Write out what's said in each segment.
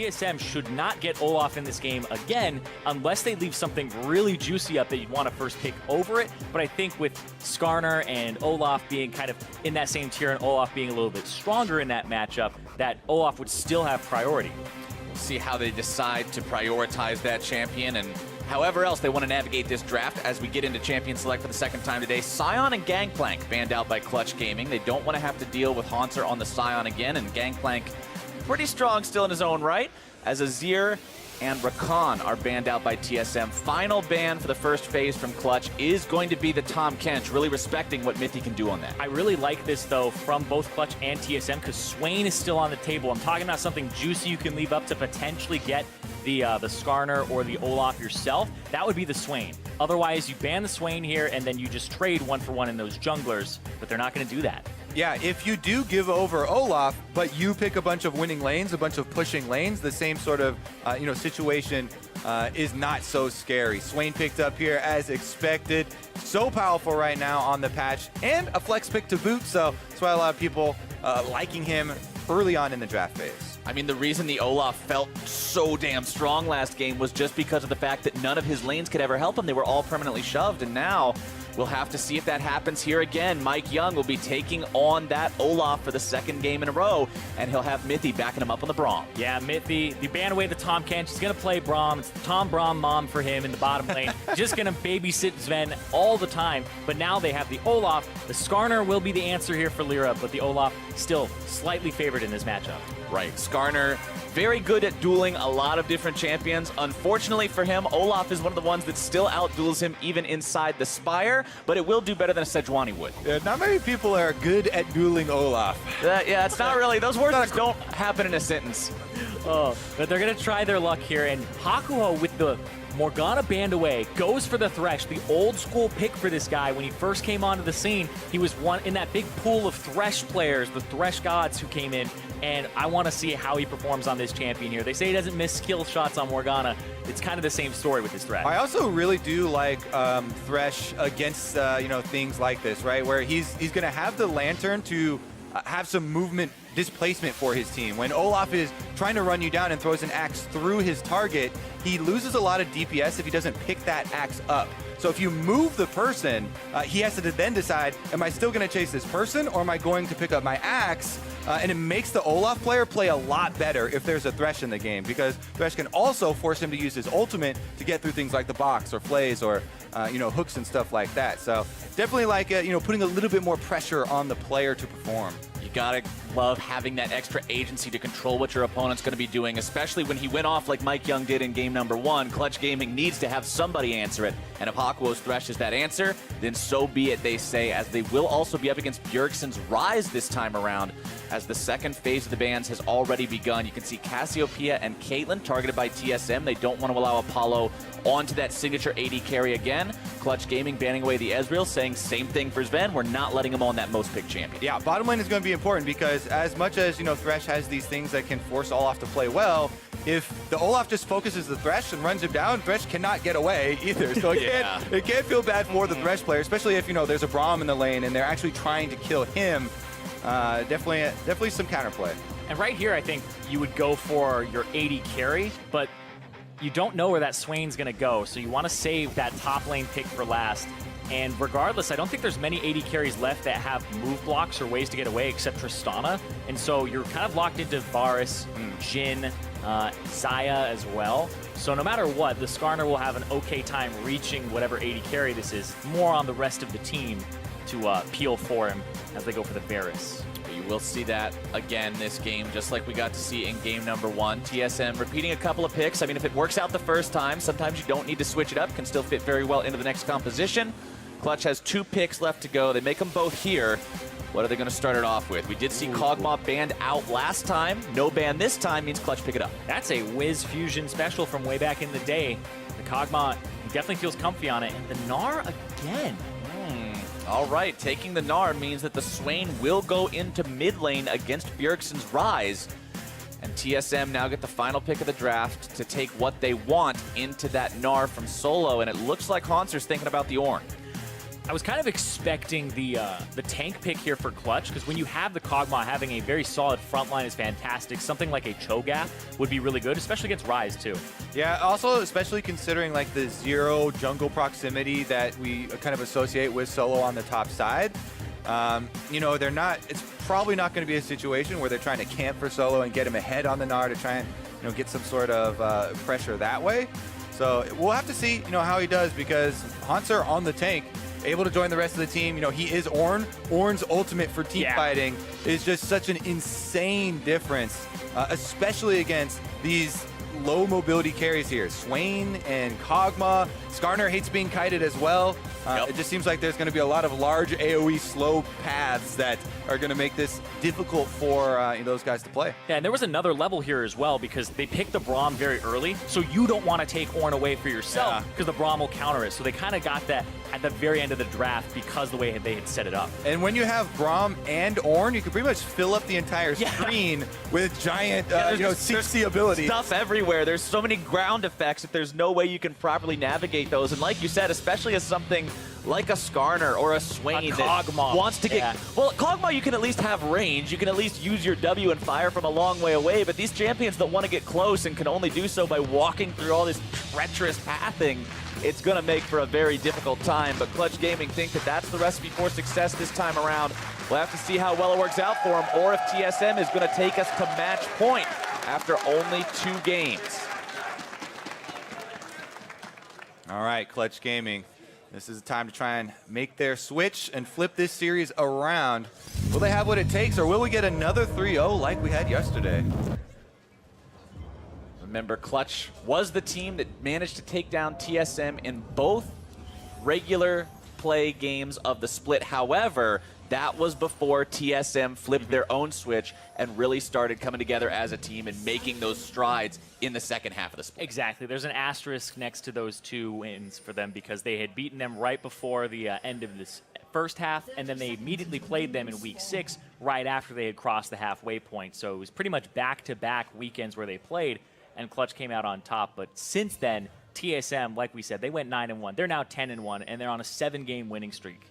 TSM should not get Olaf in this game again unless they leave something really juicy up that you'd want to first pick over it. But I think with Skarner and Olaf being kind of in that same tier and Olaf being a little bit stronger in that matchup, that Olaf would still have priority. We'll see how they decide to prioritize that champion and however else they want to navigate this draft as we get into Champion Select for the second time today. Scion and Gangplank banned out by Clutch Gaming. They don't want to have to deal with Haunter on the Scion again, and Gangplank pretty strong still in his own right, as Azir and Rakan are banned out by TSM. Final ban for the first phase from Clutch is going to be the Tahm Kench, really respecting what Mithy can do on that. I really like this, though, from both Clutch and TSM, because Swain is still on the table. I'm talking about something juicy you can leave up to potentially get the Skarner or the Olaf yourself. That would be the Swain. Otherwise, you ban the Swain here, and then you just trade 1-for-1 in those junglers, but they're not going to do that. Yeah, if you do give over Olaf, but you pick a bunch of winning lanes, a bunch of pushing lanes, the same sort of situation is not so scary. Swain picked up here as expected. So powerful right now on the patch, and a flex pick to boot, so that's why a lot of people liking him early on in the draft phase. I mean, the reason the Olaf felt so damn strong last game was just because of the fact that none of his lanes could ever help him. They were all permanently shoved, and now we'll have to see if that happens here again. Mike Young will be taking on that Olaf for the second game in a row, and he'll have Mithy backing him up on the Braum. Yeah, Mithy, they ban away the Tahm Kench. He's going to play Braum. It's the Tom Braum mom for him in the bottom lane. Just going to babysit Sven all the time. But now they have the Olaf. The Skarner will be the answer here for Lyra, but the Olaf still slightly favored in this matchup. Right, Skarner, very good at dueling a lot of different champions. Unfortunately for him, Olaf is one of the ones that still outduels him even inside the Spire, but it will do better than a Sejuani would. Yeah, not many people are good at dueling Olaf. Yeah, it's not really. Those words just don't happen in a sentence. Oh, but they're going to try their luck here, and Hakuho with the Morgana banned away, goes for the Thresh, the old school pick for this guy. When he first came onto the scene, he was one in that big pool of Thresh players, the Thresh gods who came in, and I want to see how he performs on this champion here. They say he doesn't miss skill shots on Morgana. It's kind of the same story with this Thresh. I also really do like Thresh against things like this, right? Where he's going to have the Lantern to have some movement displacement for his team. When Olaf is trying to run you down and throws an axe through his target, he loses a lot of DPS if he doesn't pick that axe up. So if you move the person, he has to then decide, am I still going to chase this person, or am I going to pick up my axe? And it makes the Olaf player play a lot better if there's a Thresh in the game, because Thresh can also force him to use his ultimate to get through things like the box or flays or hooks and stuff like that. So definitely like putting a little bit more pressure on the player to perform. You gotta love having that extra agency to control what your opponent's gonna be doing, especially when he went off like Mike Young did in game number 1. Clutch Gaming needs to have somebody answer it, and if Hakuho's Thresh is that answer, then so be it, they say, as they will also be up against Bjergsen's Rise this time around, as the second phase of the bans has already begun. You can see Cassiopeia and Caitlyn targeted by TSM. They don't want to allow Apollo onto that signature AD carry again. Clutch Gaming banning away the Ezreal, saying same thing for Sven. We're not letting him on that most picked champion. Yeah, bottom lane is going to be important, because as much as Thresh has these things that can force Olaf to play well, if the Olaf just focuses the Thresh and runs him down, Thresh cannot get away either. So it can't feel bad for the Thresh player, especially if there's a Braum in the lane and they're actually trying to kill him. Definitely some counterplay. And right here, I think you would go for your AD carry, but you don't know where that Swain's going to go, so you want to save that top lane pick for last. And regardless, I don't think there's many AD carries left that have move blocks or ways to get away except Tristana. And so you're kind of locked into Varus, Jhin, Xayah as well. So no matter what, the Skarner will have an okay time reaching whatever AD carry this is. More on the rest of the team to peel for him as they go for the Varus. You will see that again this game, just like we got to see in game number 1. TSM repeating a couple of picks. I mean, if it works out the first time, sometimes you don't need to switch it up. Can still fit very well into the next composition. Clutch has 2 picks left to go. They make them both here. What are they going to start it off with? We did see Kog'Maw banned out last time. No ban this time means Clutch pick it up. That's a Wiz Fusion special from way back in the day. The Kog'Maw definitely feels comfy on it. And the Gnar again. All right, taking the Gnar means that the Swain will go into mid lane against Bjergsen's Rise. And TSM now get the final pick of the draft to take what they want into that Gnar from solo. And it looks like Haunter's thinking about the Ornn. I was kind of expecting the tank pick here for Clutch, because when you have the Kog'Maw, having a very solid front line is fantastic. Something like a Cho'Gath would be really good, especially against Ryze too. Yeah, also especially considering like the 0 jungle proximity that we kind of associate with solo on the top side. You know, it's probably not going to be a situation where they're trying to camp for solo and get him ahead on the Gnar to try and, you know, get some sort of pressure that way. So we'll have to see, you know, how he does, because Hansar on the tank, able to join the rest of the team. You know, he is Ornn. Ornn's ultimate for team fighting is just such an insane difference, especially against these low mobility carries here. Swain and Kog'Maw. Skarner hates being kited as well. It just seems like there's going to be a lot of large AoE slow paths that are going to make this difficult for those guys to play. Yeah, and there was another level here as well, because they picked the Braum very early, so you don't want to take Ornn away for yourself, because the Braum will counter it. So they kind of got that at the very end of the draft because the way they had set it up. And when you have Braum and Ornn, you can pretty much fill up the entire screen with giant, CC abilities. Stuff everywhere. There's so many ground effects that there's no way you can properly navigate those. And like you said, especially as something like a Skarner or a Swain that wants to get... Well, Kog'Maw, you can at least have range. You can at least use your W and fire from a long way away. But these champions that want to get close and can only do so by walking through all this treacherous pathing, it's going to make for a very difficult time. But Clutch Gaming think that that's the recipe for success this time around. We'll have to see how well it works out for them, or if TSM is going to take us to match point after only 2 games. All right, Clutch Gaming. This is the time to try and make their switch and flip this series around. Will they have what it takes, or will we get another 3-0 like we had yesterday? Remember, Clutch was the team that managed to take down TSM in both regular play games of the split. However, that was before TSM flipped their own switch and really started coming together as a team and making those strides in the second half of the split. Exactly. There's an asterisk next to those 2 wins for them, because they had beaten them right before the end of this first half, and then they immediately played them in week 6 right after they had crossed the halfway point. So it was pretty much back-to-back weekends where they played, and Clutch came out on top. But since then, TSM, like we said, they went 9-1. They're now 10-1, and they're on a 7-game winning streak.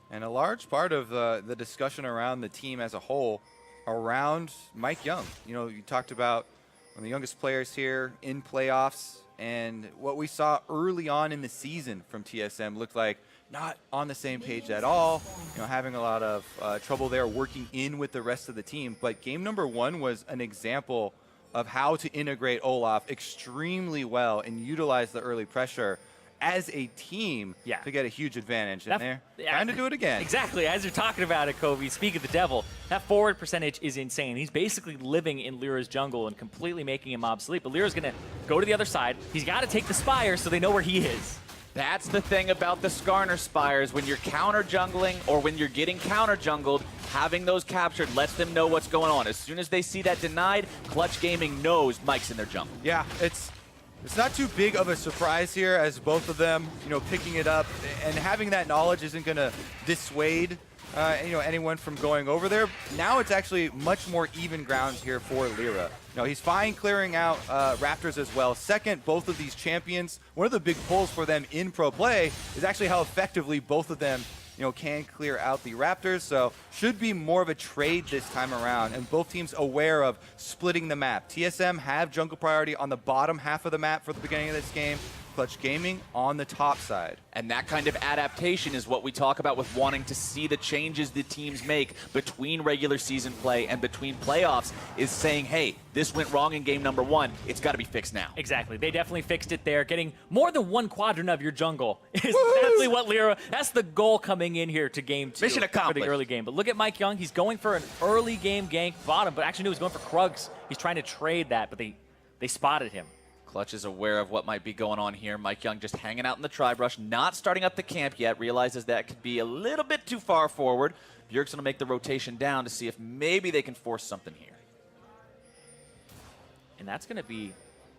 And a large part of the discussion around the team as a whole, around Mike Young. You know, you talked about one of the youngest players here in playoffs, and what we saw early on in the season from TSM looked like not on the same page at all. You know, having a lot of trouble there working in with the rest of the team. But game number 1 was an example of how to integrate Olaf extremely well and utilize the early pressure as a team to get a huge advantage. And they're trying to do it again. Exactly. As you're talking about it, Kobe, speak of the devil, that forward percentage is insane. He's basically living in Lyra's jungle and completely making him obsolete. But Lyra's going to go to the other side. He's got to take the Spire so they know where he is. That's the thing about the Skarner Spires. When you're counter jungling or when you're getting counter jungled, having those captured lets them know what's going on. As soon as they see that denied, Clutch Gaming knows Mike's in their jungle. Yeah, it's not too big of a surprise here, as both of them, you know, picking it up, and having that knowledge isn't going to dissuade anyone from going over there. Now it's actually much more even grounds here for Lyra. No, he's fine clearing out Raptors as well. Second, both of these champions, one of the big pulls for them in pro play is actually how effectively both of them, you know, can clear out the Raptors. So should be more of a trade this time around, and both teams aware of splitting the map. TSM have jungle priority on the bottom half of the map for the beginning of this game. Clutch Gaming on the top side. And that kind of adaptation is what we talk about with wanting to see the changes the teams make between regular season play and between playoffs, is saying, hey, this went wrong in game number 1. It's got to be fixed now. Exactly. They definitely fixed it there. Getting more than 1 quadrant of your jungle is definitely what Lyra, that's the goal coming in here to game 2. Mission accomplished. For the early game. But look at Mike Young. He's going for an early game gank bottom, but actually no, he's going for Krugs. He's trying to trade that, but they spotted him. Clutch is aware of what might be going on here. Mike Young just hanging out in the tri-brush, not starting up the camp yet, realizes that could be a little bit too far forward. Bjerg's going to make the rotation down to see if maybe they can force something here. And that's going to be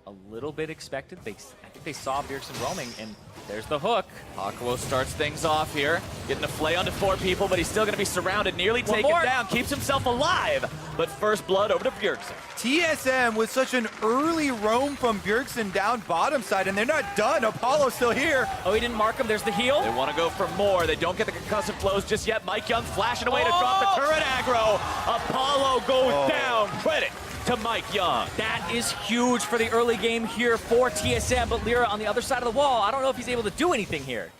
a little bit expected. I think they saw Bjergsen roaming, and there's the hook. Hakuo starts things off here, getting a flay onto 4 people, but he's still going to be surrounded, nearly taken down, keeps himself alive. But first blood over to Bjergsen. TSM with such an early roam from Bjergsen down bottom side, and they're not done. Apollo's still here. Oh, he didn't mark him. There's the heal. They want to go for more. They don't get the concussive blows just yet. Mike Young flashing away to drop the turret aggro. Apollo goes down. Credit to Mike Young. That is huge for the early game here for TSM, but Lyra on the other side of the wall, I don't know if he's able to do anything here.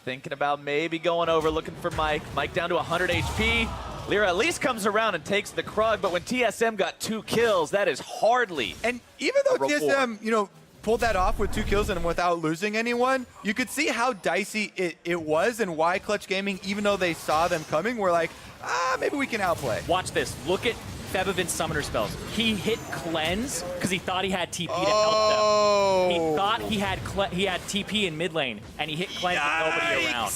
Thinking about maybe going over, looking for Mike. Mike down to 100 HP. Lyra at least comes around and takes the Krug, but when TSM got 2 kills, that is hardly. And even though TSM, pulled that off with 2 kills and without losing anyone, you could see how dicey it was and why Clutch Gaming, even though they saw them coming, were like, maybe we can outplay. Watch this. Look at Febiven's summoner spells. He hit cleanse because he thought he had TP to help them. He thought he had TP in mid lane, and he hit cleanse with nobody around.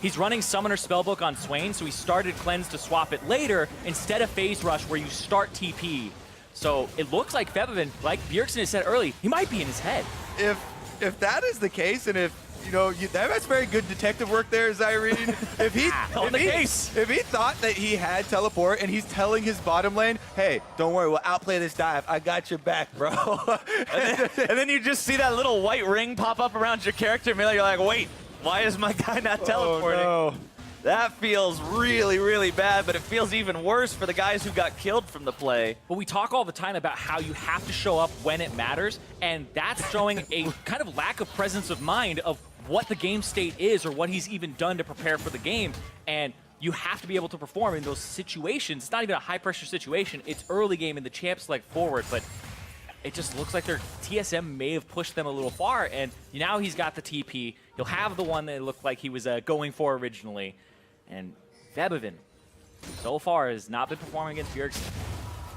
He's running Summoner Spellbook on Swain, so he started Cleanse to swap it later instead of Phase Rush where you start TP. So it looks like Febiven, like Bjergsen has said early, he might be in his head. If that is the case, and if that's very good detective work there, Zyrene. If he thought that he had teleport and he's telling his bottom lane, hey, don't worry, we'll outplay this dive. I got your back, bro. and then you just see that little white ring pop up around your character, and you're like, wait, why is my guy not teleporting? Oh, no. That feels really, really bad, but it feels even worse for the guys who got killed from the play. But we talk all the time about how you have to show up when it matters, and that's showing a kind of lack of presence of mind of what the game state is or what he's even done to prepare for the game. And you have to be able to perform in those situations. It's not even a high-pressure situation. It's early game in the champs leg forward, but it just looks like TSM may have pushed them a little far, and now he's got the TP. He'll have the one that it looked like he was going for originally. And Febiven, so far, has not been performing against Bjergsen.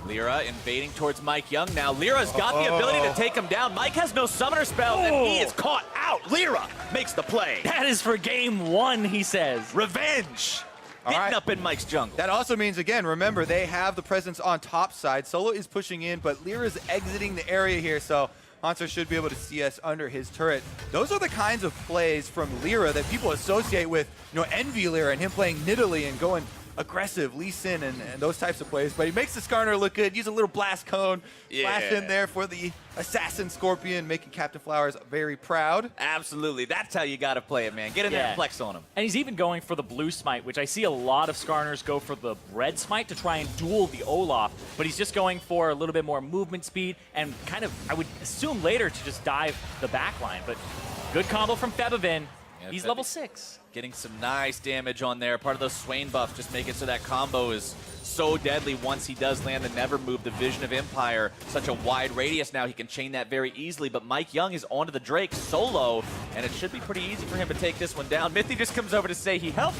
Lyra invading towards Mike Young now. Lyra's got the ability to take him down. Mike has no summoner spell, and he is caught out. Lyra makes the play. That is for game 1, he says. Revenge. Hitting up in Mike's jungle. That also means, again, remember, they have the presence on top side. Solo is pushing in, but Lyra's exiting the area here, so Hanser should be able to see us under his turret. Those are the kinds of plays from Lyra that people associate with, Envy Lyra and him playing Nidalee and going aggressive, Lee Sin, and those types of plays. But he makes the Skarner look good. Use a little blast cone, flash in there for the Assassin Scorpion, making Captain Flowers very proud. Absolutely. That's how you got to play it, man. Get in there and flex on him. And he's even going for the blue smite, which I see a lot of Skarners go for the red smite to try and duel the Olaf. But he's just going for a little bit more movement speed and kind of, I would assume later, to just dive the back line. But good combo from Febiven. Yeah, he's level 6. Getting some nice damage on there. Part of those Swain buffs just make it so that combo is so deadly once he does land the Never Move, the Vision of Empire. Such a wide radius now, he can chain that very easily. But Mike Young is onto the Drake solo, and it should be pretty easy for him to take this one down. Mythy just comes over to say he helped,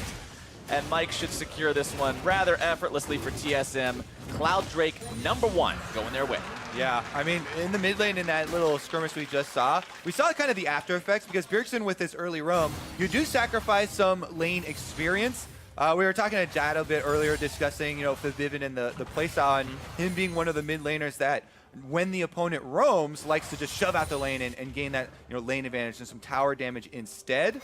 and Mike should secure this one rather effortlessly for TSM. Cloud Drake #1 going their way. Yeah, I mean, in the mid lane in that little skirmish we just saw, we saw kind of the after effects because Bjergsen with his early roam, you do sacrifice some lane experience. We were talking to Jad a bit earlier discussing, Febiven and the playstyle and him being one of the mid laners that when the opponent roams, likes to just shove out the lane and gain that lane advantage and some tower damage instead.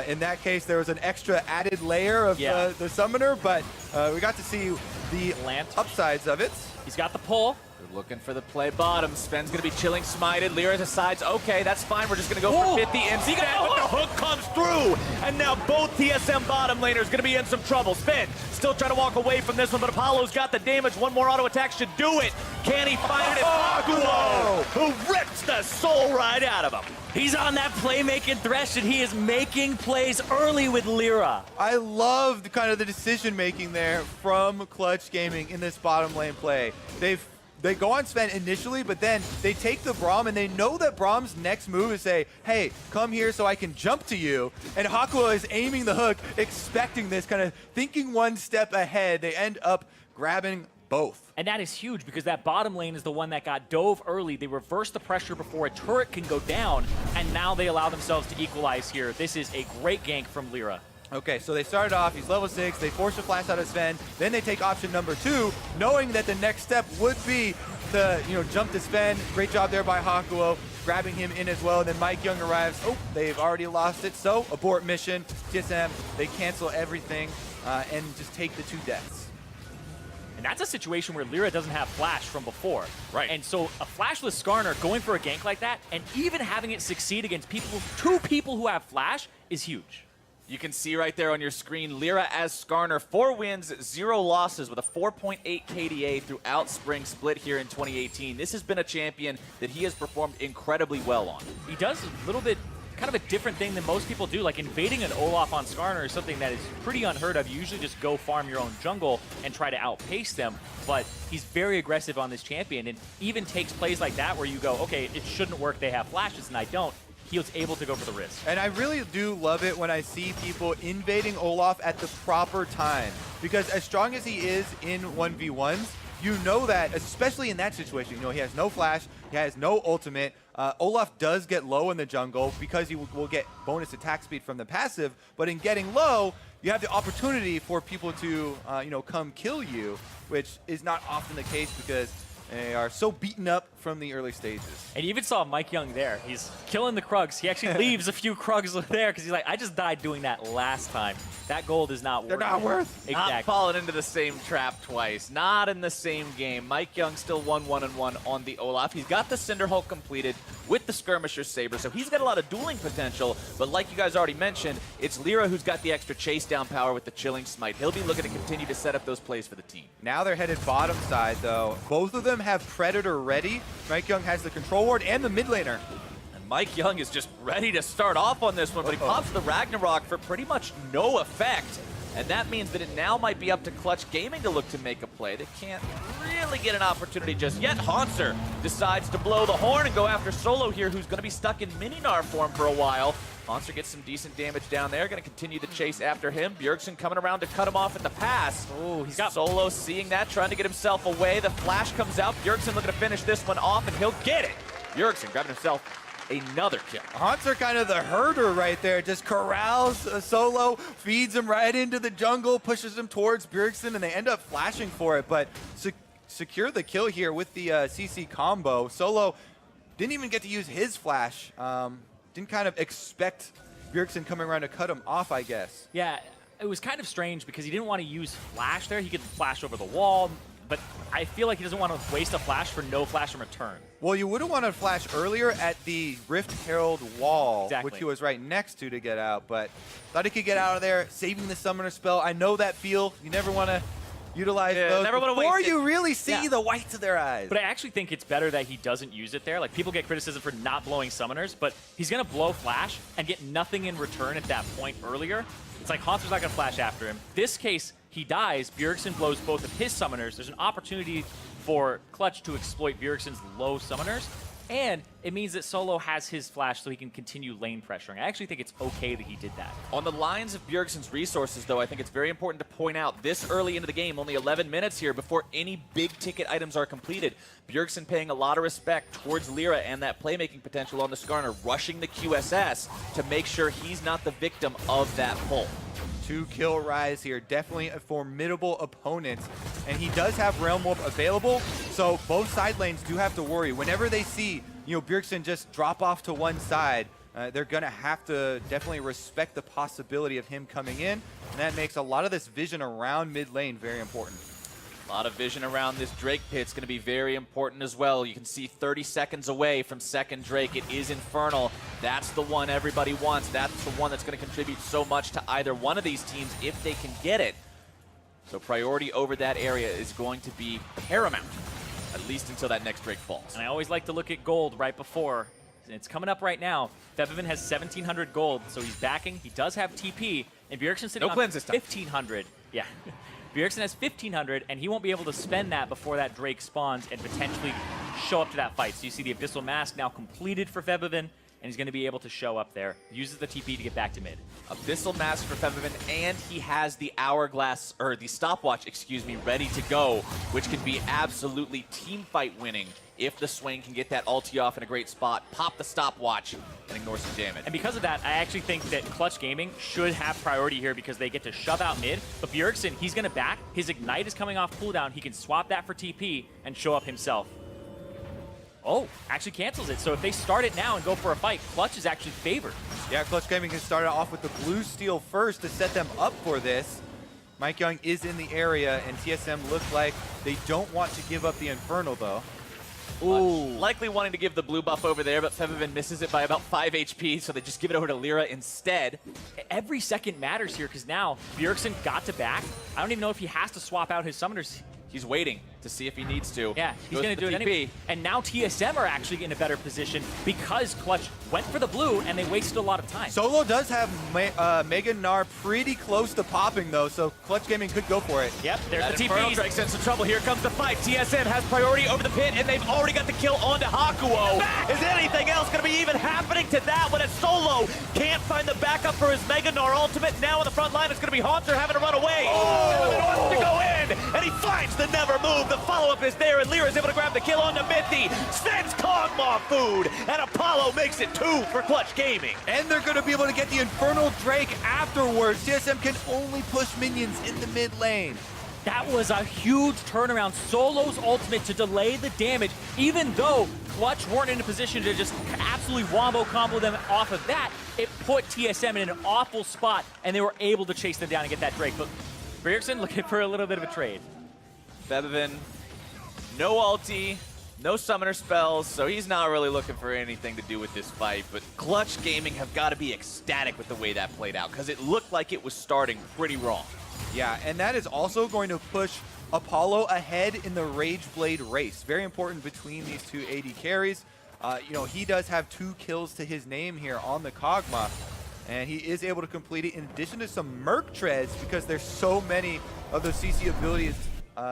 In that case, there was an extra added layer of the summoner, but we got to see the upsides of it. He's got the pull. They're looking for the play bottom. Sven's going to be chilling smited. Lyra decides, okay, that's fine. We're just going to go for 50 instead, but the hook comes through. And now both TSM bottom laners going to be in some trouble. Sven still trying to walk away from this one, but Apollo's got the damage. One more auto attack should do it. Can he find it? Hakuo, who rips the soul right out of him. He's on that playmaking thresh, and he is making plays early with Lyra. I love the decision making there from Clutch Gaming in this bottom lane play. They go on Sven initially, but then they take the Braum, and they know that Braum's next move is say, hey, come here so I can jump to you. And Hakuo is aiming the hook, expecting this, kind of thinking one step ahead. They end up grabbing both. And that is huge because that bottom lane is the one that got dove early. They reverse the pressure before a turret can go down, and now they allow themselves to equalize here. This is a great gank from Lyra. Okay, so they started off, he's level 6, they force a flash out of Sven, then they take option number 2, knowing that the next step would be to, jump to Sven. Great job there by Hakuo. grabbing him in as well. And then Mike Young arrives. Oh, they've already lost it. So abort mission. TSM, they cancel everything and just take the 2 deaths. And that's a situation where Lyra doesn't have flash from before. Right. And so a flashless Skarner going for a gank like that, and even having it succeed against 2 people who have flash is huge. You can see right there on your screen, Lyra as Skarner, 4 wins, 0 losses with a 4.8 KDA throughout Spring Split here in 2018. This has been a champion that he has performed incredibly well on. He does a little bit, kind of a different thing than most people do. Like invading an Olaf on Skarner is something that is pretty unheard of. You usually just go farm your own jungle and try to outpace them, but he's very aggressive on this champion and even takes plays like that where you go, okay, it shouldn't work, they have flashes and I don't. He was able to go for the risk. And I really do love it when I see people invading Olaf at the proper time, because as strong as he is in 1v1s, you know that, especially in that situation, you know, he has no flash, he has no ultimate. Olaf does get low in the jungle because he will get bonus attack speed from the passive, but in getting low, you have the opportunity for people to, you know, come kill you, which is not often the case because they are so beaten up from the early stages. And you even saw Mike Young there. He's killing the Krugs. He actually leaves a few Krugs there because he's like, I just died doing that last time. That gold is not worth it. They're not worth. Exactly. Not falling into the same trap twice. Not in the same game. Mike Young still 1-1-1 on the Olaf. He's got the Cinderhulk completed with the Skirmisher Saber, so he's got a lot of dueling potential. But like you guys already mentioned, it's Lyra who's got the extra chase down power with the Chilling Smite. He'll be looking to continue to set up those plays for the team. Now they're headed bottom side, though. Both of them have Predator ready. Mike Young has the control ward and the mid laner. And Mike Young is just ready to start off on this one, but he pops the Ragnarok for pretty much no effect. And that means that it now might be up to Clutch Gaming to look to make a play. They can't really get an opportunity just yet. Haunter decides to blow the horn and go after Solo here, who's going to be stuck in Mini-Gnar form for a while. Haunter gets some decent damage down there. Going to continue the chase after him. Bjergsen coming around to cut him off at the pass. Oh, he's got Solo seeing that, trying to get himself away. The flash comes out. Bjergsen looking to finish this one off, and he'll get it. Bjergsen grabbing himself another kill. Haunter kind of the herder right there, just corrals Solo, feeds him right into the jungle, pushes him towards Bjergsen, and they end up flashing for it, but secure the kill here with the CC combo. Solo didn't even get to use his flash. Didn't kind of expect Bjergsen coming around to cut him off, I guess. Yeah, it was kind of strange because he didn't want to use flash there. He could flash over the wall, but I feel like he doesn't want to waste a flash for no flash in return. Well, you would have wanted to flash earlier at the Rift Herald wall, Exactly. which he was right next to get out, but thought he could get out of there, saving the summoner spell. I know that feel. You never want to utilize those never wanna before waste you it. really see Yeah. the whites of their eyes. But I actually think it's better that he doesn't use it there. Like, people get criticism for not blowing summoners, but he's going to blow flash and get nothing in return at that point earlier. It's like Haunter's not going to flash after him. This case, he dies. Bjergsen blows both of his summoners. There's an opportunity for Clutch to exploit Bjergsen's low summoners, and it means that Solo has his flash so he can continue lane pressuring. I actually think it's okay that he did that. On the lines of Bjergsen's resources, though, I think it's very important to point out this early into the game, only 11 minutes here before any big-ticket items are completed. Bjergsen paying a lot of respect towards Lyra and that playmaking potential on the Skarner, rushing the QSS to make sure he's not the victim of that pull. 2-kill rise here, definitely a formidable opponent, and he does have Realm Warp available, so both side lanes do have to worry. Whenever they see, you know, Bjergsen just drop off to one side, they're going to have to definitely respect the possibility of him coming in, and that makes a lot of this vision around mid lane very important. A lot of vision around this Drake pit's going to be very important as well. You can see 30 seconds away from second Drake. It is Infernal. That's the one everybody wants. That's the one that's going to contribute so much to either one of these teams if they can get it. So priority over that area is going to be paramount, at least until that next Drake falls. And I always like to look at gold right before. It's coming up right now. Febiven has 1,700 gold, so he's backing. He does have TP, and Bjergsen's sitting No on cleanse this time. 1,500. Yeah. Bjergsen has 1,500, and he won't be able to spend that before that Drake spawns and potentially show up to that fight. So you see the Abyssal Mask now completed for Febiven, and he's going to be able to show up there. Uses the TP to get back to mid. Abyssal Mask for Febiven, and he has the hourglass, or the stopwatch, excuse me, ready to go, which can be absolutely team fight winning if the Swain can get that ulti off in a great spot, pop the stopwatch, and ignore some damage. And because of that, I actually think that Clutch Gaming should have priority here because they get to shove out mid. But Bjergsen, he's going to back. His Ignite is coming off cooldown. He can swap that for TP and show up himself. Oh, actually cancels it. So if they start it now and go for a fight, Clutch is actually favored. Yeah, Clutch Gaming has started off with the blue steel first to set them up for this. Mike Young is in the area, and TSM looks like they don't want to give up the Infernal, though. Ooh. Likely wanting to give the blue buff over there, but Febiven misses it by about 5 HP, so they just give it over to Lyra instead. Every second matters here because now Bjergsen got to back. I don't even know if he has to swap out his summoners. He's waiting to see if he needs to. Yeah, he's going to do it anyway. And now TSM are actually in a better position because Clutch went for the blue and they wasted a lot of time. Solo does have Mega Gnar pretty close to popping, though, so Clutch Gaming could go for it. Yep, there's That the Infernal TPs. Drake's in some trouble. Here comes the fight. TSM has priority over the pit, and they've already got the kill onto Hakuo. Is anything else going to be even happening to that when it's Solo can't find the backup for his Mega Gnar ultimate? Now in the front line, it's going to be Haunter having to run away. Oh! Wants to go in, and he finds the never move. The follow-up is there, and Lyra is able to grab the kill onto Mithy. Sends Kog'Maw food, and Apollo makes it 2 for Clutch Gaming. And they're going to be able to get the Infernal Drake afterwards. TSM can only push minions in the mid lane. That was a huge turnaround. Solo's ultimate to delay the damage, even though Clutch weren't in a position to just absolutely wombo combo them off of that. It put TSM in an awful spot, and they were able to chase them down and get that Drake. But Bjergsen looking for a little bit of a trade. Febiven, no ulti, no summoner spells, so he's not really looking for anything to do with this fight. But Clutch Gaming have got to be ecstatic with the way that played out, because it looked like it was starting pretty wrong. Yeah, and that is also going to push Apollo ahead in the Rage Blade race. Very important between these two AD carries. You know, he does have 2 kills to his name here on the Kog'Maw, and he is able to complete it in addition to some Merc Treads, because there's so many of those CC abilities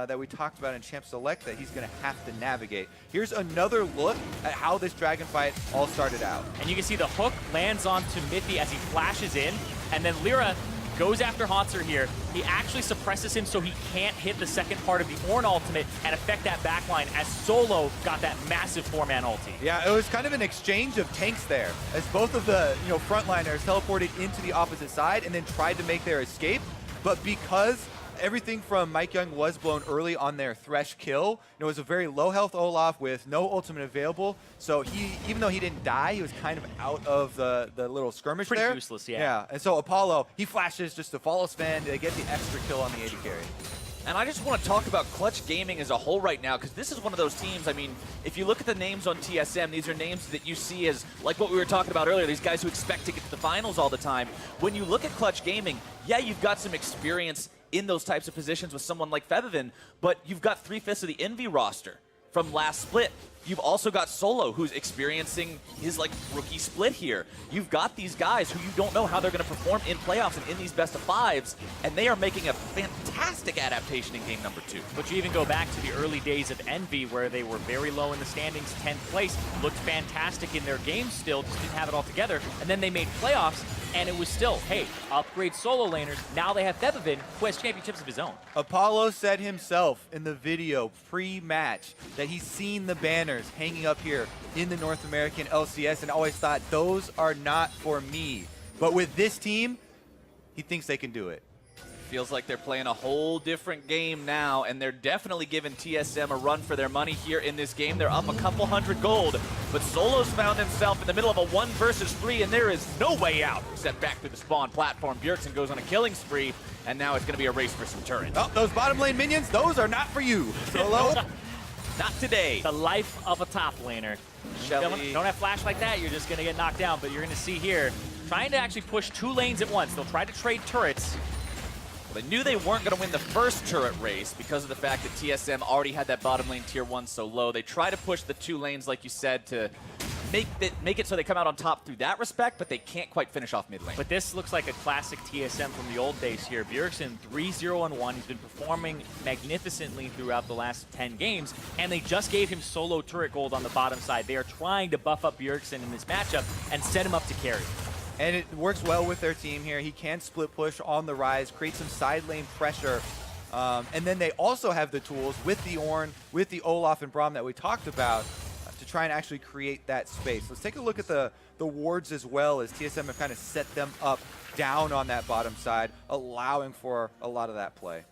that we talked about in Champ Select that he's going to have to navigate. Here's another look at how this dragon fight all started out. And you can see the hook lands onto Mithy as he flashes in, and then Lyra goes after Haunter here. He actually suppresses him so he can't hit the second part of the Ornn ultimate and affect that backline as Solo got that massive 4-man ulti. Yeah, it was kind of an exchange of tanks there, as both of the frontliners teleported into the opposite side and then tried to make their escape. But because everything from Mike Young was blown early on their Thresh kill, it was a very low health Olaf with no ultimate available. So he, even though he didn't die, he was kind of out of the little skirmish Pretty there. useless, yeah. Yeah, and so Apollo, he flashes just to follow Sven to get the extra kill on the AD carry. And I just want to talk about Clutch Gaming as a whole right now, because this is one of those teams, I mean, if you look at the names on TSM, these are names that you see as, like what we were talking about earlier, these guys who expect to get to the finals all the time. When you look at Clutch Gaming, yeah, you've got some experience in those types of positions with someone like Febiven, but you've got 3/5 of the Envy roster from last split. You've also got Solo, who's experiencing his rookie split here. You've got these guys who you don't know how they're going to perform in playoffs and in these best of 5s, and they are making a fantastic adaptation in game number 2. But you even go back to the early days of Envy where they were very low in the standings, 10th place, looked fantastic in their game still, just didn't have it all together, and then they made playoffs, and it was still, hey, upgrade solo laners. Now they have Febiven, who has championships of his own. Apollo said himself in the video pre-match that he's seen the banners hanging up here in the North American LCS and always thought, those are not for me. But with this team, he thinks they can do it. Feels like they're playing a whole different game now, and they're definitely giving TSM a run for their money here in this game. They're up a couple hundred gold, but Solo's found himself in the middle of a 1 versus 3, and there is no way out except back through the spawn platform. Bjergsen goes on a killing spree, and now it's going to be a race for some turrets. Oh, those bottom lane minions, those are not for you. Solo. Not today. The life of a top laner. Shelly. Don't have flash like that, you're just going to get knocked down, but you're going to see here, trying to actually push 2 lanes at once. They'll try to trade turrets. Well, they knew they weren't going to win the first turret race because of the fact that TSM already had that bottom lane tier 1 so low. They try to push the 2 lanes, like you said, to make it so they come out on top through that respect, but they can't quite finish off mid lane. But this looks like a classic TSM from the old days here. Bjergsen 3-0-1. He's been performing magnificently throughout the last 10 games, and they just gave him solo turret gold on the bottom side. They are trying to buff up Bjergsen in this matchup and set him up to carry. And it works well with their team here. He can split push on the rise, create some side lane pressure. And then they also have the tools with the Ornn, with the Olaf and Braum that we talked about to try and actually create that space. Let's take a look at the wards as well, as TSM have kind of set them up down on that bottom side, allowing for a lot of that play.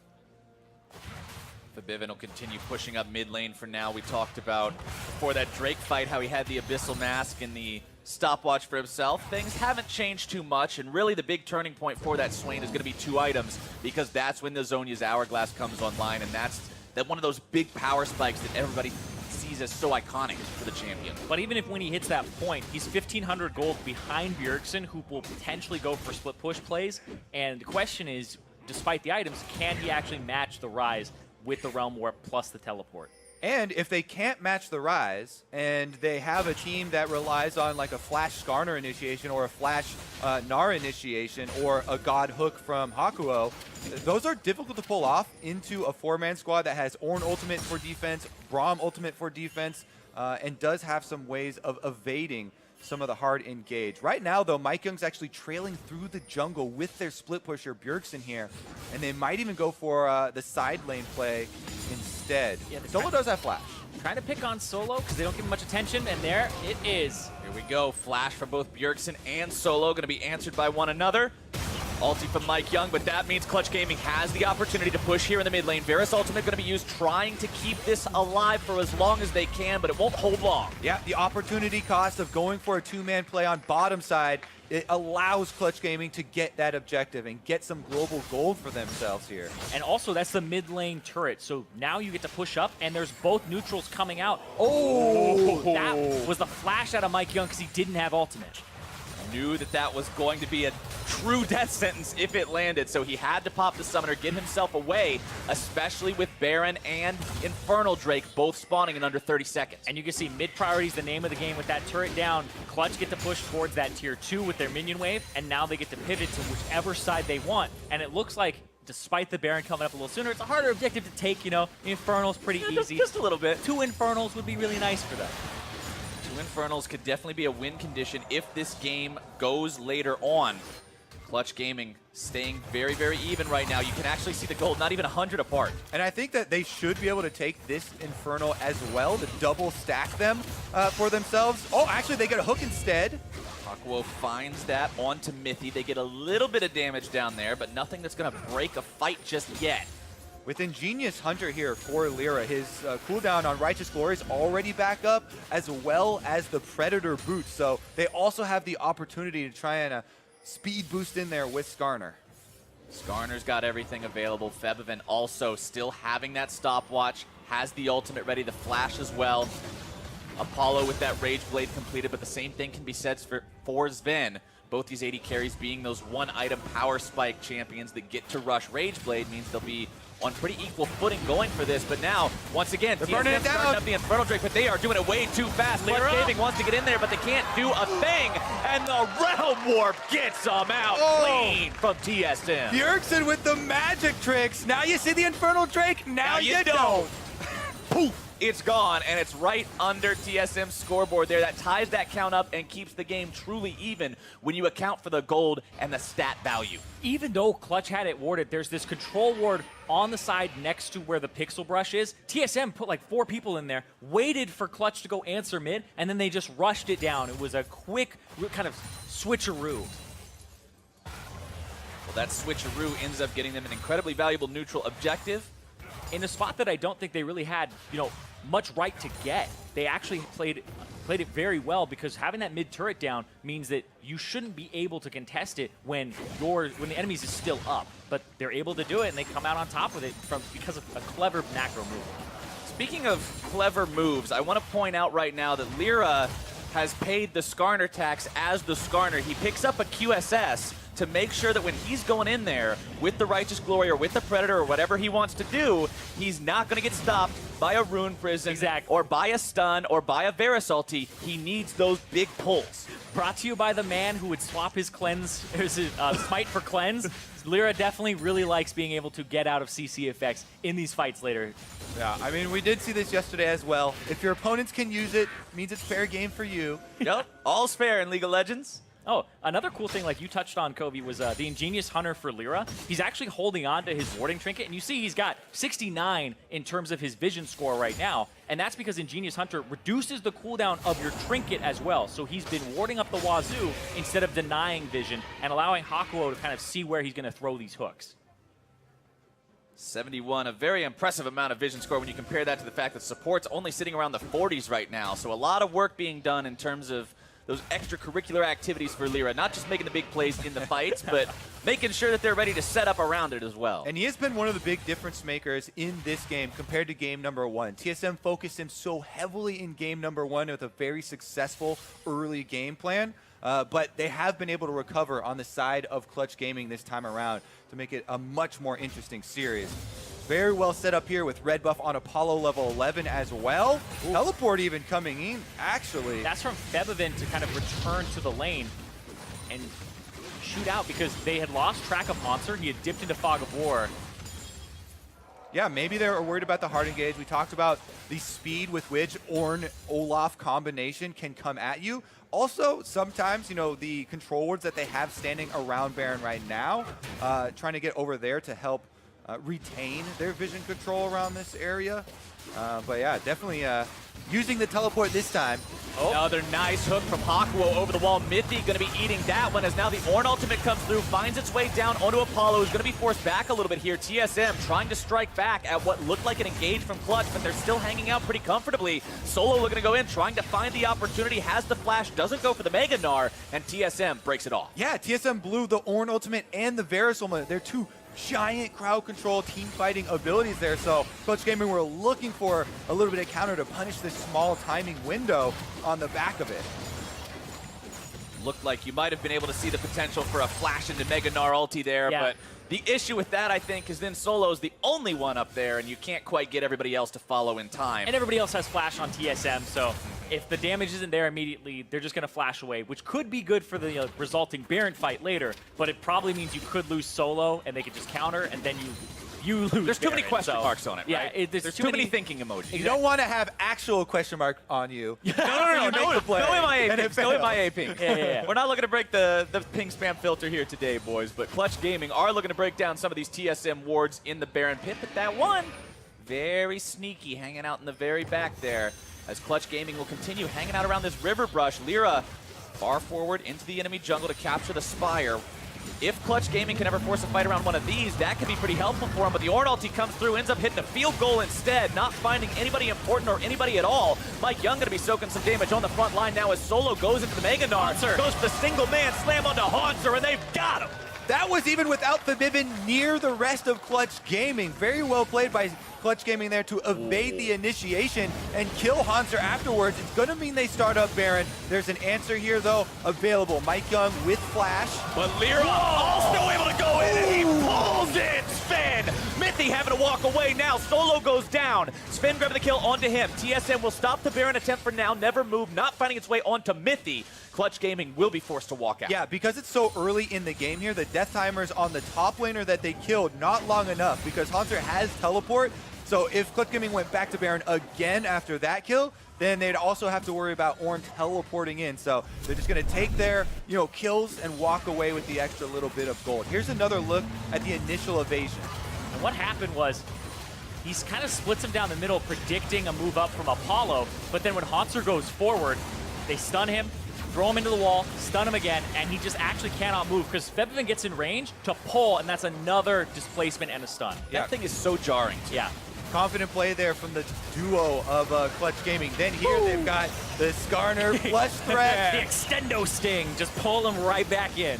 Fabivin will continue pushing up mid lane for now. We talked about before that Drake fight how he had the Abyssal Mask and the stopwatch for himself. Things haven't changed too much, and really the big turning point for that Swain is going to be 2 items, because that's when the Zhonya's Hourglass comes online, and that's one of those big power spikes that everybody sees as so iconic for the champion. But even if when he hits that point, he's 1,500 gold behind Bjergsen, who will potentially go for split push plays, and the question is, despite the items, can he actually match the Rise with the Realm Warp plus the teleport? And if they can't match the Rise, and they have a team that relies on like a Flash Skarner initiation or a Flash Nara initiation or a God Hook from Hakuo, those are difficult to pull off into a 4-man squad that has Ornn ultimate for defense, Braum ultimate for defense, and does have some ways of evading some of the hard engage. Right now, though, Mike Young's actually trailing through the jungle with their split pusher Bjergsen here, and they might even go for the side lane play instead. Yeah, Solo does have flash. Trying to pick on Solo because they don't give him much attention, and there it is. Here we go. Flash for both Bjergsen and Solo going to be answered by one another. Ulti from Mike Young, but that means Clutch Gaming has the opportunity to push here in the mid lane. Varus ultimate going to be used trying to keep this alive for as long as they can, but it won't hold long. Yeah, the opportunity cost of going for a 2-man play on bottom side, it allows Clutch Gaming to get that objective and get some global gold for themselves here. And also, that's the mid lane turret, so now you get to push up, and there's both neutrals coming out. Oh! That was the flash out of Mike Young because he didn't have ultimate. Knew that was going to be a true death sentence if it landed, so he had to pop the summoner, get himself away, especially with Baron and Infernal Drake both spawning in under 30 seconds. And you can see mid priority is the name of the game with that turret down. Clutch get to push towards that tier 2 with their minion wave, and now they get to pivot to whichever side they want. And it looks like, despite the Baron coming up a little sooner, it's a harder objective to take, you know. Infernal's pretty easy. Just a little bit. 2 Infernals would be really nice for them. 2 Infernals could definitely be a win condition if this game goes later on. Clutch Gaming staying very, very even right now. You can actually see the gold not even 100 apart. And I think that they should be able to take this Infernal as well to double stack them for themselves. Oh, actually, they get a hook instead. Hakuo finds that onto Mithy. They get a little bit of damage down there, but nothing that's going to break a fight just yet. With Ingenious Hunter here for Lyra, his cooldown on Righteous Glory is already back up, as well as the Predator Boot. So they also have the opportunity to try and speed boost in there with Skarner. Skarner's got everything available. Fabivin also still having that stopwatch, has the ultimate ready, the flash as well. Apollo with that Rage Blade completed, but the same thing can be said for Sven. Both these 80 carries being those 1-item power spike champions that get to rush Rage Blade means they'll be on pretty equal footing going for this. But now, once again, they're burning it down. Starting up the Infernal Drake, but they are doing it way too fast. Clutch Gaming wants to get in there, but they can't do a thing. And the Realm Warp gets them out clean from TSM. Bjergsen with the magic tricks. Now you see the Infernal Drake. Now you don't. Poof. It's gone, and it's right under TSM's scoreboard there. That ties that count up and keeps the game truly even when you account for the gold and the stat value. Even though Clutch had it warded, there's this control ward on the side next to where the pixel brush is. TSM put like 4 people in there, waited for Clutch to go answer mid, and then they just rushed it down. It was a quick kind of switcheroo. Well, that switcheroo ends up getting them an incredibly valuable neutral objective. In a spot that I don't think they really had, you know, much right to get. They actually played it very well, because having that mid turret down means that you shouldn't be able to contest it when the enemy's is still up. But they're able to do it, and they come out on top with it because of a clever macro move. Speaking of clever moves, I want to point out right now that Lyra has paid the Skarner tax as the Skarner. He picks up a QSS to make sure that when he's going in there with the Righteous Glory or with the Predator or whatever he wants to do, he's not going to get stopped by a Rune Prison or by a stun or by a Varus ulti. He needs those big pulls. Brought to you by the man who would swap his cleanse, his smite for cleanse. Lyra definitely really likes being able to get out of CC effects in these fights later. Yeah, I mean, we did see this yesterday as well. If your opponents can use it, means it's fair game for you. Yep, all's fair in League of Legends. Oh, another cool thing, like you touched on, Kobe, was the Ingenious Hunter for Lyra. He's actually holding on to his warding trinket, and you see he's got 69 in terms of his vision score right now, and that's because Ingenious Hunter reduces the cooldown of your trinket as well. So he's been warding up the wazoo instead of denying vision and allowing Hakuo to kind of see where he's going to throw these hooks. 71, a very impressive amount of vision score when you compare that to the fact that support's only sitting around the 40s right now. So a lot of work being done in terms of those extracurricular activities for Lyra, not just making the big plays in the fights, but making sure that they're ready to set up around it as well. And he has been one of the big difference makers in this game compared to game number 1. TSM focused him so heavily in game number 1 with a very successful early game plan, but they have been able to recover on the side of Clutch Gaming this time around to make it a much more interesting series. Very well set up here with red buff on Apollo level 11 as well. Ooh. Teleport even coming in, actually. That's from Febvin to kind of return to the lane and shoot out because they had lost track of Monster. He had dipped into Fog of War. Yeah, maybe they were worried about the hard engage. We talked about the speed with which Ornn-Olaf combination can come at you. Also, sometimes, you know, the control wards that they have standing around Baron right now, trying to get over there to help retain their vision control around this area. But yeah, definitely using the teleport this time. Oh. Another nice hook from Hakuo over the wall. Mythy going to be eating that one as now the Ornn ultimate comes through, finds its way down onto Apollo, who's going to be forced back a little bit here. TSM trying to strike back at what looked like an engage from Clutch, but they're still hanging out pretty comfortably. Solo looking to go in, trying to find the opportunity, has the flash, doesn't go for the Mega Gnar, and TSM breaks it off. Yeah, TSM blew the Ornn ultimate and the Varus ultimate. They're two giant crowd control team fighting abilities there, so Clutch Gaming were looking for a little bit of counter to punish this small timing window on the back of it. Looked like you might have been able to see the potential for a flash into Mega Gnar ulti there, yeah. But the issue with that, I think, is then Solo's the only one up there, and you can't quite get everybody else to follow in time. And everybody else has flash on TSM, so if the damage isn't there immediately, they're just going to flash away, which could be good for the resulting Baron fight later, but it probably means you could lose Solo, and they could just counter, and then you lose There's too Baron, many question so, marks on it, yeah, right? There's too many thinking emojis. Exactly. You don't want to have actual question mark on you. No MIA ping. Yeah. We're not looking to break the ping spam filter here today, boys, but Clutch Gaming are looking to break down some of these TSM wards in the Baron pit, but that one, very sneaky, hanging out in the very back there, as Clutch Gaming will continue hanging out around this river brush. Lyra far forward into the enemy jungle to capture the Spire. If Clutch Gaming can ever force a fight around one of these, that could be pretty helpful for him, but the Ornn ulti comes through, ends up hitting a field goal instead, not finding anybody important or anybody at all. Mike Young going to be soaking some damage on the front line now as Solo goes into the Mega Gnar, goes for the single man slam onto Haunter, and they've got him! That was even without Fabibin near the rest of Clutch Gaming. Very well played by Clutch Gaming there to evade the initiation and kill Haunter afterwards. It's going to mean they start up Baron. There's an answer here, though, available. Mike Young with flash. But Lyra all still able to go in, and he pulls it! Sven! Mythy having to walk away now. Solo goes down. Sven grabbing the kill onto him. TSM will stop the Baron attempt for now, never move, not finding its way onto Mythy. Clutch Gaming will be forced to walk out. Yeah, because it's so early in the game here, the death timers on the top laner that they killed not long enough because Haunter has teleport. So if Clutch Gaming went back to Baron again after that kill, then they'd also have to worry about Ornn teleporting in. So they're just going to take their kills and walk away with the extra little bit of gold. Here's another look at the initial evasion. And what happened was he kind of splits him down the middle, predicting a move up from Apollo, but then when Haunter goes forward, they stun him, throw him into the wall, stun him again, and he just actually cannot move because Febvin gets in range to pull, and that's another displacement and a stun. That thing is so jarring. Yeah. Confident play there from the duo of Clutch Gaming. Then here they've got the Skarner flush threat. The extendo sting, just pull him right back in.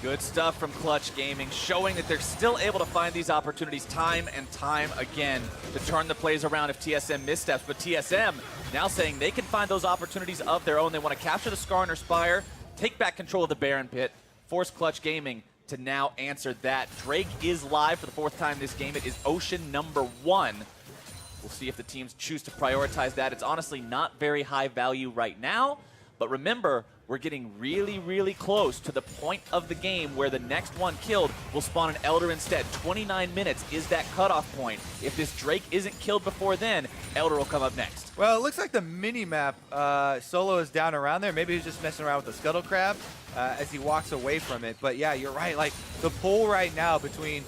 Good stuff from Clutch Gaming, showing that they're still able to find these opportunities time and time again to turn the plays around if TSM missteps. But TSM now saying they can find those opportunities of their own. They want to capture the Skarner Spire, take back control of the Baron pit, force Clutch Gaming to now answer that. Drake is live for the 4th time this game. It is Ocean number 1. We'll see if the teams choose to prioritize that. It's honestly not very high value right now, but remember, we're getting really, really close to the point of the game where the next one killed will spawn an Elder instead. 29 minutes is that cutoff point. If this Drake isn't killed before then, Elder will come up next. Well, it looks like the mini-map, Solo is down around there. Maybe he's just messing around with the Scuttle Crab as he walks away from it. But yeah, you're right. Like, the pull right now between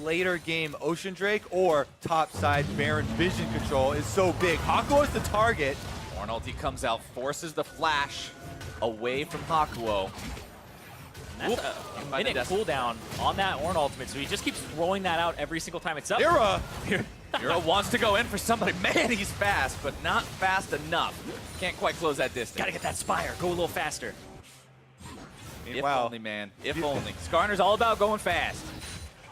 later game Ocean Drake or top side Baron vision control is so big. Hakuo is the target. Ornn ulti comes out, forces the flash away from Hakuo. That's a minute cooldown on that Ornn ultimate, so he just keeps throwing that out every single time it's up. Mira wants to go in for somebody. Man, he's fast, but not fast enough. Can't quite close that distance. Gotta get that Spire. Go a little faster. If only, man. If only. Skarner's all about going fast.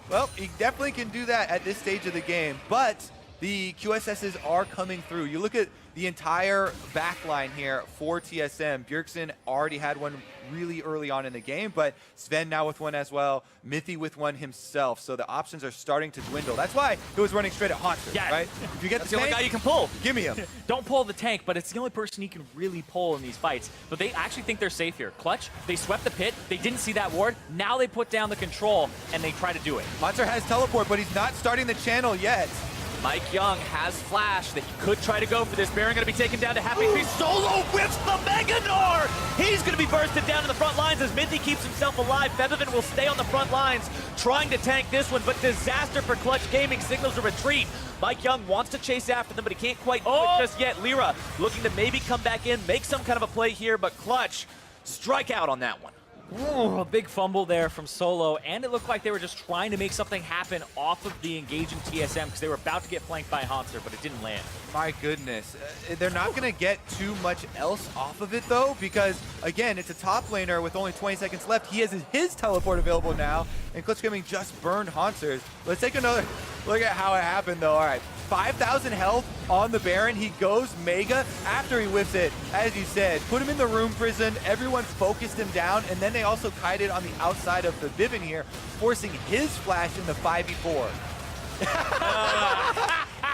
Well, he definitely can do that at this stage of the game, but the QSSs are coming through. You look at the entire back line here for TSM. Bjergsen already had one really early on in the game, but Sven now with one as well, Mithy with one himself. So the options are starting to dwindle. That's why he was running straight at Haunter, right? If you get That's the only guy you can pull. give me him. Don't pull the tank, but it's the only person he can really pull in these fights. But they actually think they're safe here. Clutch, they swept the pit. They didn't see that ward. Now they put down the control, and they try to do it. Haunter has teleport, but he's not starting the channel yet. Mike Young has flash that he could try to go for this. Baron going to be taken down to half HP. Solo whips the Mega Gnar! He's going to be bursted down to the front lines as Mithy keeps himself alive. Featherman will stay on the front lines, trying to tank this one, but disaster for Clutch Gaming signals a retreat. Mike Young wants to chase after them, but he can't quite do it just yet. Lyra looking to maybe come back in, make some kind of a play here, but Clutch strike out on that one. Ooh, a big fumble there from Solo, and it looked like they were just trying to make something happen off of the engaging TSM because they were about to get flanked by Haunter, but it didn't land. My goodness. They're not going to get too much else off of it, though, because, again, it's a top laner with only 20 seconds left. He has his teleport available now, and Clutch Gaming just burned Haunters. Let's take another look at how it happened, though. All right, 5,000 health on the Baron. He goes Mega after he whiffs it, as you said. Put him in the room prison. Everyone focused him down, and then they also kited on the outside of the Vivin here, forcing his flash in the 5v4.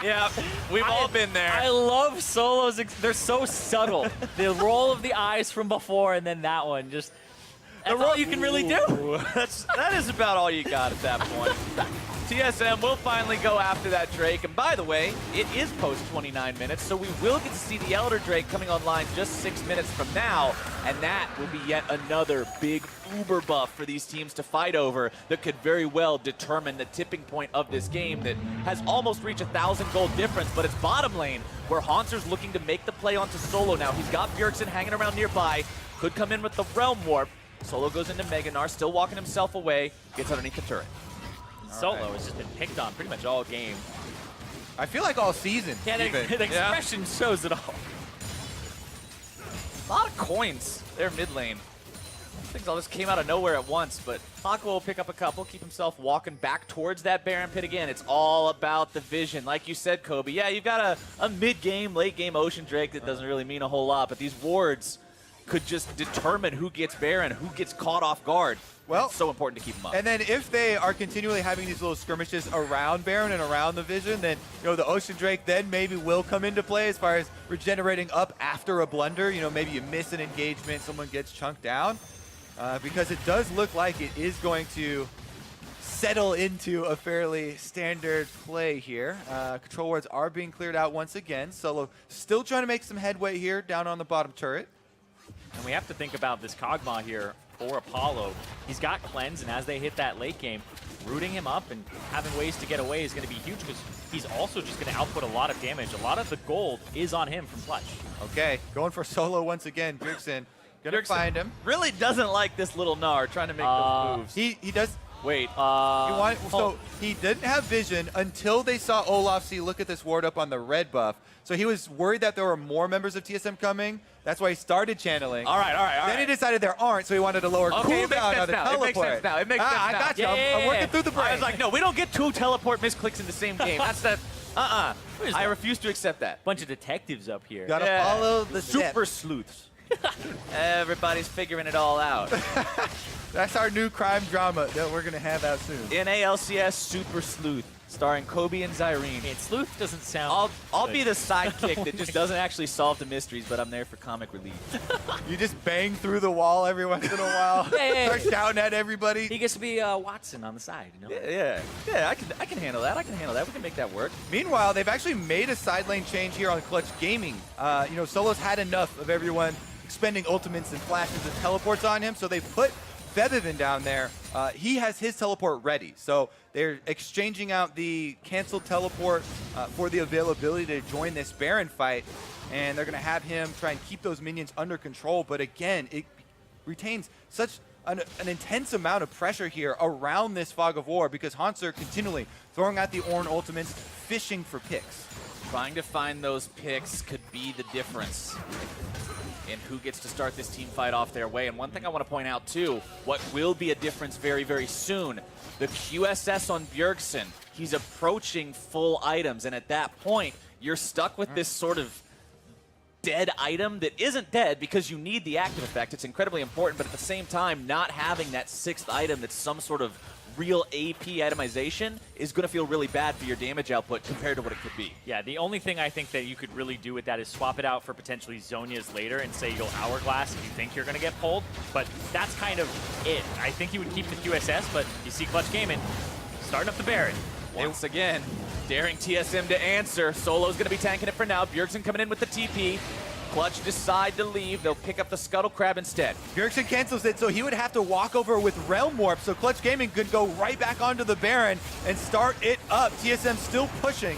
Yeah, we've all been there. I love Solo's, they're so subtle. The roll of the eyes from before and then that one, just, that's all you can really do. That is about all you got at that point. TSM will finally go after that Drake. And by the way, it is post 29 minutes, so we will get to see the Elder Drake coming online just 6 minutes from now. And that will be yet another big uber buff for these teams to fight over that could very well determine the tipping point of this game that has almost reached 1,000 gold difference, but it's bottom lane where Haunter's looking to make the play onto Solo now. He's got Bjergsen hanging around nearby, could come in with the Realm Warp. Solo goes into Mega Gnar, still walking himself away, gets underneath the turret. Solo has just been picked on pretty much all game. I feel like all season. Yeah, the expression shows it all. A lot of coins there mid lane. Things all just came out of nowhere at once, but Aqua will pick up a couple, keep himself walking back towards that Baron pit again. It's all about the vision. Like you said, Kobe, yeah, you've got a mid-game, late-game Ocean Drake that doesn't really mean a whole lot, but these wards could just determine who gets Baron, who gets caught off guard. Well, it's so important to keep them up. And then if they are continually having these little skirmishes around Baron and around the Vision, then the Ocean Drake then maybe will come into play as far as regenerating up after a blunder. Maybe you miss an engagement, someone gets chunked down. Because it does look like it is going to settle into a fairly standard play here. Control wards are being cleared out once again. Solo still trying to make some headway here down on the bottom turret. And we have to think about this Kog'Maw here for Apollo. He's got cleanse, and as they hit that late game, rooting him up and having ways to get away is going to be huge because he's also just going to output a lot of damage. A lot of the gold is on him from Clutch. Okay, going for Solo once again. Bjergsen gonna find him. Really doesn't like this little Gnar trying to make those moves. He does. Wait. So he didn't have vision until they saw Olaf C look at this ward up on the red buff. So he was worried that there were more members of TSM coming. That's why he started channeling. All right. Then he decided there aren't, so he wanted to lower cooldown on the teleport. It makes sense now. It makes sense I now. got you. I'm working through the brain. I was like, no, we don't get 2 teleport misclicks in the same game. That's that. I refuse to accept that. Bunch of detectives up here. Gotta follow the super sleuths. Everybody's figuring it all out. That's our new crime drama that we're gonna have out soon. NALCS Super Sleuth, starring Kobe and Zyrene. And Sleuth doesn't sound. I'll be the sidekick that just doesn't actually solve the mysteries, but I'm there for comic relief. You just bang through the wall every once in a while. Start shouting at everybody. He gets to be Watson on the side, Yeah. I can handle that. We can make that work. Meanwhile, they've actually made a side lane change here on Clutch Gaming. Solo's had enough of everyone expending ultimates and flashes and teleports on him, so they put Featherman down there. He has his teleport ready, so they're exchanging out the canceled teleport for the availability to join this Baron fight, and they're going to have him try and keep those minions under control, but again, it retains such an intense amount of pressure here around this Fog of War because Hanser continually throwing out the Ornn ultimates, fishing for picks. Trying to find those picks could be the difference in who gets to start this team fight off their way. And one thing I want to point out too, what will be a difference very, very soon, the QSS on Bjergsen, he's approaching full items, and at that point, you're stuck with this sort of dead item that isn't dead because you need the active effect. It's incredibly important, but at the same time, not having that 6th item that's some sort of real AP itemization is going to feel really bad for your damage output compared to what it could be. Yeah, the only thing I think that you could really do with that is swap it out for potentially Zhonya's later and say you'll Hourglass if you think you're going to get pulled, but that's kind of it. I think you would keep the QSS, but you see Clutch Gaming starting up the Baron. Once again, daring TSM to answer. Solo's going to be tanking it for now. Bjergsen coming in with the TP. Clutch decide to leave. They'll pick up the Scuttle Crab instead. Bjergsen cancels it, so he would have to walk over with Realm Warp, so Clutch Gaming could go right back onto the Baron and start it up. TSM still pushing.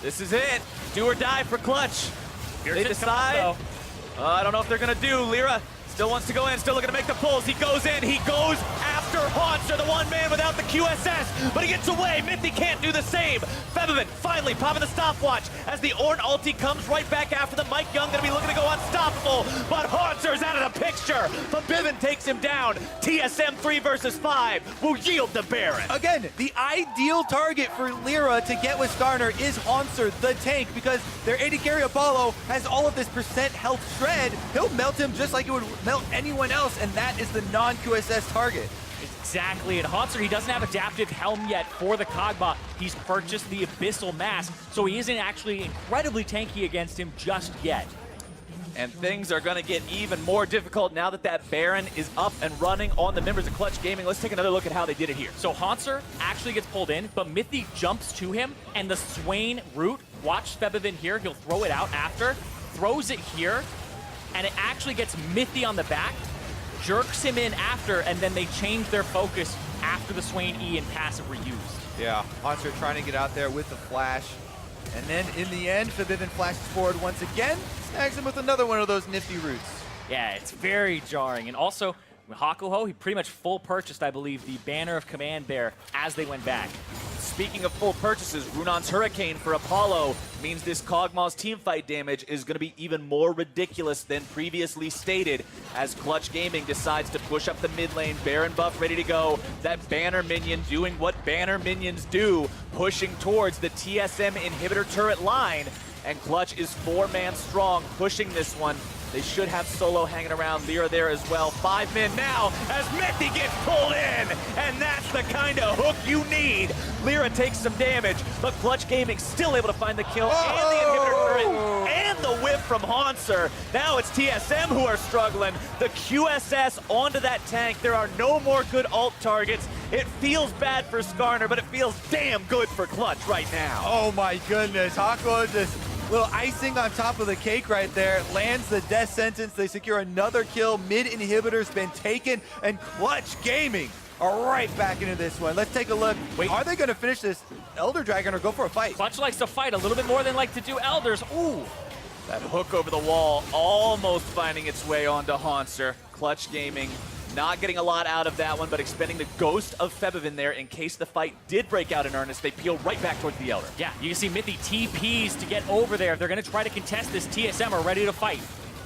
This is it. Do or die for Clutch. They Bjergsen decide. I don't know if they're going to do. Lyra still wants to go in, still looking to make the pulls. He goes in, he goes after Hanser, the one man without the QSS, but he gets away. Mithy can't do the same. Febiven finally popping the stopwatch as the Ornn ulti comes right back after them. Mike Young gonna be looking to go unstoppable, but Hanser's out of the picture. Febiven takes him down. TSM 3 versus 5 will yield the Baron. Again, the ideal target for Lyra to get with Skarner is Hanser, the tank, because their AD carry Apollo has all of this % health shred. He'll melt him just like it would melt anyone else, and that is the non-QSS target. Exactly, and Hanser, he doesn't have adaptive helm yet for the Kog'Maw. He's purchased the Abyssal Mask, so he isn't actually incredibly tanky against him just yet. And things are going to get even more difficult now that that Baron is up and running on the members of Clutch Gaming. Let's take another look at how they did it here. So Hanser actually gets pulled in, but Mithy jumps to him, and the Swain root, watch Febiven here, he'll throw it out after, throws it here, and it actually gets Mithy on the back, jerks him in after, and then they change their focus after the Swain E and passive were used. Yeah, Hanser trying to get out there with the flash. And then in the end, Febiven flashes forward once again, snags him with another one of those nifty roots. Yeah, it's very jarring. And also, Hakuho, he pretty much full purchased, I believe, the Banner of Command there as they went back. Speaking of full purchases, Runon's Hurricane for Apollo means this Kog'Maw's teamfight damage is going to be even more ridiculous than previously stated as Clutch Gaming decides to push up the mid lane. Baron buff ready to go. That Banner minion doing what Banner minions do, pushing towards the TSM inhibitor turret line. And Clutch is 4-man strong, pushing this one. They should have Solo hanging around, Lyra there as well. 5 men now as Mithy gets pulled in, and that's the kind of hook you need. Lyra takes some damage, but Clutch Gaming still able to find the kill and the inhibitor turret and the whip from Hanser. Now it's TSM who are struggling. The QSS onto that tank. There are no more good ult targets. It feels bad for Skarner, but it feels damn good for Clutch right now. Oh my goodness, Hakuho just little icing on top of the cake right there. Lands the death sentence. They secure another kill. Mid inhibitor's been taken, and Clutch Gaming are right back into this one. Let's take a look. Wait. Are they going to finish this Elder Dragon or go for a fight? Clutch likes to fight a little bit more than like to do Elders. Ooh. That hook over the wall almost finding its way onto Hanser. Clutch Gaming not getting a lot out of that one, but expending the Ghost of Febiven there in case the fight did break out in earnest. They peel right back towards the Elder. Yeah, you can see Mithy TPs to get over there. If they're going to try to contest this, TSM are ready to fight.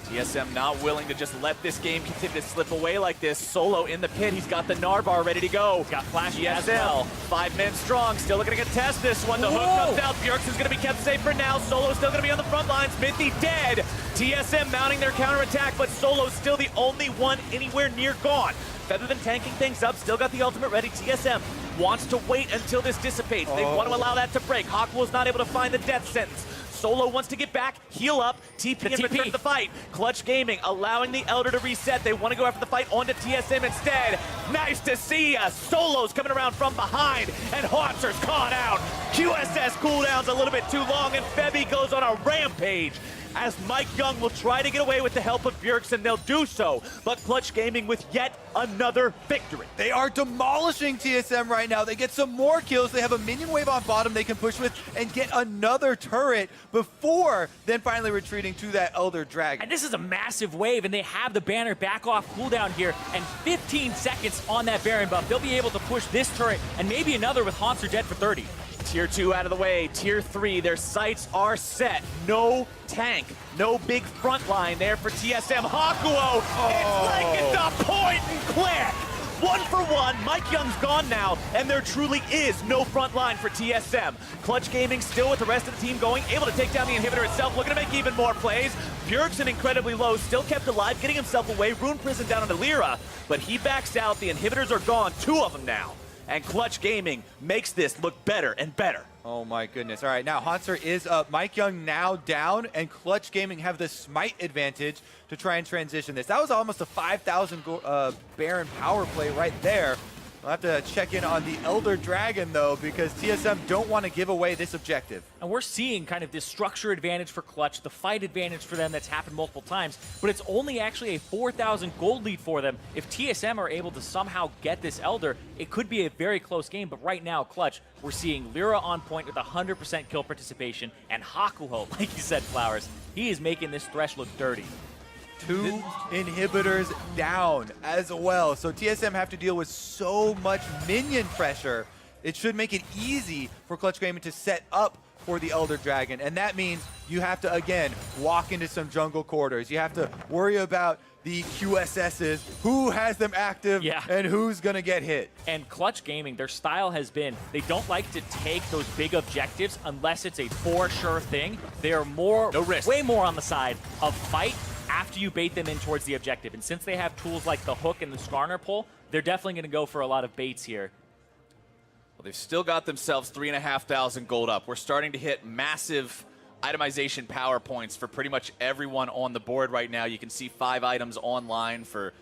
TSM not willing to just let this game continue to slip away like this. Solo in the pit. He's got the Narbar ready to go. He's got Flash as TSM, well. 5 men strong. Still looking to contest this one. The hook comes out. Bjergsen's going to be kept safe for now. Solo's still going to be on the front lines. Mithy dead. TSM mounting their counterattack, but Solo's still the only one anywhere near gone. Febiven tanking things up. Still got the ultimate ready. TSM wants to wait until this dissipates. They want to allow that to break. Hawkwell's not able to find the death sentence. Solo wants to get back, heal up, TP and return to the fight. Clutch Gaming allowing the Elder to reset. They want to go after the fight onto TSM instead. Nice to see us. Solo's coming around from behind, and Hanser's caught out. QSS cooldown's a little bit too long, and Febby goes on a rampage. as Mike Young will try to get away with the help of Bjergsen. They'll do so, but Clutch Gaming with yet another victory. They are demolishing TSM right now. They get some more kills. They have a minion wave on bottom they can push with and get another turret before then finally retreating to that Elder Dragon. And this is a massive wave, and they have the banner back off cooldown here, and 15 seconds on that Baron buff. They'll be able to push this turret and maybe another with Haunts are dead for 30. Tier 2 out of the way, Tier 3, their sights are set. No tank, no big front line there for TSM. Hakuo, it's like it's a point and click. 1 for 1, Mike Young's gone now, and there truly is no front line for TSM. Clutch Gaming still with the rest of the team going, able to take down the inhibitor itself, looking to make even more plays. Bjergsen incredibly low, still kept alive, getting himself away. Rune Prison down onto Lyra, but he backs out. The inhibitors are gone, 2 of them now. And Clutch Gaming makes this look better and better. Oh my goodness. All right, now Haunter is up. Mike Young now down, and Clutch Gaming have the smite advantage to try and transition this. That was almost a 5,000 Baron power play right there. We'll have to check in on the Elder Dragon, though, because TSM don't want to give away this objective. And we're seeing kind of this structure advantage for Clutch, the fight advantage for them that's happened multiple times, but it's only actually a 4,000 gold lead for them. If TSM are able to somehow get this Elder, it could be a very close game, but right now, Clutch, we're seeing Lyra on point with 100% kill participation, and Hakuho, like you said, Flowers, he is making this Thresh look dirty. 2 inhibitors down as well. So TSM have to deal with so much minion pressure. It should make it easy for Clutch Gaming to set up for the Elder Dragon. And that means you have to, again, walk into some jungle corridors. You have to worry about the QSSs, who has them active, and who's going to get hit. And Clutch Gaming, their style has been, they don't like to take those big objectives unless it's a for sure thing. They are more, way more on the side of fight after you bait them in towards the objective. And since they have tools like the hook and the Skarner pull, they're definitely going to go for a lot of baits here. Well, they've still got themselves 3,500 gold up. We're starting to hit massive itemization power points for pretty much everyone on the board right now. You can see 5 items online for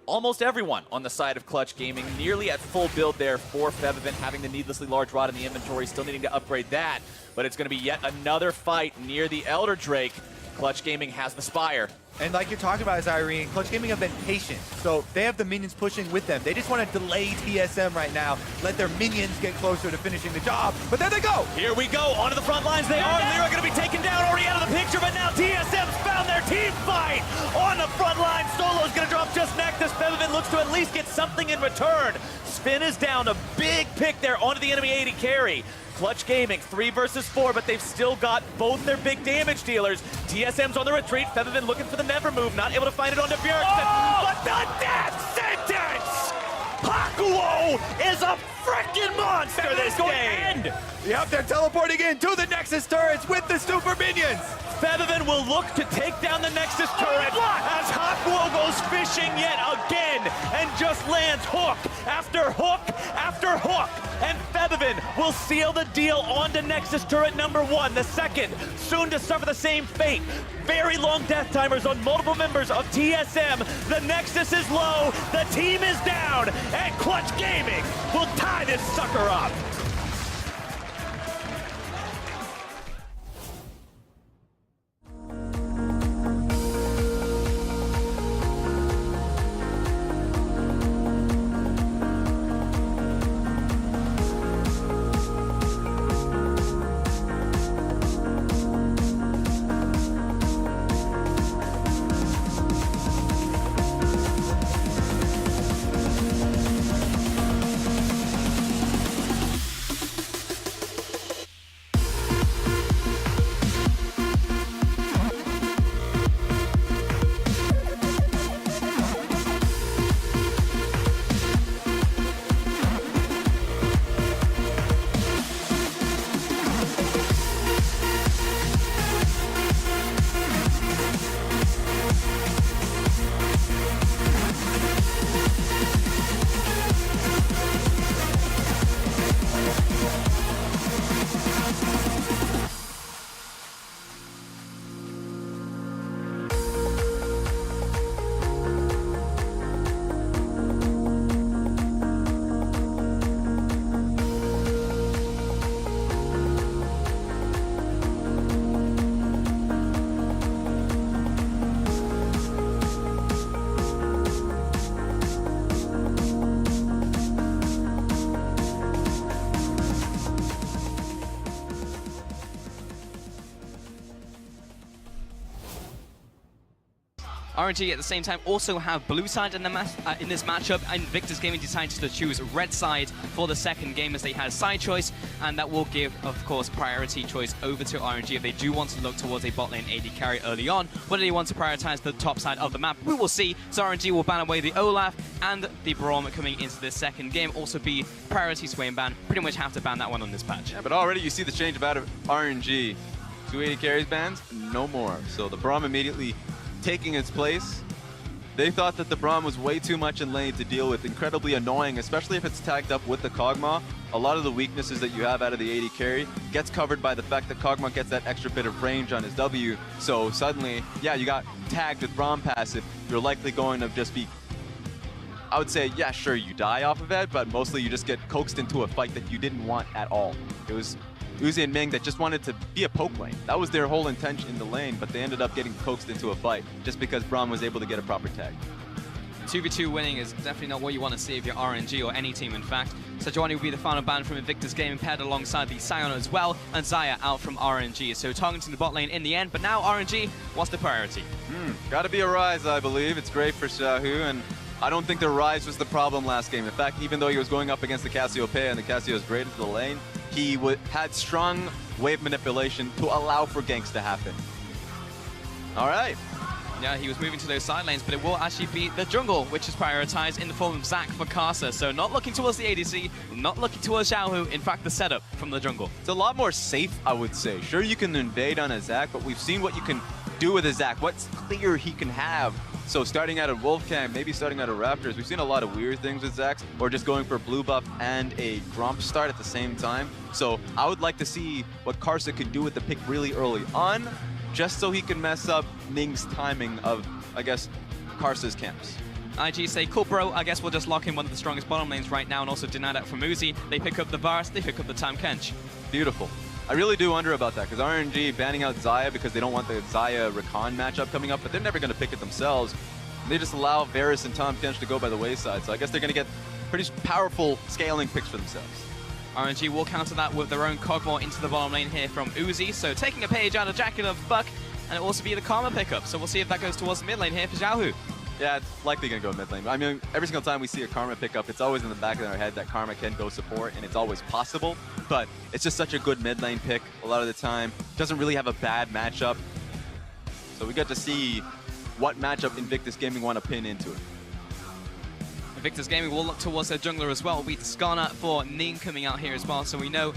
almost everyone on the side of Clutch Gaming. Nearly at full build there for Febiven, having the needlessly large rod in the inventory, still needing to upgrade that. But it's going to be yet another fight near the Elder Drake. Clutch Gaming has the Spire. And like you're talking about, Irene, Clutch Gaming have been patient. So they have the minions pushing with them. They just want to delay TSM right now, let their minions get closer to finishing the job. But there they go. Here we go, onto the front lines they are. Lyra going to be taken down, already out of the picture, but now TSM's found their team fight. On the front line, Solo's going to drop just Nexus. Febiven looks to at least get something in return. Spin is down, a big pick there onto the enemy AD carry. Clutch Gaming, 3 versus 4, but they've still got both their big damage dealers. TSM's on the retreat. Febiven looking for the never move, not able to find it onto Bjergsen. But the death sentence! Hakuo is a freaking monster this game! Yep, they're teleporting in to the Nexus turrets with the super minions. Febiven will look to take down the Nexus turret as Hakuo goes fishing yet again and just lands hook after hook after hook. And Febiven will seal the deal onto Nexus turret number 1, the second, soon to suffer the same fate. Very long death timers on multiple members of TSM. The Nexus is low, the team is down, and Clutch Gaming will tie this sucker up. RNG at the same time also have blue side in this matchup, and Victor's Gaming decided to choose red side for the second game as they had side choice, and that will give, of course, priority choice over to RNG if they do want to look towards a bot lane AD carry early on. Whether they want to prioritize the top side of the map, we will see. So RNG will ban away the Olaf, and the Braum coming into this second game also be priority Swain ban. Pretty much have to ban that one on this patch. Yeah, but already you see the change about RNG. 280 carries bans, no more. So the Braum immediately taking its place. They thought that the Braum was way too much in lane to deal with, incredibly annoying, especially if it's tagged up with the Kog'Maw. A lot of the weaknesses that you have out of the AD carry gets covered by the fact that Kog'Maw gets that extra bit of range on his W. So suddenly, yeah, you got tagged with Braum passive. You're likely going to just be, I would say, yeah, sure, you die off of it, but mostly you just get coaxed into a fight that you didn't want at all. It was Uzi and Ming that just wanted to be a poke lane. That was their whole intention in the lane, but they ended up getting coaxed into a fight just because Braum was able to get a proper tag. 2v2 winning is definitely not what you want to see if you're RNG or any team, in fact. Sejuani will be the final ban from Invictus Gaming, paired alongside the Sion as well, and Xayah out from RNG. So targeting the bot lane in the end, but now RNG, what's the priority? Gotta be a Rise, I believe. It's great for Xiaohu, and I don't think the Rise was the problem last game. In fact, even though he was going up against the Cassiopeia and the Cassio is great into the lane, he had strong wave manipulation to allow for ganks to happen. All right. Yeah, he was moving to those side lanes, but it will actually be the jungle, which is prioritized in the form of Zac for Karsa. So not looking towards the ADC, not looking towards Xiaohu. In fact, the setup from the jungle. It's a lot more safe, I would say. Sure, you can invade on a Zac, but we've seen what you can do with a Zac, what's clear he can have. So starting out of Wolfcam, maybe starting out of Raptors, we've seen a lot of weird things with Zacs, or just going for blue buff and a Gromp start at the same time. So I would like to see what Karsa can do with the pick really early on, just so he can mess up Ming's timing of, I guess, Karsa's camps. IG say, cool bro, I guess we'll just lock in one of the strongest bottom lanes right now and also deny that from Uzi. They pick up the Varus, they pick up the Tahm Kench. Beautiful. I really do wonder about that, because RNG banning out Xayah because they don't want the Xayah-Rakan matchup coming up, but they're never going to pick it themselves. They just allow Varus and Tahm Kench to go by the wayside, so I guess they're going to get pretty powerful scaling picks for themselves. RNG will counter that with their own Kog'Maw into the bottom lane here from Uzi, so taking a page out of Jacket of Buck, and it'll also be the Karma pickup, so we'll see if that goes towards the mid lane here for Xiaohu. Yeah, it's likely going to go mid lane. I mean, every single time we see a Karma pickup, it's always in the back of our head that Karma can go support, and it's always possible. But it's just such a good mid lane pick a lot of the time. Doesn't really have a bad matchup. So we get to see what matchup Invictus Gaming want to pin into it. Invictus Gaming will look towards their jungler as well. It'll be Skarner for Ning coming out here as well, so we know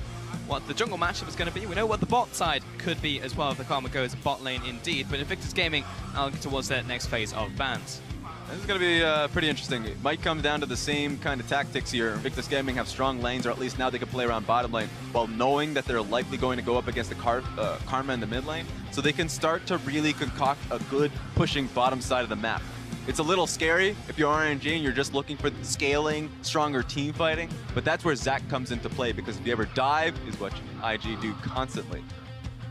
what the jungle matchup is going to be. We know what the bot side could be as well if the Karma goes bot lane indeed. But Invictus Gaming are looking towards their next phase of bans. This is going to be pretty interesting. It might come down to the same kind of tactics here. Invictus Gaming have strong lanes, or at least now they can play around bottom lane, while knowing that they're likely going to go up against the Karma in the mid lane, so they can start to really concoct a good pushing bottom side of the map. It's a little scary if you're RNG and you're just looking for scaling, stronger team fighting, but that's where Zac comes into play, because if you ever dive, is what IG do constantly,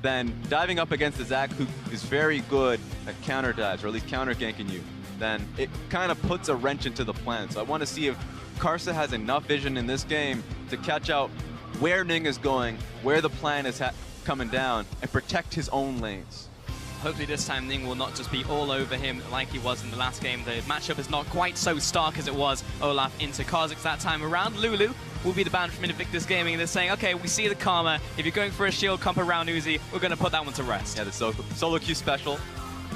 then diving up against the Zac, who is very good at counter dives, or at least counter ganking you, then it kind of puts a wrench into the plan. So I want to see if Karsa has enough vision in this game to catch out where Ning is going, where the plan is coming down, and protect his own lanes. Hopefully this time Ning will not just be all over him like he was in the last game. The matchup is not quite so stark as it was Olaf into Kha'Zix that time around. Lulu will be the ban from Invictus Gaming, and they're saying, okay, we see the Karma. If you're going for a shield comp around Uzi, we're going to put that one to rest. Yeah, the solo Q special.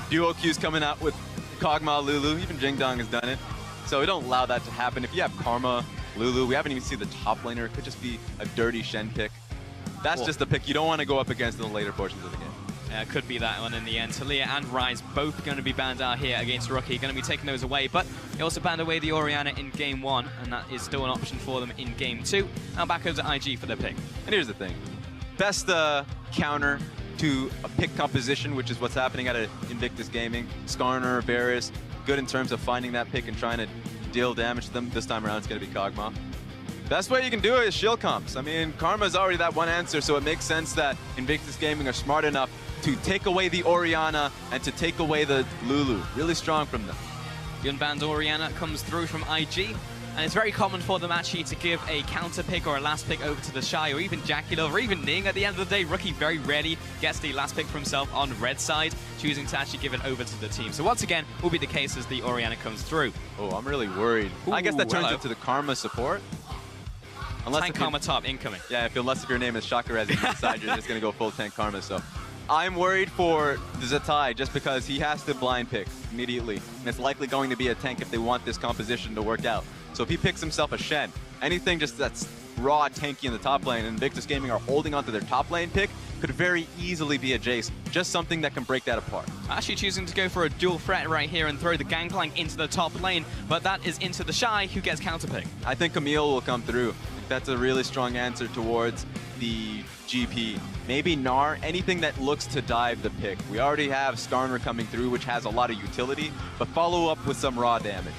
Duo Q's coming out with Kog'Maw, Lulu, even Jingdong has done it. So we don't allow that to happen. If you have Karma, Lulu, we haven't even seen the top laner. It could just be a dirty Shen pick. That's just the pick you don't want to go up against in the later portions of the game. Could be that one in the end. Talia and Rise both going to be banned out here against Rookie. Going to be taking those away, but he also banned away the Orianna in Game 1, and that is still an option for them in Game 2. Now back over to IG for their pick. And here's the thing. Best counter to a pick composition, which is what's happening at Invictus Gaming. Skarner, Varus, good in terms of finding that pick and trying to deal damage to them. This time around, it's going to be Kog'Maw. Best way you can do it is shield comps. I mean, Karma's already that one answer, so it makes sense that Invictus Gaming are smart enough to take away the Orianna and to take away the Lulu. Really strong from them. The unbanned Orianna comes through from IG, And it's very common for them actually to give a counter pick or a last pick over to the Shy or even Jackie Love or even Ning. At the end of the day, Rookie very rarely gets the last pick for himself on red side, choosing to actually give it over to the team. So once again, will be the case as the Orianna comes through. Oh, I'm really worried. I guess that turns hello. into the Karma support. Tank Karma top incoming. Yeah, unless if your name is Shakarez, you decide you're just going to go full tank Karma. So I'm worried for Zatai just because he has to blind pick immediately. And it's likely going to be a tank if they want this composition to work out. So if he picks himself a Shen, anything just that's raw tanky in the top lane, and Invictus Gaming are holding onto their top lane pick, could very easily be a Jace. Just something that can break that apart. Actually choosing to go for a dual threat right here and throw the Gangplank into the top lane, but that is into the Shy, who gets counterpick. I think Camille will come through. That's a really strong answer towards the GP. Maybe Gnar, anything that looks to dive the pick. We already have Skarner coming through, which has a lot of utility, but follow up with some raw damage.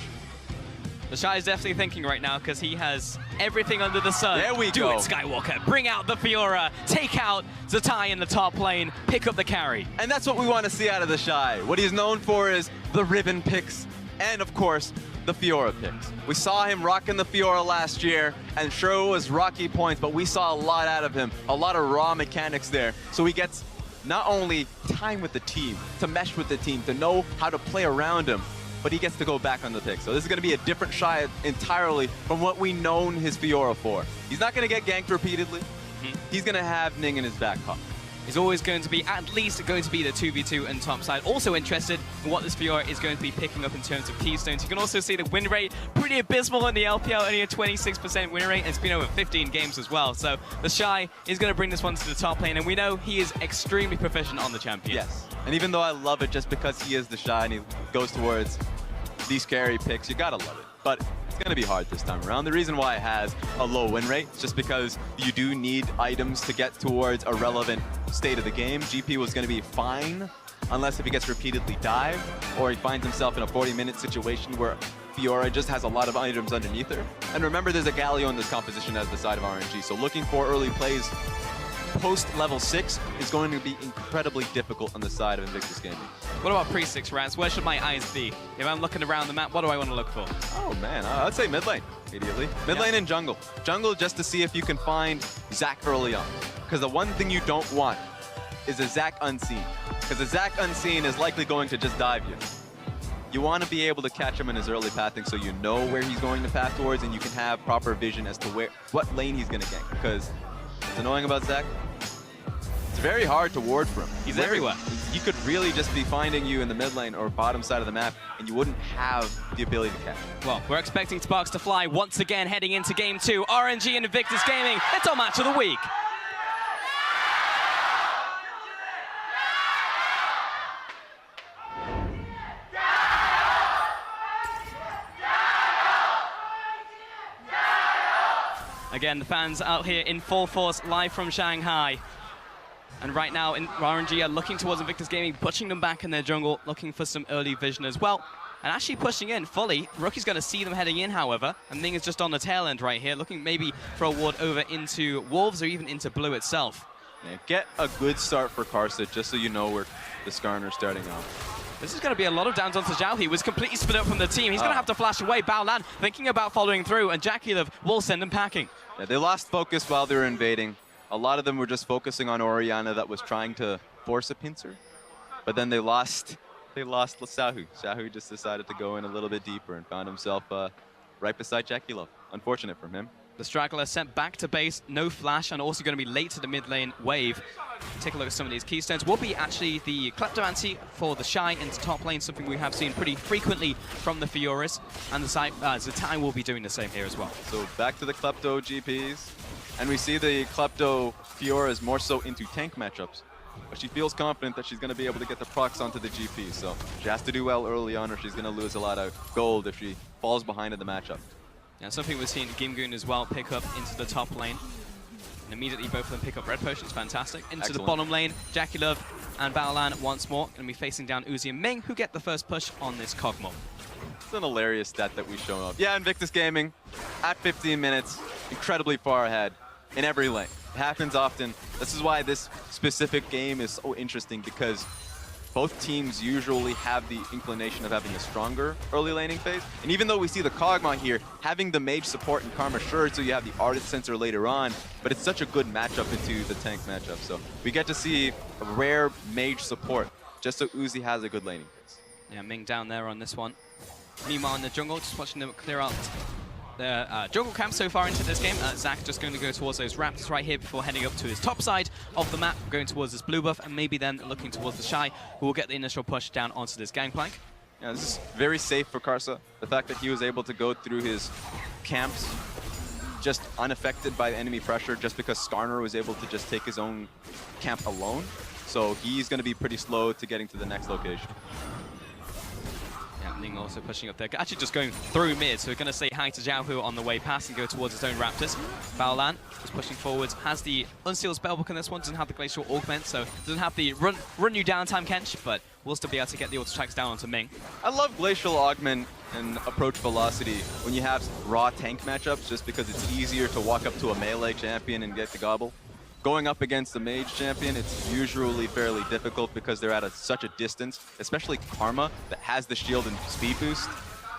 The Shy is definitely thinking right now because he has everything under the sun. There we Do go. it, Skywalker. Bring out the Fiora. Take out Zatai in the top lane. Pick up the carry. And that's what we want to see out of the Shy. What he's known for is the ribbon picks and, of course, the Fiora picks. We saw him rocking the Fiora last year, and sure it was rocky points, but we saw a lot out of him, a lot of raw mechanics there. So he gets not only time with the team, to mesh with the team, to know how to play around him, but he gets to go back on the pick. So this is going to be a different Shy entirely from what we known his Fiora for. He's not going to get ganked repeatedly. He's going to have Ning in his back pocket. He's always going to be, at least going to be the 2v2 and top side. Also interested in what this Fiora is going to be picking up in terms of keystones. You can also see the win rate, pretty abysmal in the LPL, only a 26% win rate, and it's been over 15 games as well. So the Shy is going to bring this one to the top lane, and we know he is extremely proficient on the champion. Yes, and even though I love it just because he is the Shy and he goes towards these carry picks, you gotta love it. But it's gonna be hard this time around. The reason why it has a low win rate is just because you do need items to get towards a relevant state of the game. GP was gonna be fine unless if he gets repeatedly dived or he finds himself in a 40-minute situation where Fiora just has a lot of items underneath her. And remember, there's a Galio in this composition as the side of RNG, so looking for early plays post level 6 is going to be incredibly difficult on the side of Invictus Gaming. What about pre-6 rounds? Where should my eyes be? If I'm looking around the map, what do I want to look for? Oh man, I'd say mid lane immediately. Mid lane and jungle. Jungle just to see if you can find Zac early on. Because the one thing you don't want is a Zac unseen. Because a Zac unseen is likely going to just dive you. You want to be able to catch him in his early pathing so you know where he's going to path towards and you can have proper vision as to what lane he's going to gank. Because what's annoying about Zac? It's very hard to ward from. He's everywhere. He could really just be finding you in the mid lane or bottom side of the map, and you wouldn't have the ability to catch him. Well, we're expecting Sparks to fly once again heading into Game 2. RNG and Invictus Gaming, it's our match of the week. Again, the fans out here in full force, live from Shanghai. And right now, RNG are looking towards Invictus Gaming, pushing them back in their jungle, looking for some early vision as well. And actually pushing in fully. Rookie's going to see them heading in, however. And Ning is just on the tail end right here, looking maybe for a ward over into Wolves or even into Blue itself. Yeah, get a good start for Karsa, just so you know where the Skarner's starting off. This is going to be a lot of downs onto Zhao. He was completely split up from the team. He's going to have to flash away. Baolan thinking about following through, and Jackie Love will send him packing. Yeah, they lost focus while they were invading. A lot of them were just focusing on Orianna that was trying to force a pincer. But then they lost Sahu. Sahu just decided to go in a little bit deeper and found himself right beside Jackie Love. Unfortunate from him. The straggler sent back to base, no flash, and also going to be late to the mid lane wave. Take a look at some of these keystones. Will be actually the Kleptomancy for the Shy into top lane, something we have seen pretty frequently from the Fioras, and the Zatai will be doing the same here as well. So back to the Klepto GPs, and we see the Klepto Fioras more so into tank matchups, but she feels confident that she's going to be able to get the procs onto the GP, so she has to do well early on or she's going to lose a lot of gold if she falls behind in the matchup. Yeah, something we've seen Gimgoon as well pick up into the top lane. And immediately both of them pick up red potions, fantastic. Into the bottom lane, Jackie Love and Baolan once more. Going to be facing down Uzi and Ming, who get the first push on this Kog'Maw. It's an hilarious stat that we show up. Yeah, Invictus Gaming, at 15 minutes, incredibly far ahead in every lane. It happens often. This is why this specific game is so interesting, because both teams usually have the inclination of having a stronger early laning phase. And even though we see the Kog'Maw here, having the mage support and Karma sure, so you have the Ardent Sensor later on, but it's such a good matchup into the tank matchup. So we get to see a rare mage support, just so Uzi has a good laning phase. Yeah, Ming down there on this one. Meanwhile, in the jungle, just watching them clear out the jungle camp so far into this game. Zach just going to go towards those Raptors right here before heading up to his top side of the map, going towards this blue buff, and maybe then looking towards the Shy, who will get the initial push down onto this gangplank. Yeah, this is very safe for Karsa. The fact that he was able to go through his camps just unaffected by the enemy pressure, just because Skarner was able to just take his own camp alone. So he's going to be pretty slow to getting to the next location. Ning also pushing up there, actually just going through mid, so we're going to say hi to Xiaohu on the way past and go towards his own Raptors. Baolan is pushing forwards, has the Unsealed Spellbook on this one, doesn't have the Glacial Augment, so doesn't have the run you down time Kench, but will still be able to get the auto attacks down onto Ming. I love Glacial Augment and approach velocity when you have raw tank matchups, just because it's easier to walk up to a melee champion and get the gobble. Going up against the mage champion, it's usually fairly difficult because they're at such a distance, especially Karma that has the shield and speed boost.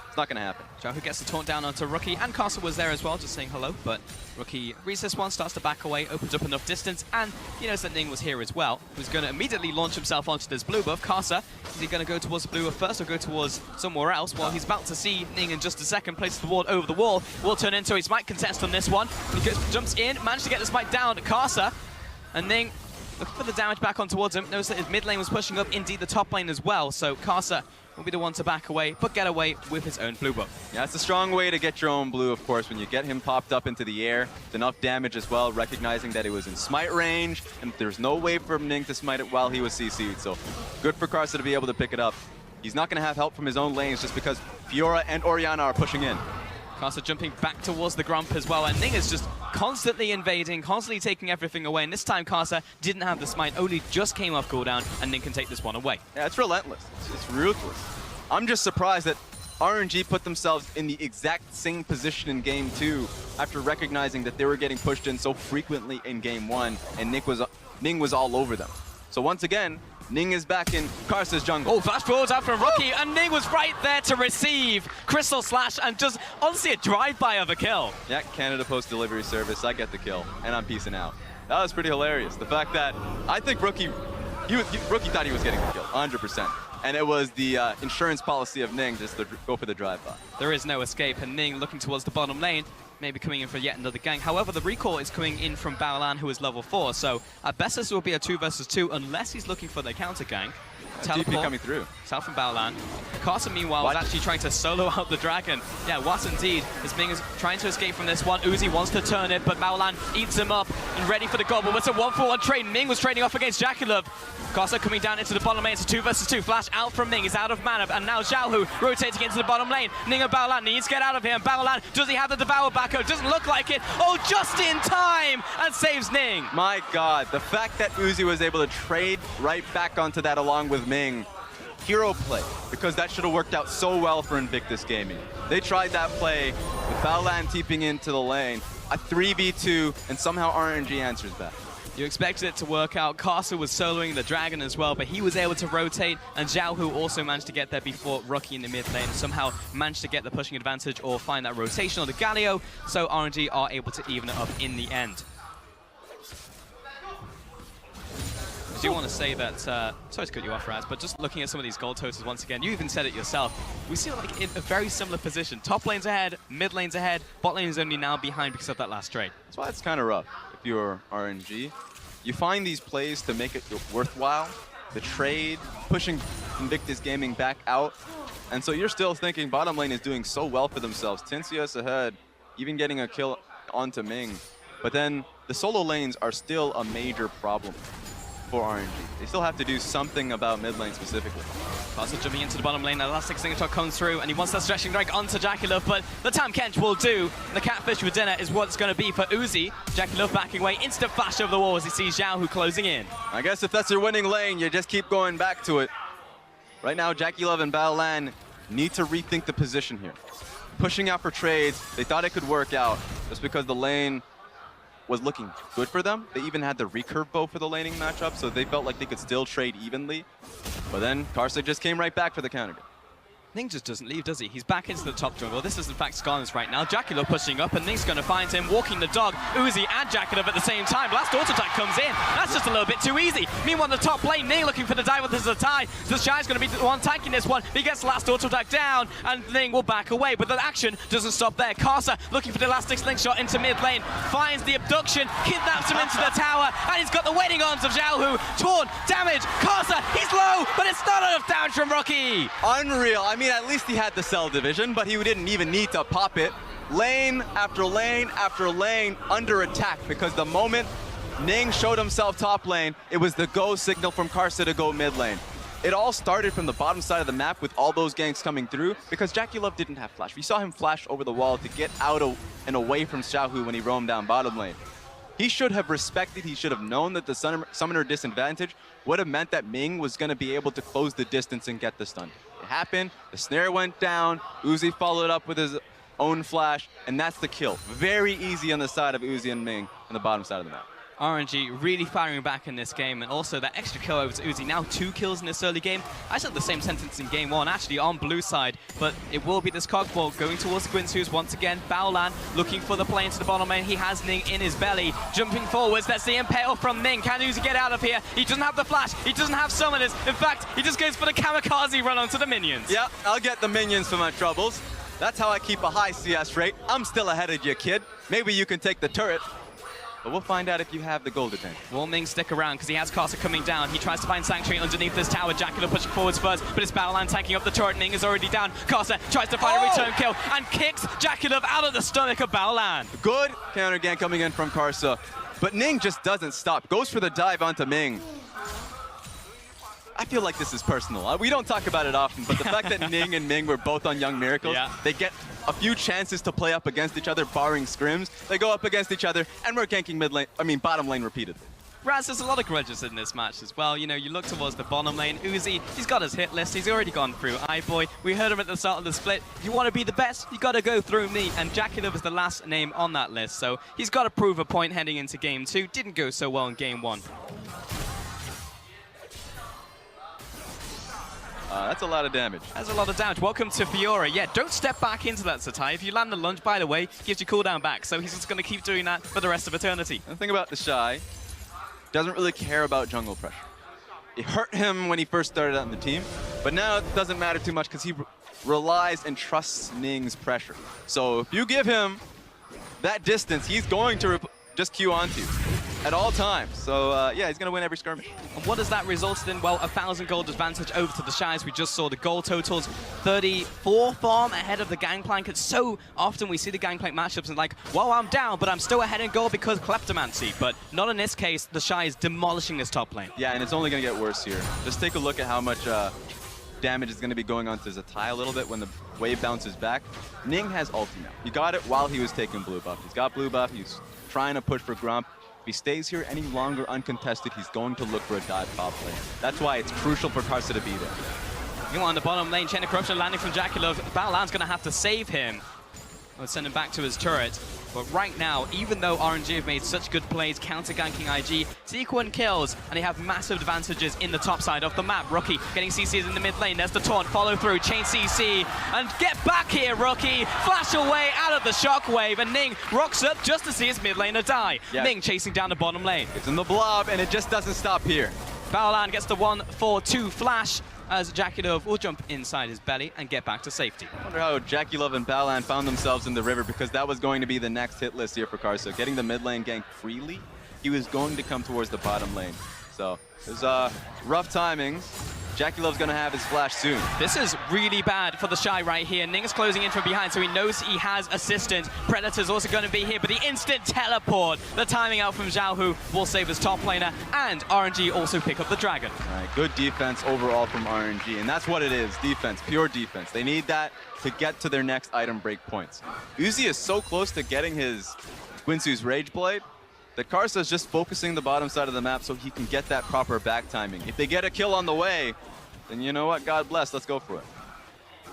It's not going to happen. Xiaohu gets the taunt down onto Rookie, and Castle was there as well, just saying hello, but Rookie reads this one, starts to back away, opens up enough distance, and he knows that Ning was here as well, who's going to immediately launch himself onto this blue buff. Casa, is he going to go towards the blue buff first or go towards somewhere else? Well, he's about to see Ning in just a second, places the ward over the wall, will turn into a smite contest on this one. He jumps in, managed to get the smite down to Casa, and Ning looking for the damage back on towards him. Knows that his mid lane was pushing up, indeed the top lane as well. So Casa will be the one to back away, but get away with his own blue buff. Yeah, it's a strong way to get your own blue, of course, when you get him popped up into the air. It's enough damage as well, recognizing that it was in smite range, and there's no way for Ning to smite it while he was CC'd. So good for Karsa to be able to pick it up. He's not going to have help from his own lanes just because Fiora and Orianna are pushing in. Karsa jumping back towards the Grump as well, and Ning is just constantly invading, constantly taking everything away, and this time Karsa didn't have the smite, only just came off cooldown, and Ning can take this one away. Yeah, it's relentless. It's ruthless. I'm just surprised that RNG put themselves in the exact same position in Game 2 after recognizing that they were getting pushed in so frequently in Game 1, and Ning was all over them. So once again, Ning is back in Karsa's jungle. Oh, flash forwards out from Rookie, and Ning was right there to receive Crystal Slash, and just honestly a drive-by of a kill. Yeah, Canada Post Delivery Service, I get the kill, and I'm peacing out. That was pretty hilarious. The fact that I think Rookie thought he was getting the kill, 100%. And it was the insurance policy of Ning just to go for the drive-by. There is no escape, and Ning looking towards the bottom lane, maybe coming in for yet another gang. However, the recall is coming in from Baolan, who is level 4, so at best this will be a 2 versus 2 unless he's looking for the counter gang. TP coming through. South from Baolan. Carson, meanwhile, was actually trying to solo out the dragon. Yeah, what indeed. As Ming is trying to escape from this one. Uzi wants to turn it, but Baolan eats him up and ready for the gobble. It's a 1-for-1 trade. Ming was trading off against Jackalove. Carson coming down into the bottom lane. It's a 2 versus 2. Flash out from Ming. He's out of mana. And now Xiaohu rotating into the bottom lane. Ning and Baolan needs to get out of here. And Baolan, does he have the Devour backer? Doesn't look like it. Oh, just in time! And saves Ning. My God, the fact that Uzi was able to trade right back onto that along with Ming. Hero play, because that should have worked out so well for Invictus Gaming. They tried that play with Baolan TPing into the lane, a 3v2, and somehow RNG answers back. You expected it to work out. Karsa was soloing the dragon as well, but he was able to rotate, and Xiaohu also managed to get there before Rookie in the mid lane, somehow managed to get the pushing advantage or find that rotation on the Galio, so RNG are able to even it up in the end. I do want to say that, sorry to cut you off, Raz, but just looking at some of these gold totals once again, you even said it yourself, we see like in a very similar position. Top lane's ahead, mid lane's ahead, bot lane is only now behind because of that last trade. That's why it's kind of rough if you're RNG. You find these plays to make it worthwhile, the trade, pushing Invictus Gaming back out, and so you're still thinking bottom lane is doing so well for themselves. Tinsius ahead, even getting a kill onto Ming, but then the solo lanes are still a major problem for RNG. They still have to do something about mid lane specifically. Castle jumping into the bottom lane, Elastic Signature comes through, and he wants that stretching drag onto Jackalove, but the Tam Kench will do. The catfish for dinner is what it's going to be for Uzi. Jackalove backing away, instant flash over the wall as he sees Xiaohu closing in. I guess if that's your winning lane, you just keep going back to it. Right now, Jackalove and Baolan need to rethink the position here. Pushing out for trades, they thought it could work out just because the lane was looking good for them. They even had the recurve bow for the laning matchup, so they felt like they could still trade evenly. But then Karsa just came right back for the counter. Ning just doesn't leave, does he? He's back into the top jungle. This is, in fact, Skarner's right now. Jackie pushing up, and Ning's going to find him, walking the dog. Uzi and Jackie at the same time. Last auto attack comes in. That's just a little bit too easy. Meanwhile, the top lane, Ning looking for the dive with his tie. So Shy's going to be the one tanking this one. He gets the last auto attack down, and Ning will back away. But the action doesn't stop there. Karsa looking for the elastic slingshot into mid lane. Finds the abduction, kidnaps him into the tower, and he's got the waiting arms of Xiaohu. Torn, damage, Karsa, he's low, but it's not enough damage from Rocky. Unreal. I mean, at least he had the cell division, but he didn't even need to pop it. Lane after lane after lane under attack, because the moment Ning showed himself top lane, it was the go signal from Karsa to go mid lane. It all started from the bottom side of the map with all those ganks coming through because Jackie Love didn't have flash. We saw him flash over the wall to get out of and away from Xiaohu when he roamed down bottom lane. He should have respected, he should have known that the summoner disadvantage would have meant that Ming was going to be able to close the distance and get the stun. It happened, the snare went down, Uzi followed up with his own flash, and that's the kill. Very easy on the side of Uzi and Ming on the bottom side of the map. RNG really firing back in this game, and also that extra kill over to Uzi. Now 2 kills in this early game. I said the same sentence in game 1, actually on blue side, but it will be this cogball going towards the Guinsoo's once again. Baolan looking for the play into the bottom lane. He has Ning in his belly, jumping forwards. Let's see impale from Ning. Can Uzi get out of here? He doesn't have the flash. He doesn't have summoners. In fact, he just goes for the kamikaze run onto the minions. Yeah, I'll get the minions for my troubles. That's how I keep a high CS rate. I'm still ahead of you, kid. Maybe you can take the turret. But we'll find out if you have the gold advantage. Will Ming stick around because he has Karsa coming down. He tries to find Sanctuary underneath this tower. Jackie pushing forwards first, but it's Battleland tanking up the turret. Ming is already down. Karsa tries to find a return kill and kicks Jackie out of the stomach of Battleland. Good counter gang coming in from Karsa, but Ning just doesn't stop. Goes for the dive onto Ming. I feel like this is personal. We don't talk about it often, but the fact that Ning and Ming were both on Young Miracles, they get a few chances to play up against each other, barring scrims. They go up against each other, and we're ganking bottom lane repeatedly. Raz, there's a lot of grudges in this match as well. You know, you look towards the bottom lane. Uzi, he's got his hit list. He's already gone through iBoy. We heard him at the start of the split. If you want to be the best, you got to go through me. And Jackie was the last name on that list, so he's got to prove a point heading into game 2. Didn't go so well in game 1. That's a lot of damage. That's a lot of damage. Welcome to Fiora. Yeah, don't step back into that, Satai. If you land the lunge, by the way, gives you cooldown back. So he's just going to keep doing that for the rest of eternity. The thing about the Shy, doesn't really care about jungle pressure. It hurt him when he first started out in the team, but now it doesn't matter too much because he relies and trusts Ning's pressure. So if you give him that distance, he's going to just queue onto you at all times. So yeah, he's going to win every skirmish. And what does that result in? Well, 1,000 gold advantage over to the Shies. We just saw the gold totals. 34 farm ahead of the Gangplank. It's so often we see the Gangplank matchups and like, well, I'm down, but I'm still ahead in gold because Kleptomancy. But not in this case. The Shy is demolishing this top lane. Yeah, and it's only going to get worse here. Just take a look at how much damage is going to be going on to Zatai a little bit when the wave bounces back. Ning has ulti now. He got it while he was taking blue buff. He's got blue buff. He's trying to push for Grump. If he stays here any longer uncontested, he's going to look for a dive top lane. That's why it's crucial for Karsa to be there. Meanwhile, on the bottom lane, Chain of Corruption landing from Jackie Love. Battleland's going to have to save him. We'll send him back to his turret. But right now, even though RNG have made such good plays counter-ganking IG, sequence kills, and they have massive advantages in the top side of the map. Rookie getting CCs in the mid lane. There's the taunt, follow through, chain CC, and get back here, Rookie. Flash away out of the shockwave, and Ning rocks up just to see his mid laner die. Yeah. Ning chasing down the bottom lane. It's in the blob, and it just doesn't stop here. Battleland gets the 1-4-2 flash, as Jackie Love will jump inside his belly and get back to safety. I wonder how Jackie Love and Battleland found themselves in the river, because that was going to be the next hit list here for Karsa. Getting the mid lane gank freely, he was going to come towards the bottom lane. So it was rough timings. Jackie Love's going to have his flash soon. This is really bad for the Shy right here. Ning's closing in from behind, so he knows he has assistance. Predator's also going to be here, but the instant teleport, the timing out from Xiaohu will save his top laner, and RNG also pick up the dragon. All right, good defense overall from RNG, and that's what it is, defense, pure defense. They need that to get to their next item break points. Uzi is so close to getting his Guinsoo's Rage Blade that Karsa is just focusing the bottom side of the map so he can get that proper back timing. If they get a kill on the way, then you know what, God bless, let's go for it.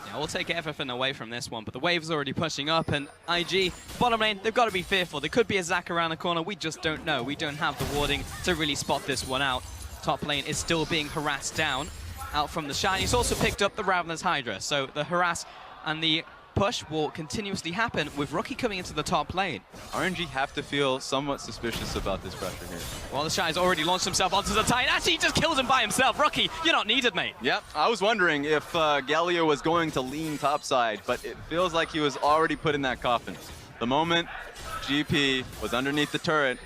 Yeah, we'll take everything away from this one, but the wave's already pushing up, and IG, bottom lane, they've got to be fearful. There could be a Zac around the corner, we just don't know. We don't have the warding to really spot this one out. Top lane is still being harassed down. out from the Shy. He's also picked up the Ravenous Hydra, so the harass and the push will continuously happen with Rookie coming into the top lane. RNG have to feel somewhat suspicious about this pressure here. Well, the Shy's already launched himself onto the Titan. Actually, he just kills him by himself. Rookie, you're not needed, mate. Yep, I was wondering if Galio was going to lean topside, but it feels like he was already put in that coffin. The moment GP was underneath the turret,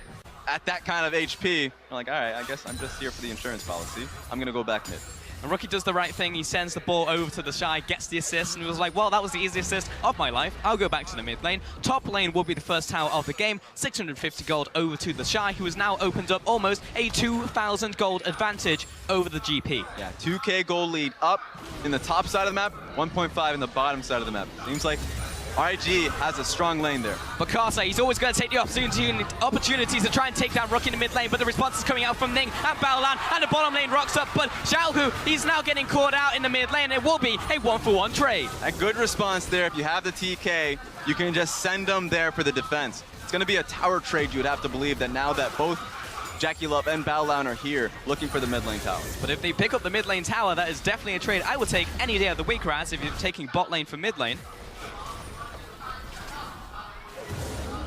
at that kind of HP, I'm like, all right, I guess I'm just here for the insurance policy. I'm going to go back mid. And Rookie does the right thing. He sends the ball over to the Shy, gets the assist, and he was like, well, that was the easiest assist of my life. I'll go back to the mid lane. Top lane will be the first tower of the game. 650 gold over to the Shy, who has now opened up almost a 2,000 gold advantage over the GP. Yeah, 2K gold lead up in the top side of the map, 1.5 in the bottom side of the map. Seems like RNG has a strong lane there. But Karsa, he's always going to take the opportunities to try and take down Rookie in the mid lane, but the response is coming out from Ning and Baolan, and the bottom lane rocks up, but Xiaohu, he's now getting caught out in the mid lane. It will be a 1-for-1 trade. A good response there. If you have the TK, you can just send them there for the defense. It's going to be a tower trade, you would have to believe, that now that both Jackie Love and Baolan are here looking for the mid lane tower. But if they pick up the mid lane tower, that is definitely a trade I would take any day of the week, Raz, if you're taking bot lane for mid lane.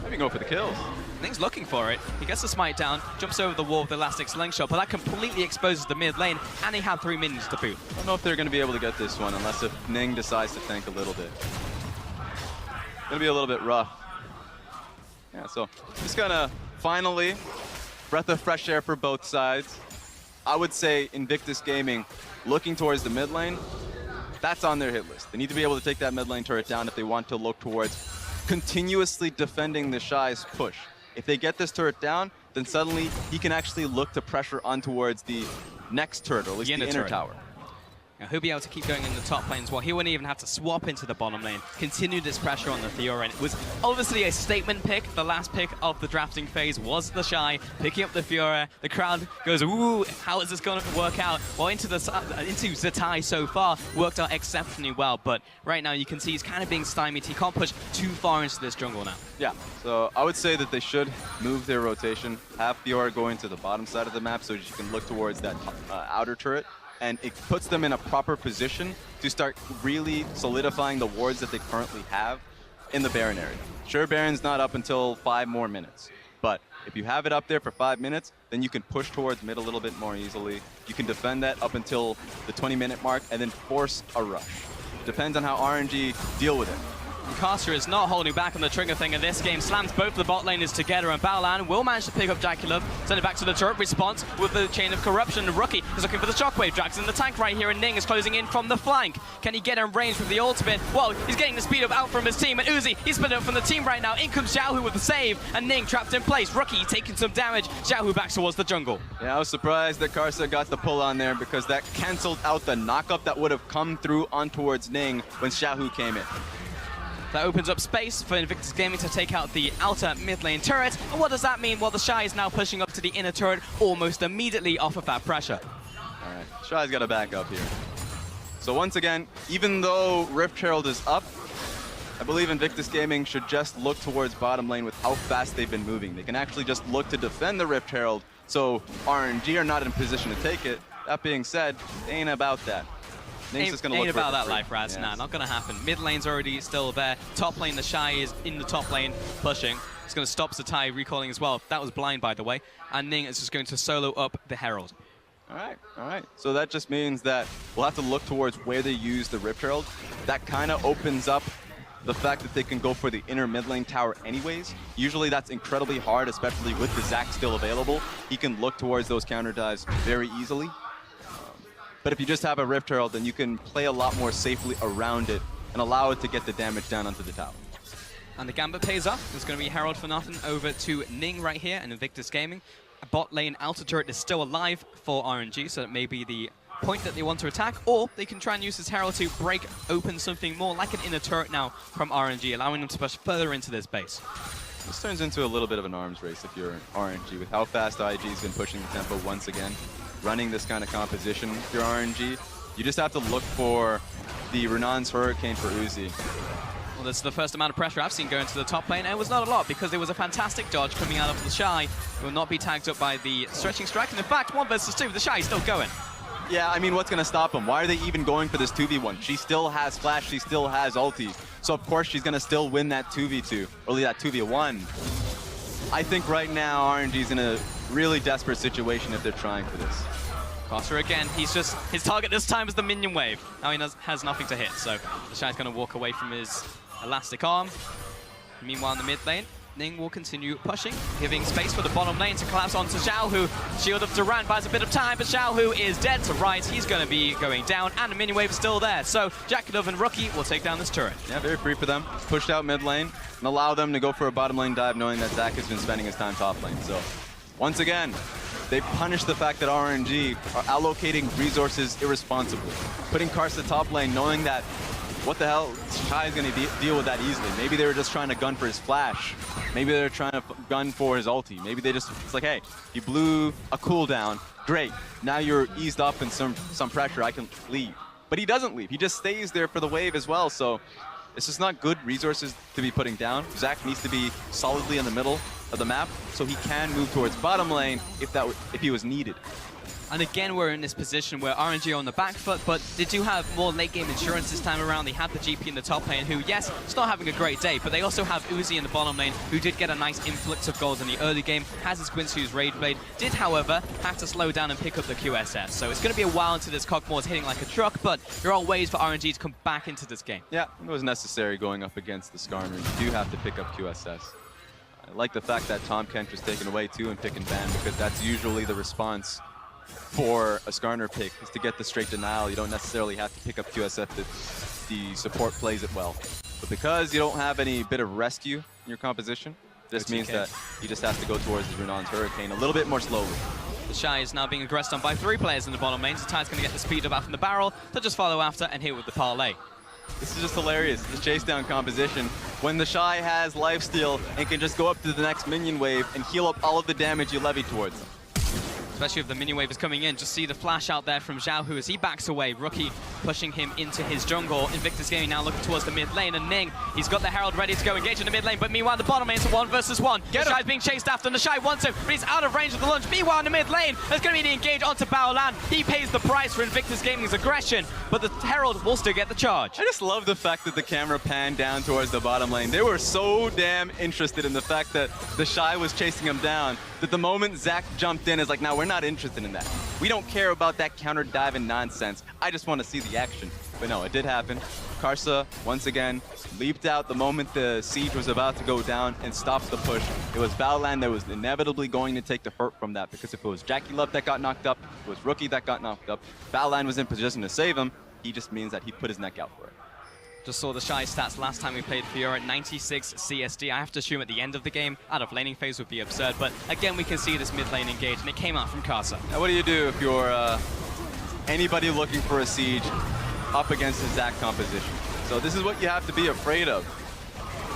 Maybe go for the kills. Ning's looking for it. He gets the smite down, jumps over the wall with the Elastic Slingshot, but that completely exposes the mid lane, and they have 3 minions to boot. I don't know if they're going to be able to get this one unless if Ning decides to tank a little bit. Going to be a little bit rough. Yeah, so just going to finally breath of fresh air for both sides. I would say Invictus Gaming looking towards the mid lane, that's on their hit list. They need to be able to take that mid lane turret down if they want to look towards continuously defending the Shy's push. If they get this turret down, then suddenly he can actually look to pressure on towards the next turret, or at least the inner tower. Now, he'll be able to keep going in the top lane as well. He wouldn't even have to swap into the bottom lane. Continue this pressure on the Theora, and it was obviously a statement pick. The last pick of the drafting phase was the Shy, picking up the Fiora. The crowd goes, ooh, how is this going to work out? Well, into Zatai so far, worked out exceptionally well, but right now you can see he's kind of being stymied. He can't push too far into this jungle now. Yeah, so I would say that they should move their rotation, have Fiora going to the bottom side of the map so that you can look towards that outer turret, and it puts them in a proper position to start really solidifying the wards that they currently have in the Baron area. Sure, Baron's not up until 5 more minutes, but if you have it up there for 5 minutes, then you can push towards mid a little bit more easily. You can defend that up until the 20-minute mark and then force a rush. Depends on how RNG deal with it. Karsa is not holding back on the trigger finger this game, slams both of the bot laners together, and Baolan will manage to pick up Jackie Love, send it back to the turret, response with the chain of corruption. The Rookie is looking for the shockwave, drags in the tank right here, and Ning is closing in from the flank. Can he get in range with the ultimate? Well, he's getting the speed up out from his team, and Uzi, he's split up from the team right now. In comes Xiaohu with the save, and Ning trapped in place. Rookie taking some damage, Xiaohu back towards the jungle. Yeah, I was surprised that Karsa got the pull on there because that canceled out the knockup that would have come through on towards Ning when Xiaohu came in. That opens up space for Invictus Gaming to take out the outer mid lane turret. And what does that mean? Well, the Shy is now pushing up to the inner turret almost immediately off of that pressure. All right, Shy's got to back up here. So once again, even though Rift Herald is up, I believe Invictus Gaming should just look towards bottom lane with how fast they've been moving. They can actually just look to defend the Rift Herald, so RNG are not in position to take it. That being said, they ain't about that. Ain't about that life, Raz. Yes. Nah, not gonna happen. Mid lane's already still there. Top lane, the Shy is in the top lane pushing. It's gonna stop Zatai recalling as well. That was blind, by the way. And Ning is just going to solo up the Herald. All right. So that just means that we'll have to look towards where they use the Rift Herald. That kind of opens up the fact that they can go for the inner mid lane tower anyways. Usually that's incredibly hard, especially with the Zac still available. He can look towards those counter dives very easily. But if you just have a Rift Herald, then you can play a lot more safely around it and allow it to get the damage down onto the tower. And the gambit pays off. There's going to be Herald for nothing over to Ning right here and Invictus Gaming. A bot lane outer turret is still alive for RNG, so it may be the point that they want to attack, or they can try and use this Herald to break open something more like an inner turret now from RNG, allowing them to push further into this base. This turns into a little bit of an arms race if you're RNG, with how fast IG's been pushing the tempo once again. Running this kind of composition if you're RNG, you just have to look for the Renan's Hurricane for Uzi. Well, this is the first amount of pressure I've seen going to the top lane, and it was not a lot because there was a fantastic dodge coming out of the Shy. It will not be tagged up by the stretching strike, and in fact, 1 versus 2, the Shy is still going. Yeah, I mean, what's going to stop him? Why are they even going for this 2v1? She still has flash, she still has ulti. So of course she's going to still win that 2v2, or at least that 2v1. I think right now RNG's in a really desperate situation if they're trying for this. Carter again, his target this time is the minion wave. Now he has nothing to hit, so the Shy's going to walk away from his elastic arm. Meanwhile in the mid lane, Ning will continue pushing, giving space for the bottom lane to collapse onto Xiaohu. Shield of Durant buys a bit of time, but Xiaohu is dead to right. He's going to be going down, and the minion wave is still there. So Jakilov and Rookie will take down this turret. Yeah, very free for them. Pushed out mid lane and allow them to go for a bottom lane dive, knowing that Zach has been spending his time top lane. So once again, they punish the fact that RNG are allocating resources irresponsibly. Putting Karsa top lane, knowing that what the hell, Shy is going to deal with that easily. Maybe they were just trying to gun for his flash. Maybe they were trying to gun for his ulti. Maybe they just, it's like, hey, he blew a cooldown. Great, now you're eased up in some pressure, I can leave. But he doesn't leave, he just stays there for the wave as well. So it's just not good resources to be putting down. Zach needs to be solidly in the middle of the map so he can move towards bottom lane if he was needed. And again, we're in this position where RNG are on the back foot, but they do have more late game insurance this time around. They have the GP in the top lane, who, yes, is not having a great day, but they also have Uzi in the bottom lane, who did get a nice influx of goals in the early game, has his Quincy's Raid Blade, did, however, have to slow down and pick up the QSS. So it's going to be a while until this Cockmore is hitting like a truck, but there are ways for RNG to come back into this game. Yeah, it was necessary going up against the Skarner. You do have to pick up QSS. I like the fact that Tom Kent was taken away too and pick and ban, because that's usually the response for a Skarner pick, is to get the straight denial. You don't necessarily have to pick up QSF if the support plays it well. But because you don't have any bit of rescue in your composition, this means that he just has to go towards the Renon's Hurricane a little bit more slowly. The Shy is now being aggressed on by 3 players in the bottom lane, so Ty's going to get the speed up from the barrel. They'll just follow after and hit with the parlay. This is just hilarious, the chase down composition. When the Shy has lifesteal and can just go up to the next minion wave and heal up all of the damage you levy towards them. Especially if the minion wave is coming in. Just see the flash out there from Xiaohu as he backs away. Rookie pushing him into his jungle. Invictus Gaming now looking towards the mid lane, and Ning, he's got the Herald ready to go engage in the mid lane, but meanwhile the bottom lane is a 1 versus 1. The Shy's being chased after, and the Shy wants him, but he's out of range of the launch. Meanwhile in the mid lane, there's going to be the engage onto Baolan. He pays the price for Invictus Gaming's aggression, but the Herald will still get the charge. I just love the fact that the camera panned down towards the bottom lane. They were so damn interested in the fact that the Shy was chasing him down, that the moment Zach jumped in is like, now we're not interested in that. We don't care about that counter diving nonsense. I just want to see the action. But no, it did happen. Karsa, once again, leaped out the moment the siege was about to go down and stopped the push. It was Baolan that was inevitably going to take the hurt from that, because if it was Jakilov that got knocked up, it was Rookie that got knocked up, Baolan was in position to save him. He just means that he put his neck out for it. Just saw the Shy stats last time we played Fiora, 96 CSD. I have to assume at the end of the game, out of laning phase would be absurd, but again we can see this mid lane engage, and it came out from Karsa. Now what do you do if you're anybody looking for a siege up against the Zach composition? So this is what you have to be afraid of.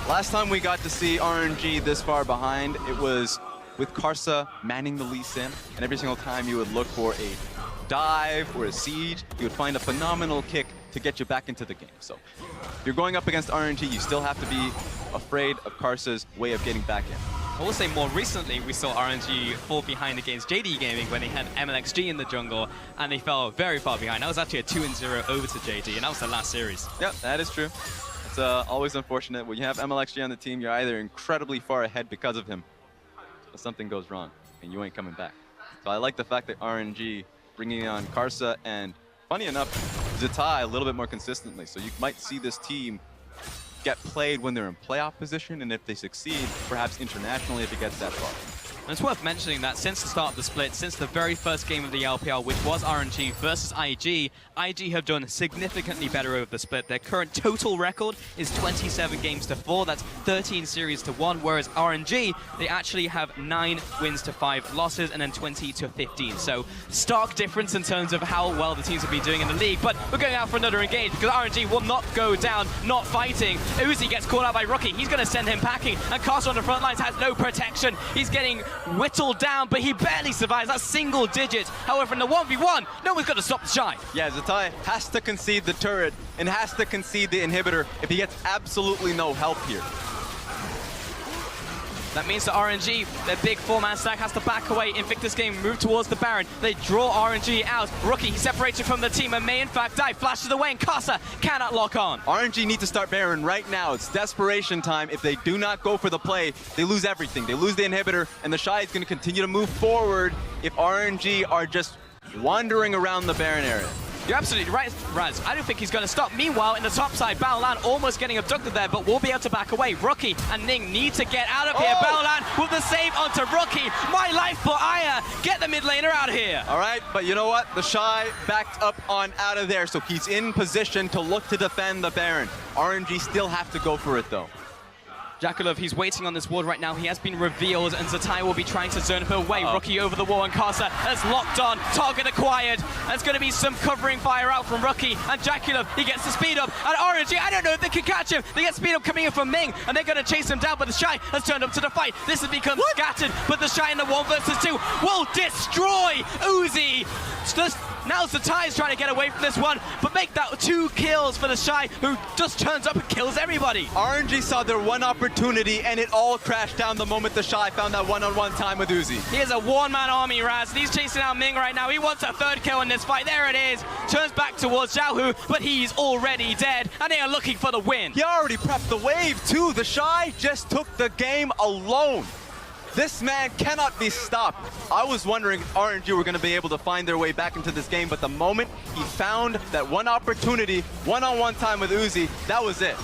Last time we got to see RNG this far behind, it was with Karsa manning the Lee Sin, and every single time you would look for a dive or a siege, you would find a phenomenal kick to get you back into the game. So if you're going up against RNG, you still have to be afraid of Karsa's way of getting back in. I will say more recently we saw RNG fall behind against JD Gaming when they had MLXG in the jungle, and they fell very far behind. That was actually a 2-0 over to JD, and that was the last series. Yep, that is true. It's always unfortunate. When you have MLXG on the team, you're either incredibly far ahead because of him, or something goes wrong, and you ain't coming back. So I like the fact that RNG bringing on Karsa and, funny enough, Zatai a little bit more consistently. So you might see this team get played when they're in playoff position, and if they succeed, perhaps internationally if it gets that far. And it's worth mentioning that since the start of the split, since the very first game of the LPL, which was RNG versus IG, IG have done significantly better over the split. Their current total record is 27 games to 4. That's 13 series to 1, whereas RNG, they actually have 9 wins to 5 losses and then 20 to 15. So stark difference in terms of how well the teams have been doing in the league. But we're going out for another engage because RNG will not go down, not fighting. Uzi gets caught out by Rookie. He's going to send him packing. And Castle on the front lines has no protection. He's getting whittled down, but he barely survives. That's single digit. However, in the 1v1, no one's going to stop the Shy. Yeah, Zatai has to concede the turret and has to concede the inhibitor if he gets absolutely no help here. That means that RNG, their big 4-man stack, has to back away. Invictus Gaming move towards the Baron. They draw RNG out. Rookie separated from the team and may in fact die. Flashes away and Casa cannot lock on. RNG need to start Baron right now. It's desperation time. If they do not go for the play, they lose everything. They lose the inhibitor, and the Shy is going to continue to move forward if RNG are just wandering around the Baron area. You're absolutely right, Raz. I don't think he's going to stop. Meanwhile, in the top side, Baolan almost getting abducted there, but will be able to back away. Rookie and Ning need to get out of here. Baolan with the save onto Rookie. My life for Aya. Get the mid laner out of here. All right, but you know what? The Shy backed up on out of there, so he's in position to look to defend the Baron. RNG still have to go for it, though. Jakulov, he's waiting on this ward right now. He has been revealed, and Zatai will be trying to zone him away. Rookie over the wall, and Casa has locked on. Target acquired. There's going to be some covering fire out from Rookie, and Jakulov, he gets the speed up. And RNG, I don't know if they can catch him. They get speed up coming in from Ming, and they're going to chase him down, but the Shy has turned up to the fight. This has become scattered, but the Shy in the 1 versus 2 will destroy Uzi. Now Zatai is trying to get away from this one, but make that 2 kills for the Shy, who just turns up and kills everybody. RNG saw their one opportunity, and it all crashed down the moment the Shy found that one-on-one time with Uzi. He is a one-man army, Raz. He's chasing out Ming right now. He wants a 3rd kill in this fight. There it is. Turns back towards Xiaohu, but he's already dead, and they are looking for the win. He already prepped the wave, too. The Shy just took the game alone. This man cannot be stopped. I was wondering if RNG were going to be able to find their way back into this game, but the moment he found that one opportunity, one-on-one time with Uzi, that was it.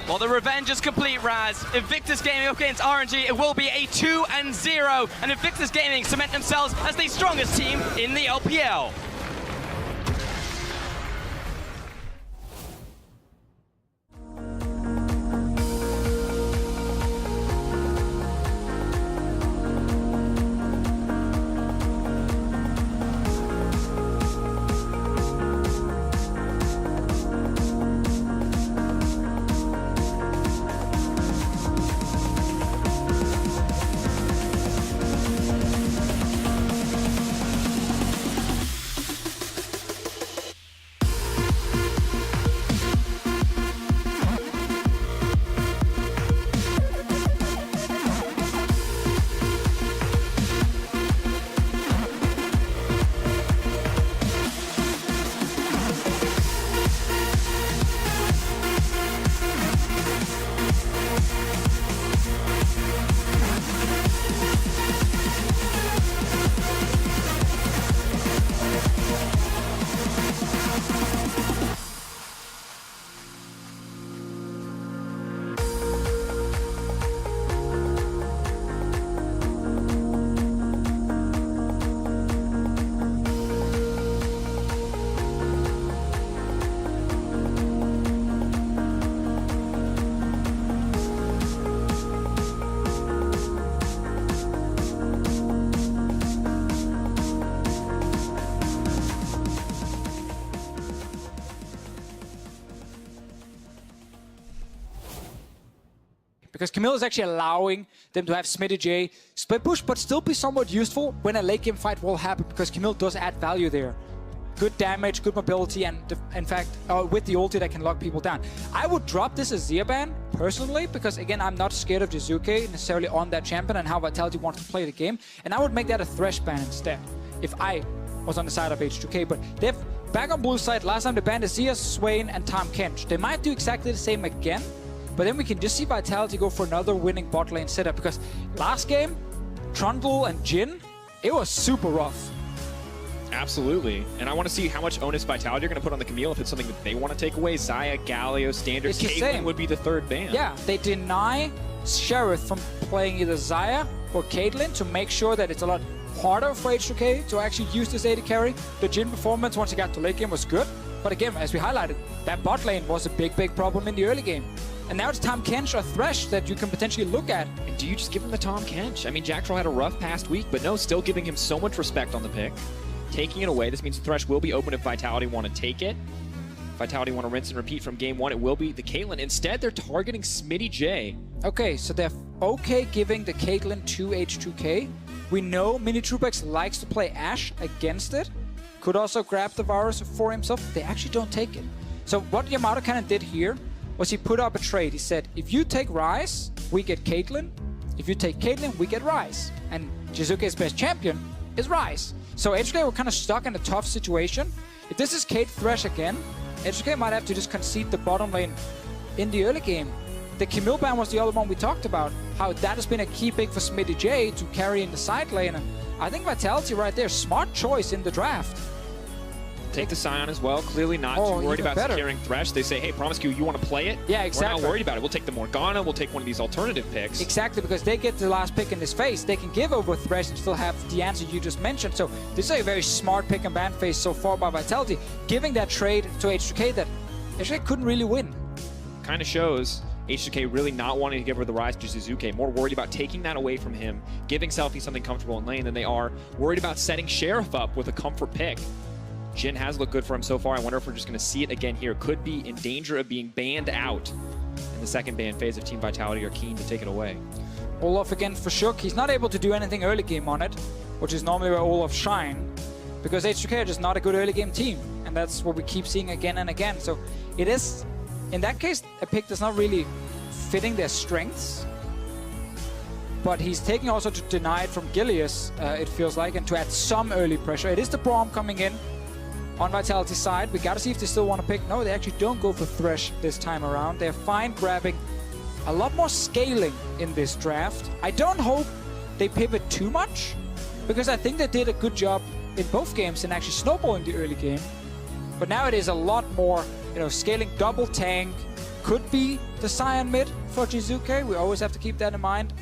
Well, the revenge is complete, Raz. Invictus Gaming up against RNG, it will be a 2-0, and Invictus Gaming cement themselves as the strongest team in the LPL. Because Camille is actually allowing them to have Smitty J split push, but still be somewhat useful when a late game fight will happen, because Camille does add value there. Good damage, good mobility, and in fact, with the ulti that can lock people down. I would drop this as Zia ban, personally, because again, I'm not scared of Jizuke necessarily on that champion and how Vitality wants to play the game. And I would make that a Thresh ban instead, if I was on the side of H2K. But they've, back on blue side, last time they banned Zia, Swain, and Tahm Kench. They might do exactly the same again, but then we can just see Vitality go for another winning bot lane setup, because last game, Trundle and Jhin, it was super rough. Absolutely, and I want to see how much onus Vitality are going to put on the Camille if it's something that they want to take away. Xayah, Galio, Standard, Caitlyn would be the 3rd ban. Yeah, they deny Sheriff from playing either Xayah or Caitlyn to make sure that it's a lot harder for H2K to actually use this AD carry. The Jhin performance once he got to late game was good, but again, as we highlighted, that bot lane was a big problem in the early game. And now it's Tahm Kench or Thresh that you can potentially look at. And do you just give him the Tahm Kench? I mean, Jack Troll had a rough past week, but no, still giving him so much respect on the pick. Taking it away, this means Thresh will be open if Vitality want to take it. Vitality want to rinse and repeat from game 1, it will be the Caitlyn. Instead, they're targeting Smitty J. Okay, so they're okay giving the Caitlyn to H2K. We know Mini Trubex likes to play Ashe against it. Could also grab the Varus for himself. They actually don't take it. So what Yamato Cannon did here was he put up a trade. He said, if you take Ryze, we get Caitlyn. If you take Caitlyn, we get Ryze. And Jizuke's best champion is Ryze. So H2K were kind of stuck in a tough situation. If this is Kate Thresh again, H2K might have to just concede the bottom lane in the early game. The Camille ban was the other one we talked about, how that has been a key pick for Smitty J to carry in the side lane. And I think Vitality right there, smart choice in the draft. Take the Scion as well. Clearly not too worried about securing Thresh. They say, hey, Promiscu, you want to play it? Yeah, exactly. We're not worried about it. We'll take the Morgana. We'll take one of these alternative picks. Exactly, because they get the last pick in this phase. They can give over Thresh and still have the answer you just mentioned. So this is a very smart pick and ban phase so far by Vitality, giving that trade to H2K that H2K couldn't really win. Kind of shows H2K really not wanting to give her the Ryze to Jizuke, more worried about taking that away from him, giving Selfie something comfortable in lane than they are worried about setting Sheriff up with a comfort pick. Jhin has looked good for him so far. I wonder if we're just going to see it again here. Could be in danger of being banned out in the second ban phase if Team Vitality are keen to take it away. Olaf again for Shook. He's not able to do anything early game on it, which is normally where Olaf shine, because H2K are just not a good early game team, and that's what we keep seeing again and again. So it is, in that case, a pick that's not really fitting their strengths, but he's taking also to deny it from Gilius, it feels like, and to add some early pressure. It is the Braum coming in on Vitality's side. We gotta see if they still want to pick. No, they actually don't go for Thresh this time around. They're fine grabbing a lot more scaling in this draft. I don't hope they pivot too much, because I think they did a good job in both games in actually snowballing the early game. But now it is a lot more, you know, scaling double tank. Could be the Scion mid for Jizuke. We always have to keep that in mind.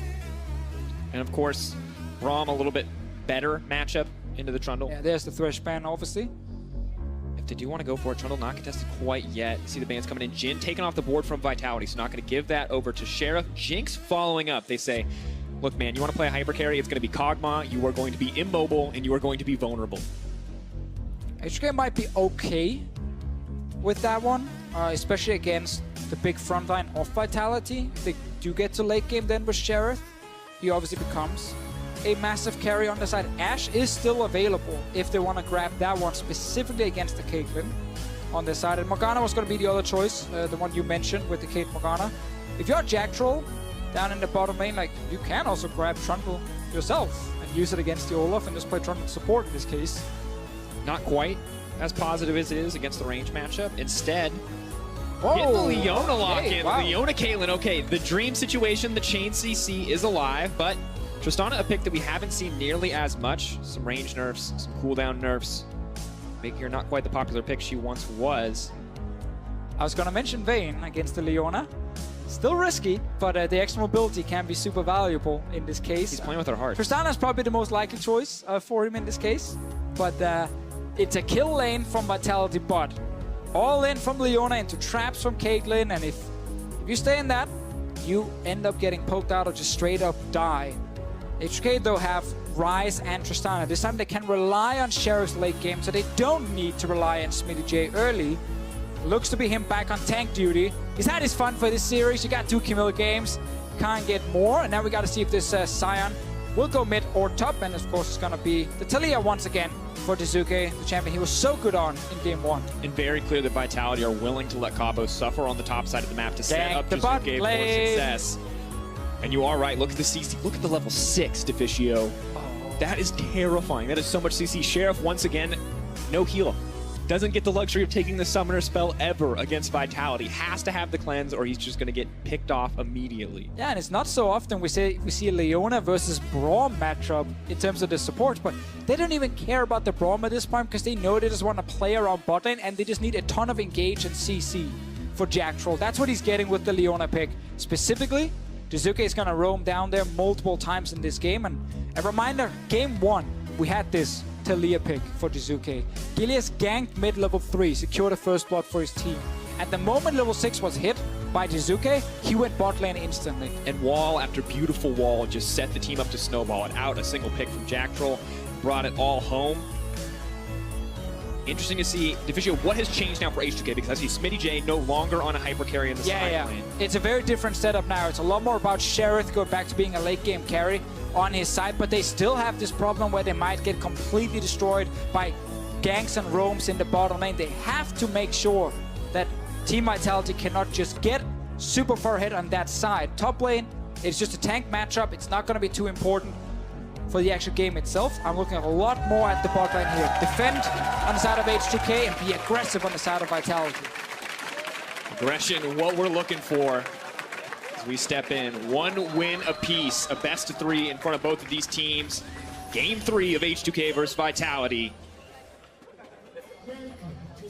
And of course, Braum a little bit better matchup into the Trundle. Yeah, there's the Thresh ban, obviously. If they do want to go for it, Trundle not contested quite yet. See the bans coming in. Jhin taken off the board from Vitality, so not going to give that over to Sheriff. Jinx following up. They say, look, man, you want to play a hyper carry? It's going to be Kog'Maw. You are going to be immobile, and you are going to be vulnerable. H2K might be okay with that one, especially against the big front line of Vitality. If they do get to late game then with Sheriff, he obviously becomes a massive carry on the side. Ashe is still available if they want to grab that one specifically against the Caitlyn on their side. And Morgana was going to be the other choice, the one you mentioned with the Kate Morgana. If you're Jack Troll down in the bottom lane, like, you can also grab Trundle yourself and use it against the Olaf and just play Trundle support in this case. Not quite as positive as it is against the range matchup. Instead, Oh, getting the Leona lock in. Wow. Leona Caitlyn, okay, the dream situation, the chain CC is alive, but Tristana, a pick that we haven't seen nearly as much. Some range nerfs, some cooldown nerfs. Making her not quite the popular pick she once was. I was going to mention Vayne against the Leona. Still risky, but the extra mobility can be super valuable in this case. He's playing with her heart. Tristana is probably the most likely choice for him in this case, but it's a kill lane from Vitality, but all in from Leona into traps from Caitlyn, and if you stay in that, you end up getting poked out or just straight up die. H2K though have Ryze and Tristana. This time they can rely on Sheriff's late game, so they don't need to rely on Smitty J early. Looks to be him back on tank duty. He's had his fun for this series. You got 2 Camille games, can't get more. And now we got to see if this Scion will go mid or top. And of course it's going to be the Talia once again for Jizuke, the champion he was so good on in game 1. And very clear that Vitality are willing to let Cabo suffer on the top side of the map to set up the bot Jizuke for lane. success. And you are right. Look at the CC. Look at the level 6 Deficio. That is terrifying. That is so much CC. Sheriff, once again, no heal. Doesn't get the luxury of taking the Summoner spell ever against Vitality. Has to have the cleanse or he's just going to get picked off immediately. Yeah, and it's not so often we see a Leona versus Braum matchup in terms of the support, but they don't even care about the Braum at this point because they know they just want to play around bot lane and they just need a ton of engage and CC for Jack Troll. That's what he's getting with the Leona pick. Specifically, Jizuke is going to roam down there multiple times in this game. And a reminder, game 1, we had this Talia pick for Jizuke. Gilius ganked mid level 3, secured the first blood for his team. At the moment level 6 was hit by Jizuke, he went bot lane instantly. And wall after beautiful wall just set the team up to snowball it out. A single pick from Jack Troll brought it all home. Interesting to see, Deficio, what has changed now for H2K? Because I see Smitty J no longer on a hyper carry in the side lane. It's a very different setup now. It's a lot more about Sheriff going back to being a late game carry on his side, but they still have this problem where they might get completely destroyed by ganks and roams in the bottom lane. They have to make sure that Team Vitality cannot just get super far ahead on that side. Top lane It's just a tank matchup. It's not going to be too important for the actual game itself. I'm looking a lot more at the bot lane here. Defend on the side of H2K and be aggressive on the side of Vitality. Aggression, what we're looking for as we step in. 1 win apiece, a best of 3 in front of both of these teams. Game 3 of H2K versus Vitality.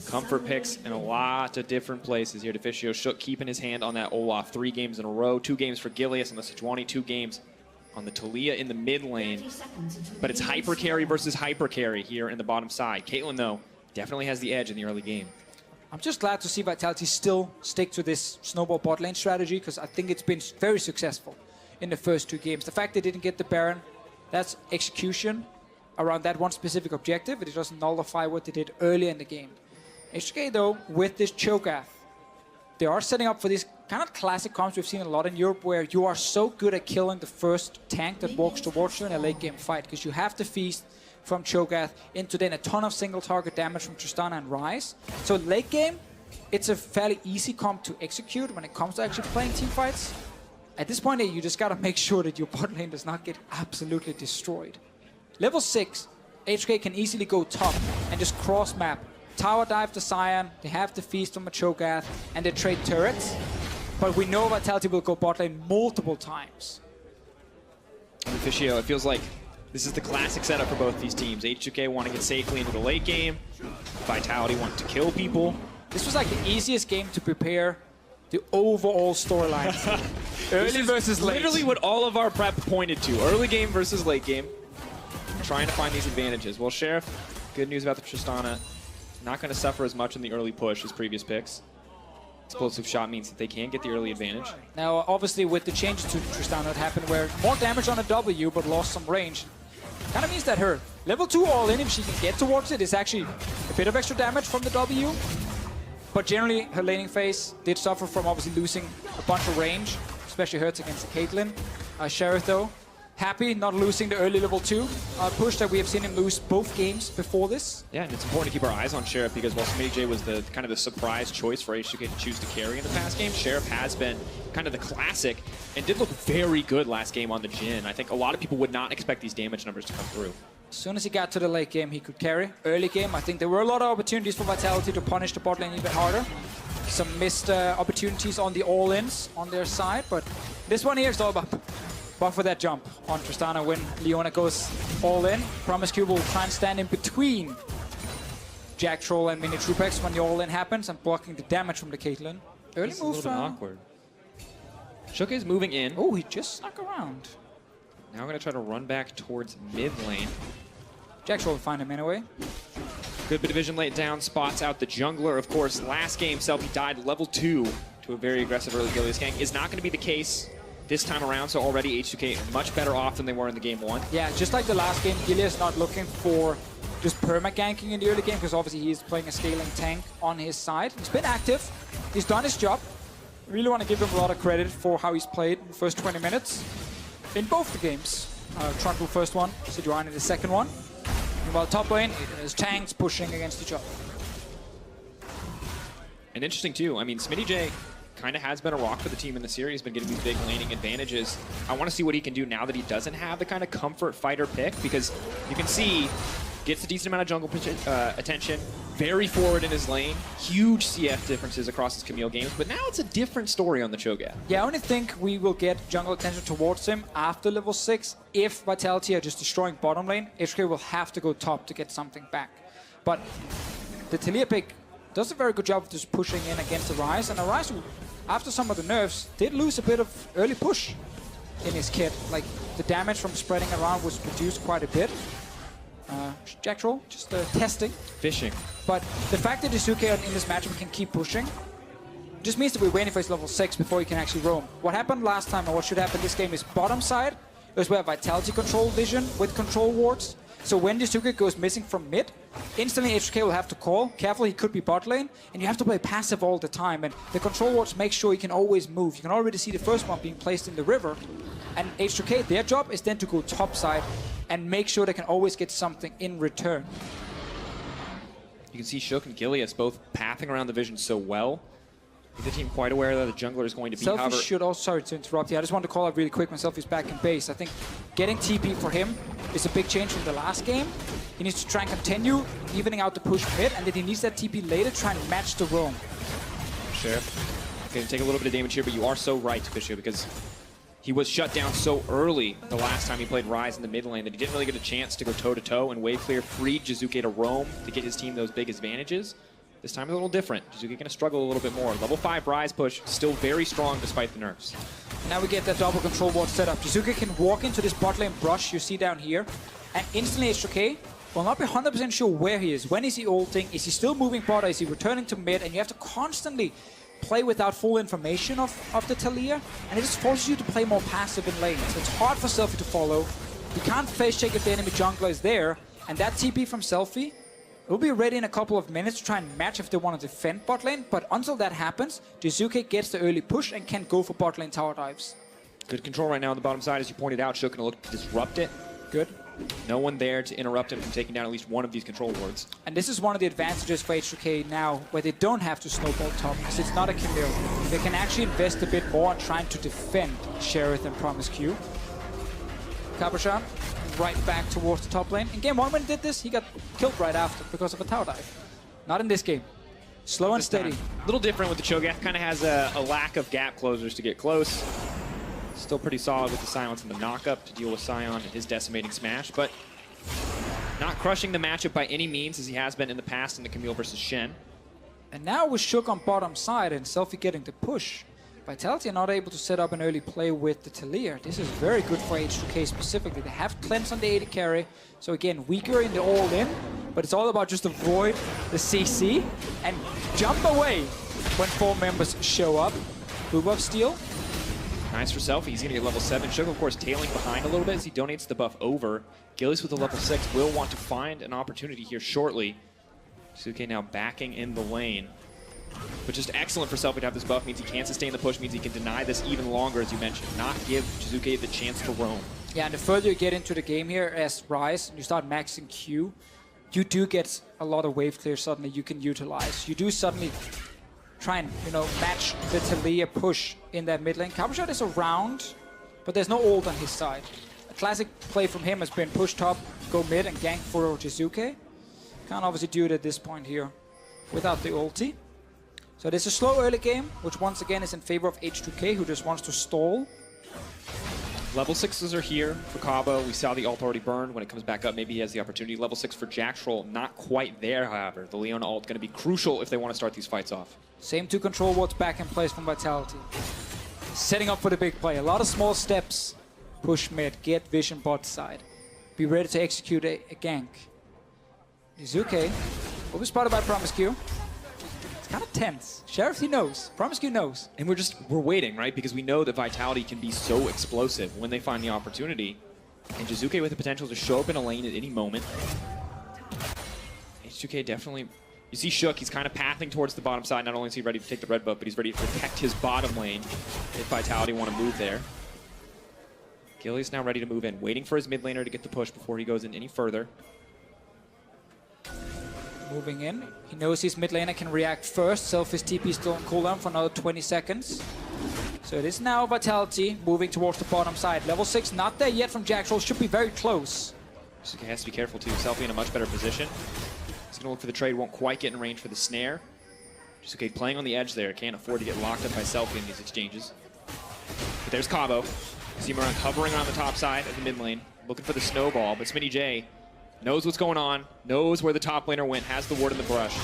Comfort picks in a lot of different places here. Deficio Shook keeping his hand on that Olaf 3 games in a row. 2 games for Gilius on the Sejuani, 2 games on the Taliyah in the mid lane. But it's hyper carry versus hyper carry here in the bottom side. Caitlyn, though, definitely has the edge in the early game. I'm just glad to see Vitality still stick to this snowball bot lane strategy, because I think it's been very successful in the first 2 games. The fact they didn't get the Baron, that's execution around that one specific objective, but it doesn't nullify what they did earlier in the game. H2K, though, with this Cho'Gath, they are setting up for these kind of classic comps we've seen a lot in Europe, where you are so good at killing the first tank that walks towards you in a late game fight, because you have to feast from Cho'Gath into then a ton of single target damage from Tristana and Ryze. So late game, it's a fairly easy comp to execute when it comes to actually playing team fights. At this point, you just gotta make sure that your bot lane does not get absolutely destroyed. Level 6, H2K can easily go top and just cross map. Tower dive to Sion, they have to feast from a Cho'Gath, and they trade turrets. But we know Vitality will go bot lane multiple times. Deficio, it feels like this is the classic setup for both these teams. H2K want to get safely into the late game. Vitality want to kill people. This was like the easiest game to prepare the overall storyline. Early versus late. Literally what all of our prep pointed to. Early game versus late game. Trying to find these advantages. Well, Sheriff, good news about the Tristana. Not going to suffer as much in the early push as previous picks. Explosive shot means that they can get the early advantage. Now, obviously, with the changes to Tristana that happened, where more damage on a W but lost some range, kind of means that her level 2 all-in, if she can get towards it, is actually a bit of extra damage from the W. But generally, her laning phase did suffer from obviously losing a bunch of range, especially hurts against the Caitlyn. Sheriff, though, happy not losing the early level 2 push that we have seen him lose both games before this. Yeah, and it's important to keep our eyes on Sheriff, because while SmittyJ was the kind of the surprise choice for H2K to choose to carry in the past game, Sheriff has been kind of the classic and did look very good last game on the Jhin. I think a lot of people would not expect these damage numbers to come through. As soon as he got to the late game, he could carry. Early game, I think there were a lot of opportunities for Vitality to punish the bot lane even harder. Some missed opportunities on the all-ins on their side, but this one here is all about buffer that jump on Tristana when Leona goes all in. Promise Cube will try and stand in between Jack Troll and Mini Trupex when the all in happens and blocking the damage from the Caitlyn. Early It's move. a little bit awkward. Shook is moving in. Oh, he just snuck around. Now we're going to try to run back towards mid lane. Jack Troll will find him anyway. Good bit of vision laid down, spots out the jungler. Of course, last game, Selkie died level 2 to a very aggressive early Gilius gank. Is not going to be the case this time around, so already H2K much better off than they were in the game 1. Yeah, just like the last game, Gilius not looking for just perma-ganking in the early game, because obviously he's playing a scaling tank on his side. He's been active. He's done his job. Really want to give him a lot of credit for how he's played in the first 20 minutes in both the games. Trundle first one, Sejuani the second one. Meanwhile, top lane, it is tanks pushing against each other. And interesting too, I mean, SmittyJ kind of has been a rock for the team in the series, been getting these big laning advantages. I want to see what he can do now that he doesn't have the kind of comfort fighter pick, because you can see, gets a decent amount of jungle attention, very forward in his lane, huge CF differences across his Camille games, but now it's a different story on the Cho'Gath. Yeah, I only think we will get jungle attention towards him after level 6 if Vitality are just destroying bottom lane. H2K will have to go top to get something back. But the Taliyah pick does a very good job of just pushing in against the Ryze, and the Ryze, who, after some of the nerfs, did lose a bit of early push in his kit. Like, the damage from spreading around was reduced quite a bit. Jack Troll, just testing. Fishing. But the fact that H2K in this matchup can keep pushing just means that we're waiting for his level 6 before he can actually roam. What happened last time, and what should happen this game, is bottom side is where Vitality control vision with control wards. So when H2K goes missing from mid, instantly H2K will have to call. Careful, he could be bot lane, and you have to play passive all the time. And the control wards make sure he can always move. You can already see the first one being placed in the river. And H2K, their job is then to go top side and make sure they can always get something in return. You can see Shook and Gilius both pathing around the vision so well. The team quite aware that the jungler is going to be, however... Selfie should also, sorry to interrupt you, I just want to call out really quick when Selfie's back in base. I think getting TP for him is a big change from the last game. He needs to try and continue evening out the push mid, and then he needs that TP later to try and match the roam. Sure. Okay, take a little bit of damage here, but you are so right, Fisher, because he was shut down so early the last time he played Ryze in the mid lane that he didn't really get a chance to go toe-to-toe, and wave clear freed Jizuke to roam to get his team those big advantages. This time a little different. Jizuke going to struggle a little bit more. Level 5 Ryze push, still very strong despite the nerfs. Now we get that double control ward set up. Jizuke can walk into this bot lane brush you see down here, and instantly H2K will not be 100% sure where he is. When is he ulting? Is he still moving bot? Or is he returning to mid? And you have to constantly play without full information of the Taliyah, and it just forces you to play more passive in lane. So it's hard for Selfie to follow. You can't face check if the enemy jungler is there, and that TP from Selfie will be ready in a couple of minutes to try and match if they want to defend bot lane, but until that happens, Jizuke gets the early push and can go for bot lane tower dives. Good control right now on the bottom side, as you pointed out. Shook going to look to disrupt it. Good. No one there to interrupt him from taking down at least one of these control wards. And this is one of the advantages for H2K now, where they don't have to snowball top, because it's not a Camille. They can actually invest a bit more on trying to defend Sheriff and Promise Q. Cabochon right back towards the top lane. In game 1 when he did this, he got killed right after because of a tower dive. Not in this game. Slow and steady. A little different with the Cho'Gath, kind of has a lack of gap closers to get close. Still pretty solid with the silence and the knockup to deal with Sion and his decimating smash, but not crushing the matchup by any means as he has been in the past in the Camille versus Shen. And now with Shook on bottom side and Selfie getting the push, Vitality are not able to set up an early play with the Taliyah. This is very good for H2K specifically. They have cleanse on the AD carry, so again, weaker in the all-in, but it's all about just avoid the CC and jump away when 4 members show up. Blue buff steal. Nice for Selfie. He's going to get level 7. Shook, of course, tailing behind a little bit as he donates the buff over. Gillies with the level 6 will want to find an opportunity here shortly. Jizuke now backing in the lane. But just excellent for Selfie to have this buff. Means he can sustain the push. Means he can deny this even longer, as you mentioned. Not give Jizuke the chance to roam. Yeah, and the further you get into the game here as Ryze, you start maxing Q, you do get a lot of wave clear suddenly you can utilize. You do suddenly try and, match the Taliyah push in that mid lane. Cabochon is around, but there's no ult on his side. A classic play from him has been push top, go mid, and gank for Jizuke. Can't obviously do it at this point here without the ulti. So this is a slow early game, which once again is in favor of H2K, who just wants to stall. Level 6s are here for Cabo. We saw the ult already burned. When it comes back up, maybe he has the opportunity. Level 6 for Jacktroll, not quite there, however. The Leona ult going to be crucial if they want to start these fights off. Same 2 control wards back in place from Vitality. Setting up for the big play. A lot of small steps. Push mid, get vision bot side. Be ready to execute a gank. Jizuke will be spotted by Promise Q. It's kind of tense. Sheriff, he knows. Promise Q knows. And we're waiting, right? Because we know that Vitality can be so explosive when they find the opportunity. And Jizuke with the potential to show up in a lane at any moment. H2K definitely... You see Shook, he's kind of pathing towards the bottom side. Not only is he ready to take the red buff, but he's ready to protect his bottom lane if Vitality want to move there. Gilly's now ready to move in, waiting for his mid laner to get the push before he goes in any further. Moving in. He knows his mid laner can react first. Selfie's TP still on cooldown for another 20 seconds. So it is now Vitality moving towards the bottom side. Level 6 not there yet from Jacktroll. Should be very close. Jizuke has to be careful too. Selfie in a much better position. He's going to look for the trade. Won't quite get in range for the snare. Jizuke playing on the edge there. Can't afford to get locked up by Selfie in these exchanges. But there's Cabo. See him around, hovering around the top side of the mid lane. Looking for the snowball. But Smitty J knows what's going on. Knows where the top laner went. Has the ward in the brush.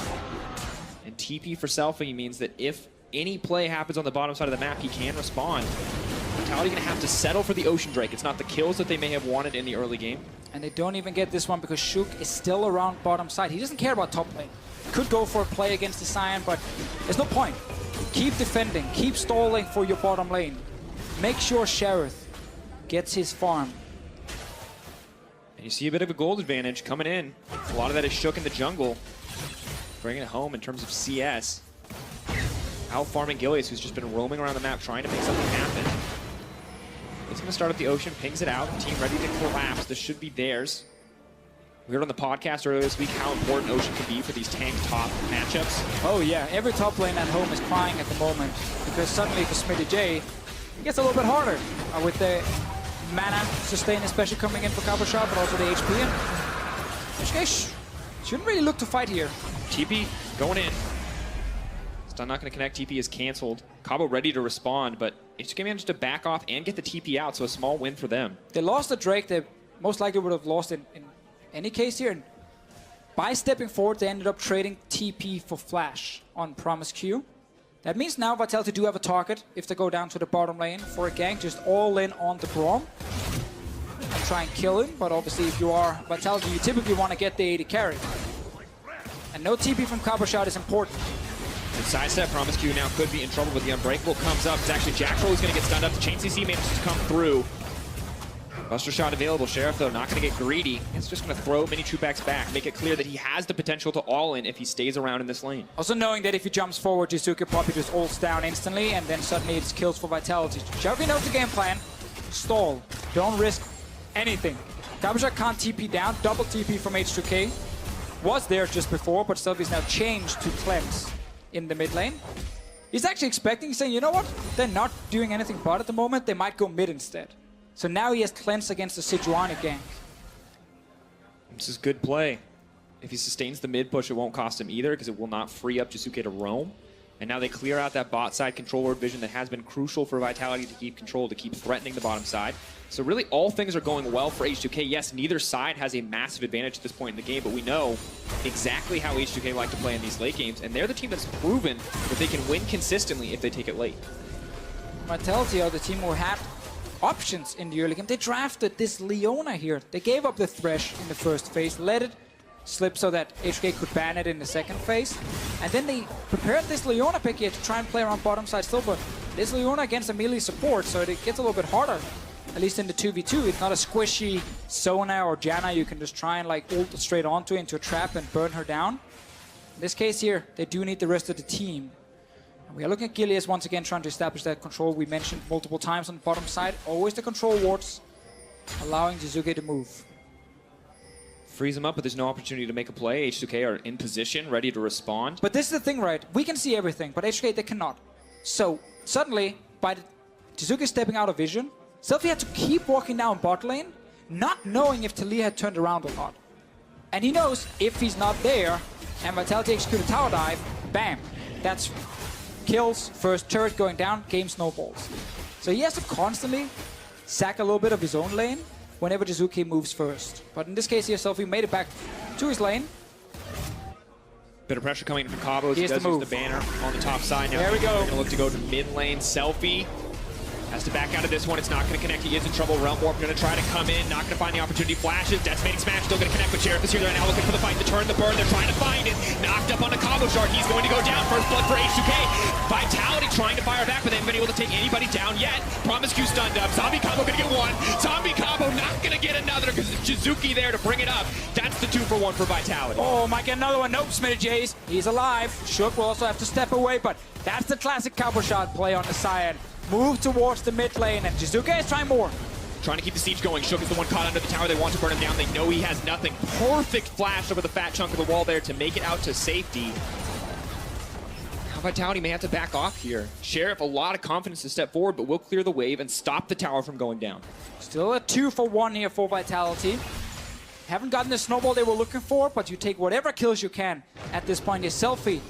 And TP for Selfie means that if any play happens on the bottom side of the map, he can respond. Vitality going to have to settle for the Ocean Drake. It's not the kills that they may have wanted in the early game. And they don't even get this one because Shook is still around bottom side. He doesn't care about top lane. Could go for a play against the Sion, but there's no point. Keep defending. Keep stalling for your bottom lane. Make sure Sheriff gets his farm. And you see a bit of a gold advantage coming in. A lot of that is Shook in the jungle. Bringing it home in terms of CS. Out farming Gilius, who's just been roaming around the map trying to make something happen. He's going to start up the Ocean, pings it out. Team ready to collapse. This should be theirs. We heard on the podcast earlier this week how important Ocean can be for these tank top matchups. Oh yeah, every top lane at home is crying at the moment because suddenly for Smitty J, it gets a little bit harder with the mana sustain, especially coming in for Cabo Shot, but also the HP. And H2K shouldn't really look to fight here. TP going in. Stun not going to connect. TP is canceled. Cabo ready to respond, but H2K managed to back off and get the TP out, so a small win for them. They lost the Drake. They most likely would have lost in any case here. And by stepping forward, they ended up trading TP for Flash on Promise Q. That means now Vitality do have a target if they go down to the bottom lane for a gank, just all in on the Braum. And try and kill him, but obviously if you are Vitality, you typically want to get the 80 carry. And no TP from Cabo Shot is important. And sidestep, Promise Q now could be in trouble with the Unbreakable. Comes up. It's actually Jack Troll who's going to get stunned up. The Chain CC manages to come through. Buster Shot available. Sheriff, though, not going to get greedy. It's just going to throw Mini Trubacks back. Make it clear that he has the potential to all-in if he stays around in this lane. Also knowing that if he jumps forward, Jizuke probably just ults down instantly, and then suddenly it's kills for Vitality. Sheriff knows the game plan. Stall. Don't risk anything. Cabo Shot can't TP down. Double TP from H2K. Was there just before, but Selfie's now changed to cleanse in the mid lane. He's actually expecting, he's saying, you know what? They're not doing anything but at the moment. They might go mid instead. So now he has cleansed against the Sejuani gank. This is good play. If he sustains the mid push, it won't cost him either because it will not free up Jizuke to roam. And now they clear out that bot side controller vision that has been crucial for Vitality to keep control, to keep threatening the bottom side. So really all things are going well for H2K. Yes, neither side has a massive advantage at this point in the game, but we know exactly how H2K like to play in these late games, and they're the team that's proven that they can win consistently if they take it late. Vitality are the team who had options in the early game. They drafted this Leona here. They gave up the Thresh in the first phase, let it slip so that H2K could ban it in the second phase. And then they prepared this Leona pick here to try and play around bottom side still, but this Leona against a melee support, so it gets a little bit harder. At least in the 2v2, it's not a squishy Sona or Janna you can just try and like ult straight onto into a trap and burn her down. In this case here, they do need the rest of the team. And we are looking at Gilius once again trying to establish that control we mentioned multiple times on the bottom side. Always the control wards, allowing Jizuke to move. Frees him up, but there's no opportunity to make a play. H2K are in position, ready to respond. But this is the thing, right? We can see everything, but H2K, they cannot. So, suddenly, by Jizuke stepping out of vision, Selfie had to keep walking down bot lane, not knowing if Taliyah had turned around or not. And he knows if he's not there, and Vitality execute a tower dive, bam. That's kills, first turret going down, game snowballs. So he has to constantly sack a little bit of his own lane whenever Jizuke moves first. But in this case here, Selfie made it back to his lane. Bit of pressure coming from Cabo as He he has does to use move. the banner on the top side. Now There we go. They're going to look to go to mid lane. Selfie has to back out of this one. It's not going to connect. He is in trouble. Realm Warp going to try to come in. Not going to find the opportunity. Flashes. Decimating Smash still going to connect. But Sheriff is here right now looking for the fight to turn the burn. They're trying to find it. Knocked up on the Cabo Shard. He's going to go down. First blood for H2K. Vitality trying to fire back, but they haven't been able to take anybody down yet. Promise Q stunned up. Zombie Cabo going to get one. Zombie Cabo not going to get another because it's Jizuke there to bring it up. That's the 2-for-1 for Vitality. Oh, might get another one. Nope, Smitty Jays. He's alive. Shook will also have to step away, but that's the classic Cabo Shot play on the side. Move towards the mid lane, and Jizuke is trying more. Trying to keep the siege going. Shook is the one caught under the tower. They want to burn him down. They know he has nothing. Perfect flash over the fat chunk of the wall there to make it out to safety. Now Vitality may have to back off here. Sheriff, a lot of confidence to step forward, but will clear the wave and stop the tower from going down. Still a 2-for-1 here for Vitality. Haven't gotten the snowball they were looking for, but you take whatever kills you can at this point. Is Selfie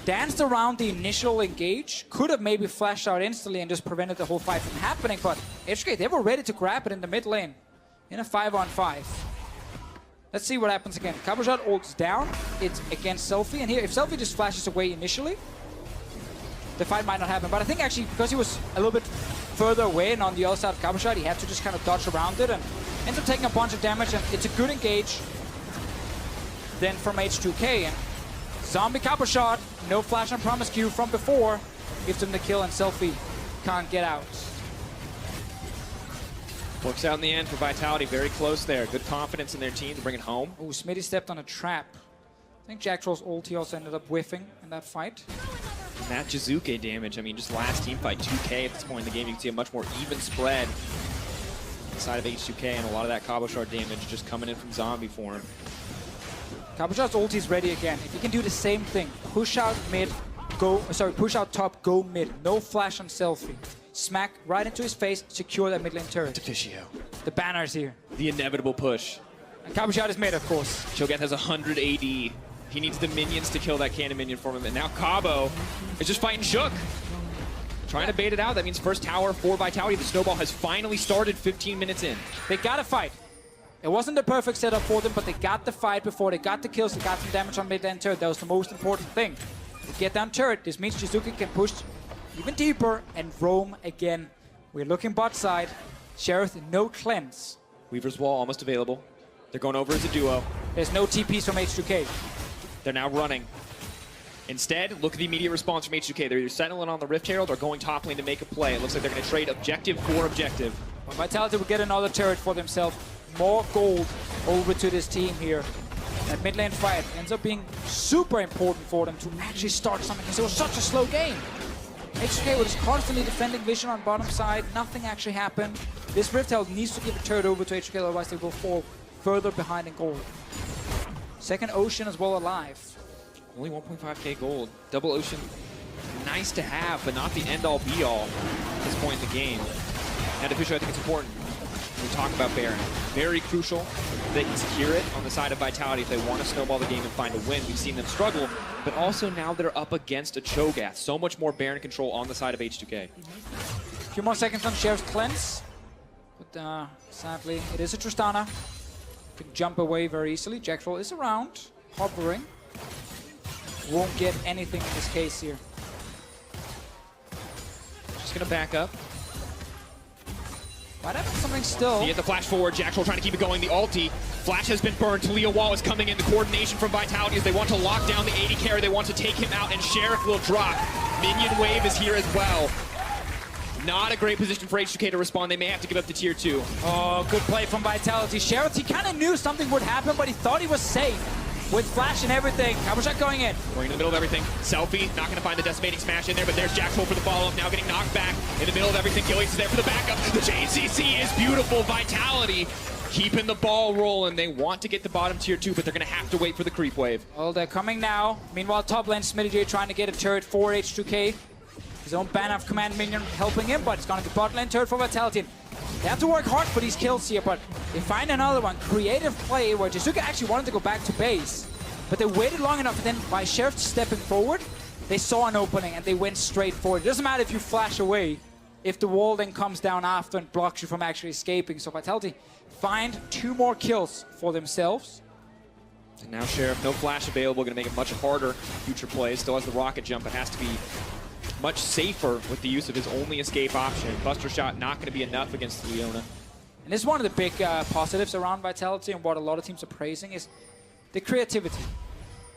danced around the initial engage, could have maybe flashed out instantly and just prevented the whole fight from happening, but H2K, they were ready to grab it in the mid lane in a 5-on-5. Let's see what happens again. Cabo Shot ults down, it's against Selfie, and here, if Selfie just flashes away initially, the fight might not happen, but I think actually, because he was a little bit further away and on the other side of Cabo Shot, he had to just kind of dodge around it and ends up taking a bunch of damage, and it's a good engage then from H2K, and Zombie Cabo Shot, no flash on Promise Q from before, gives him the kill, and Selfie can't get out. Works out in the end for Vitality, very close there. Good confidence in their team to bring it home. Oh, Smitty stepped on a trap. I think Jack Troll's ulti also ended up whiffing in that fight. And that Jizuke damage, I mean, just last team fight, 2K at this point in the game, you can see a much more even spread. the side of H2K, and a lot of that Cabo Shard damage just coming in from Zombie for him. Cabo Shard's ulti is ready again. If you can do the same thing, push out mid, push out top, go mid. No flash on selfie. Smack right into his face, secure that mid lane turret. Deficio. The banner's here. The inevitable push. And Cabo Shard is mid, of course. Cho'Gath has 100 AD. He needs the minions to kill that cannon minion for him, and now Cabo is just fighting Shook. Trying to bait it out. That means first tower for Vitality. The snowball has finally started 15 minutes in. They got to fight. It wasn't the perfect setup for them, but they got the fight before. They got the kills. They got some damage on mid lane turret. That was the most important thing. To get down turret, this means Jizuki can push even deeper and roam again. We're looking bot side. Sheriff, no cleanse. Weaver's Wall almost available. They're going over as a duo. There's no TPs from H2K. They're now running. Instead, look at the immediate response from H2K. They're either settling on the Rift Herald or going top lane to make a play. It looks like they're going to trade objective for objective. Well, Vitality will get another turret for themselves. More gold over to this team here. That mid lane fight ends up being super important for them to actually start something because it was such a slow game. H2K was constantly defending Vision on bottom side. Nothing actually happened. This Rift Herald needs to give a turret over to H2K, otherwise they will fall further behind in gold. Second Ocean as well alive. Only 1.5k gold. Double Ocean, nice to have, but not the end-all be-all at this point in the game. And Deficio, I think it's important. We talk about Baron. Very crucial. They can secure it on the side of Vitality if they want to snowball the game and find a win. We've seen them struggle, but also now they're up against a Cho'Gath. So much more Baron control on the side of H2K. A few more seconds on Sheriff's cleanse. But sadly, it is a Tristana. Can jump away very easily. Jackfall is around, hovering. Won't get anything in this case here. Just going to back up. Might have something still. He hit the flash forward. Jackfall trying to keep it going. The ulti. Flash has been burned. Talia Wall is coming in. The coordination from Vitality as they want to lock down the 80 carry. They want to take him out, and Sheriff will drop. Minion wave is here as well. Not a great position for H2K to respond. They may have to give up to tier 2. Oh, good play from Vitality. Sheriff, he kind of knew something would happen, but he thought he was safe. With flash and everything. Cabo Shard going in. Going in the middle of everything. Selfie, not going to find the decimating smash in there, but there's Jackfall for the follow-up. Now getting knocked back in the middle of everything. Gillies is there for the backup. The JCC is beautiful. Vitality keeping the ball rolling. They want to get the bottom tier 2, but they're going to have to wait for the creep wave. Well, they're coming now. Meanwhile, top lane, SmittyJ trying to get a turret for H2K. His own ban of command minion helping him, but it's going to be bot lane turret for Vitality. They have to work hard for these kills here, but they find another one. Creative play where Jizuka actually wanted to go back to base. But they waited long enough, and then by Sheriff stepping forward, they saw an opening and they went straight forward. It doesn't matter if you flash away, if the wall then comes down after and blocks you from actually escaping. So Vitality find 2 more kills for themselves. And now Sheriff, no flash available, going to make it much harder. Future plays, still has the rocket jump, but has to be much safer with the use of his only escape option. Buster shot not going to be enough against Leona. And this is one of the big positives around Vitality, and what a lot of teams are praising is the creativity.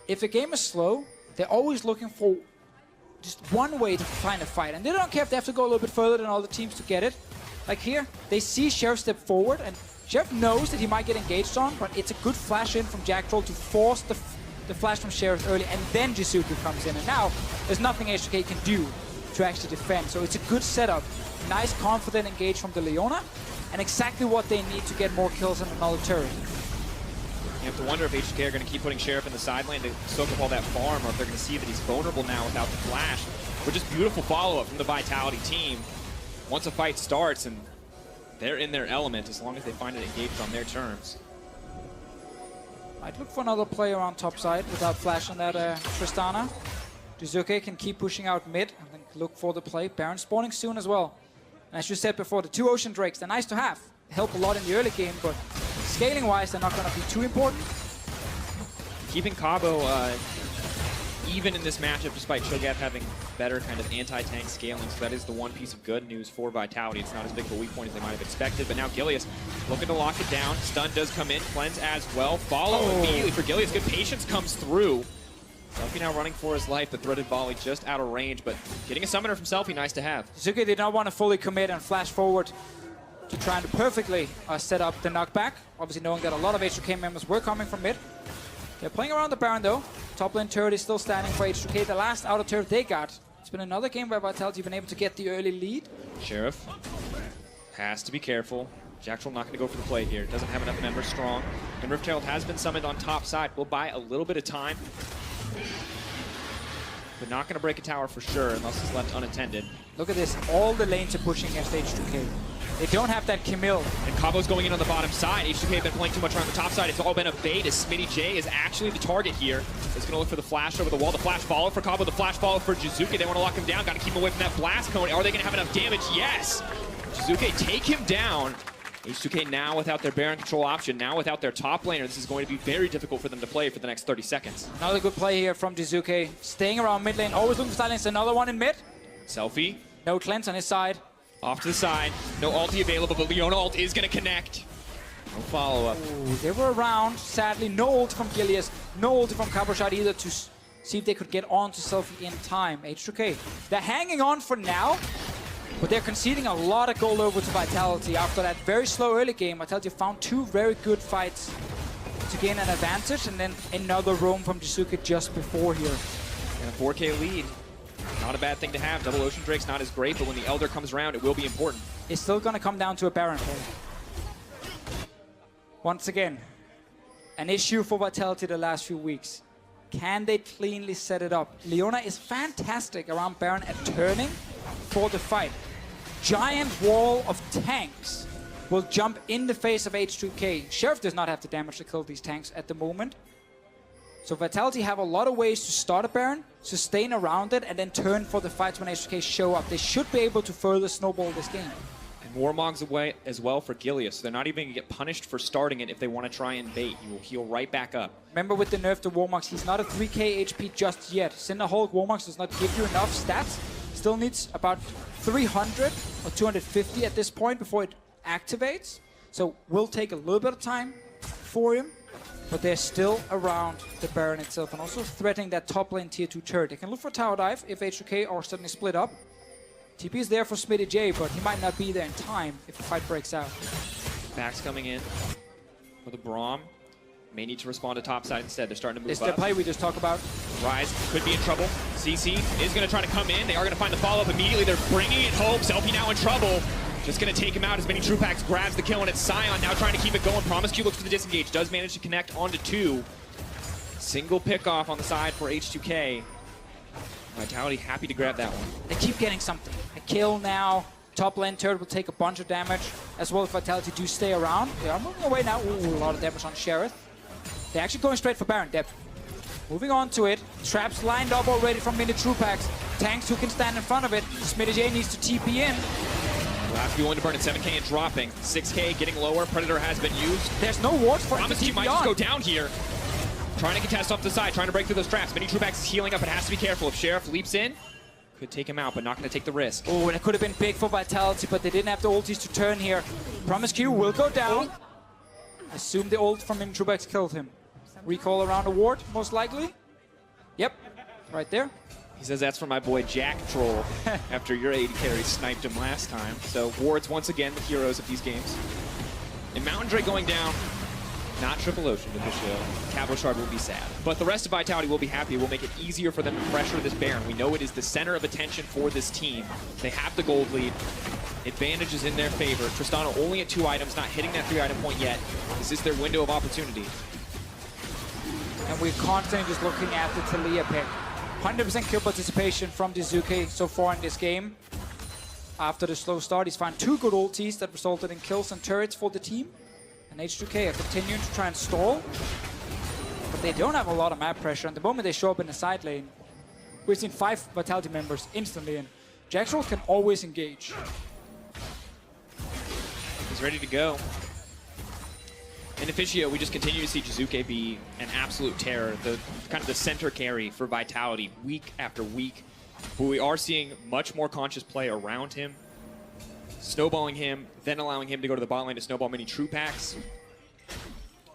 If the game is slow, they're always looking for just one way to find a fight. And they don't care if they have to go a little bit further than other teams to get it. Like here, they see Sheriff step forward, and Sheriff knows that he might get engaged on, but it's a good flash in from Jacktroll to force the flash from Sheriff early, and then Jizuka comes in. And now, there's nothing H2K can do to actually defend. So it's a good setup. Nice, confident engage from the Leona, and exactly what they need to get more kills on another turret. You have to wonder if H2K are going to keep putting Sheriff in the side lane to soak up all that farm, or if they're going to see that he's vulnerable now without the flash. But just beautiful follow-up from the Vitality team. Once a fight starts, and they're in their element as long as they find it engaged on their terms. I'd look for another player on top side without flash on that Tristana. Jizuka can keep pushing out mid and then look for the play. Baron spawning soon as well. And as you said before, the 2 Ocean Drakes, they're nice to have. They help a lot in the early game, but scaling-wise, they're not going to be too important. Keeping Cabo even in this matchup, despite Cho'Gath having better kind of anti-tank scaling, so that is the one piece of good news for Vitality. It's not as big of a weak point as they might have expected, but now Gilius looking to lock it down. Stun does come in, cleanse as well. Follow immediately for Gilius. Good patience comes through. Selfie now running for his life. The threaded volley just out of range, but getting a summoner from Selfie, nice to have. Jizuka did not want to fully commit and flash forward to trying to perfectly set up the knockback. Obviously knowing that a lot of H2K members were coming from mid. They're playing around the Baron though. Top lane turret is still standing for H2K. The last outer turret they got. It's been another game where Vitality have been able to get the early lead. Sheriff has to be careful. Jackal not going to go for the play here. Doesn't have enough members strong. And Riftherald has been summoned on top side. Will buy a little bit of time. But not going to break a tower for sure unless it's left unattended. Look at this. All the lanes are pushing against H2K. They don't have that Camille. And Cabo's going in on the bottom side. H2K have been playing too much around the top side. It's all been a bait as Smitty J is actually the target here. He's going to look for the flash over the wall. The flash follow for Cabo, the flash follow for Jizuke. They want to lock him down. Got to keep him away from that blast cone. Are they going to have enough damage? Yes! Jizuke take him down. H2K now without their Baron control option, now without their top laner. This is going to be very difficult for them to play for the next 30 seconds. Another good play here from Jizuke. Staying around mid lane, always looking for silence. Another one in mid. Selfie. No cleanse on his side. Off to the side. No ulti available, but Leona ult is going to connect. No follow-up. They were around. Sadly, no ult from Gilius. No ult from Caboshot either to see if they could get on to Selfie in time. H2K, they're hanging on for now. But they're conceding a lot of gold over to Vitality. After that very slow early game, Vitality found two very good fights to gain an advantage, and then another roam from Jizuke just before here. And a 4K lead. Not a bad thing to have. Double Ocean Drake's not as great, but when the Elder comes around, it will be important. It's still going to come down to a Baron play. Once again, an issue for Vitality the last few weeks. Can they cleanly set it up? Leona is fantastic around Baron at turning for the fight. Giant wall of tanks will jump in the face of H2K. Sheriff does not have the damage to kill these tanks at the moment. So Vitality have a lot of ways to start a Baron, sustain around it, and then turn for the fights when H2K show up. They should be able to further snowball this game. And Warmog's away as well for Gilius. They're not even going to get punished for starting it if they want to try and bait. He will heal right back up. Remember with the nerf to Warmogs, he's not a 3k HP just yet. Cinderhulk Warmogs does not give you enough stats. Still needs about 300 or 250 at this point before it activates. So will take a little bit of time for him. But they're still around the Baron itself and also threatening that top lane tier 2 turret. They can look for tower dive if H2K are suddenly split up. TP is there for Smitty J, but he might not be there in time if the fight breaks out. Backs coming in for the Braum. May need to respond to top side instead. They're starting to move This is up. the play we just talked about. Rise could be in trouble. CC is going to try to come in. They are going to find the follow-up immediately. They're bringing it home. Selfie now in trouble. Just going to take him out as many True Packs grabs the kill, and it's Sion now trying to keep it going. Promisecue looks for the disengage. Does manage to connect onto 2. Single pick off on the side for H2K. Vitality happy to grab that one. They keep getting something. A kill now. Top lane turret will take a bunch of damage, as well as Vitality do stay around. They are moving away now. Ooh, a lot of damage on Sheriff. They're actually going straight for Baron. They're moving on to it. Traps lined up already from mini True Packs. Tanks who can stand in front of it. Smitty J needs to TP in. Last be willing to burn at 7K and dropping. 6K getting lower. Predator has been used. There's no wards for him to Promisecue TP might on. just go down here. Trying to contest off the side, trying to break through those traps. Mini True Packs is healing up, but has to be careful. If Sheriff leaps in, could take him out, but not going to take the risk. Oh, and it could have been big for Vitality, but they didn't have the ultis to turn here. Promisecue will go down. Assume the ult from Mini True Packs killed him. Recall around a ward, most likely. Yep, right there. He says that's for my boy Jack Troll after your 80 carry sniped him last time. So wards once again the heroes of these games. And Mountain Drake going down. Not Triple Ocean with the shield. Cabo Shard will be sad. But the rest of Vitality will be happy. It will make it easier for them to pressure this Baron. We know it is the center of attention for this team. They have the gold lead. Advantage is in their favor. Tristana only at 2 items, not hitting that 3-item point yet. This is their window of opportunity. And we're constantly just looking at the Taliyah pick. 100% kill participation from Jizuke so far in this game. After the slow start, he's found 2 good ultis that resulted in kills and turrets for the team. And H2K are continuing to try and stall. But they don't have a lot of map pressure. And the moment they show up in the side lane, we've seen 5 Vitality members instantly in. Jackal can always engage. He's ready to go. In Officio, we just continue to see Jizuke be an absolute terror, the kind of the center carry for Vitality week after week. But we are seeing much more conscious play around him, snowballing him, then allowing him to go to the bot lane to snowball many True Packs.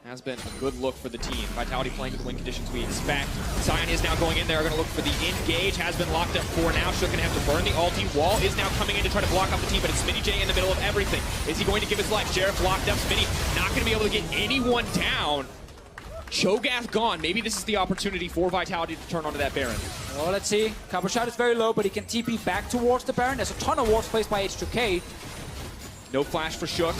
Has been a good look for the team. Vitality playing with the win conditions we expect. Sion is now going in there, going to look for the engage. Has been locked up for now. Shook going to have to burn the ulti. Wall is now coming in to try to block off the team, but it's Smitty J in the middle of everything. Is he going to give his life? Sheriff locked up. Smitty not going to be able to get anyone down. Cho'Gath gone. Maybe this is the opportunity for Vitality to turn onto that Baron. Well, let's see. Caboshot is very low, but he can TP back towards the Baron. There's a ton of wards placed by H2K. No flash for Shook.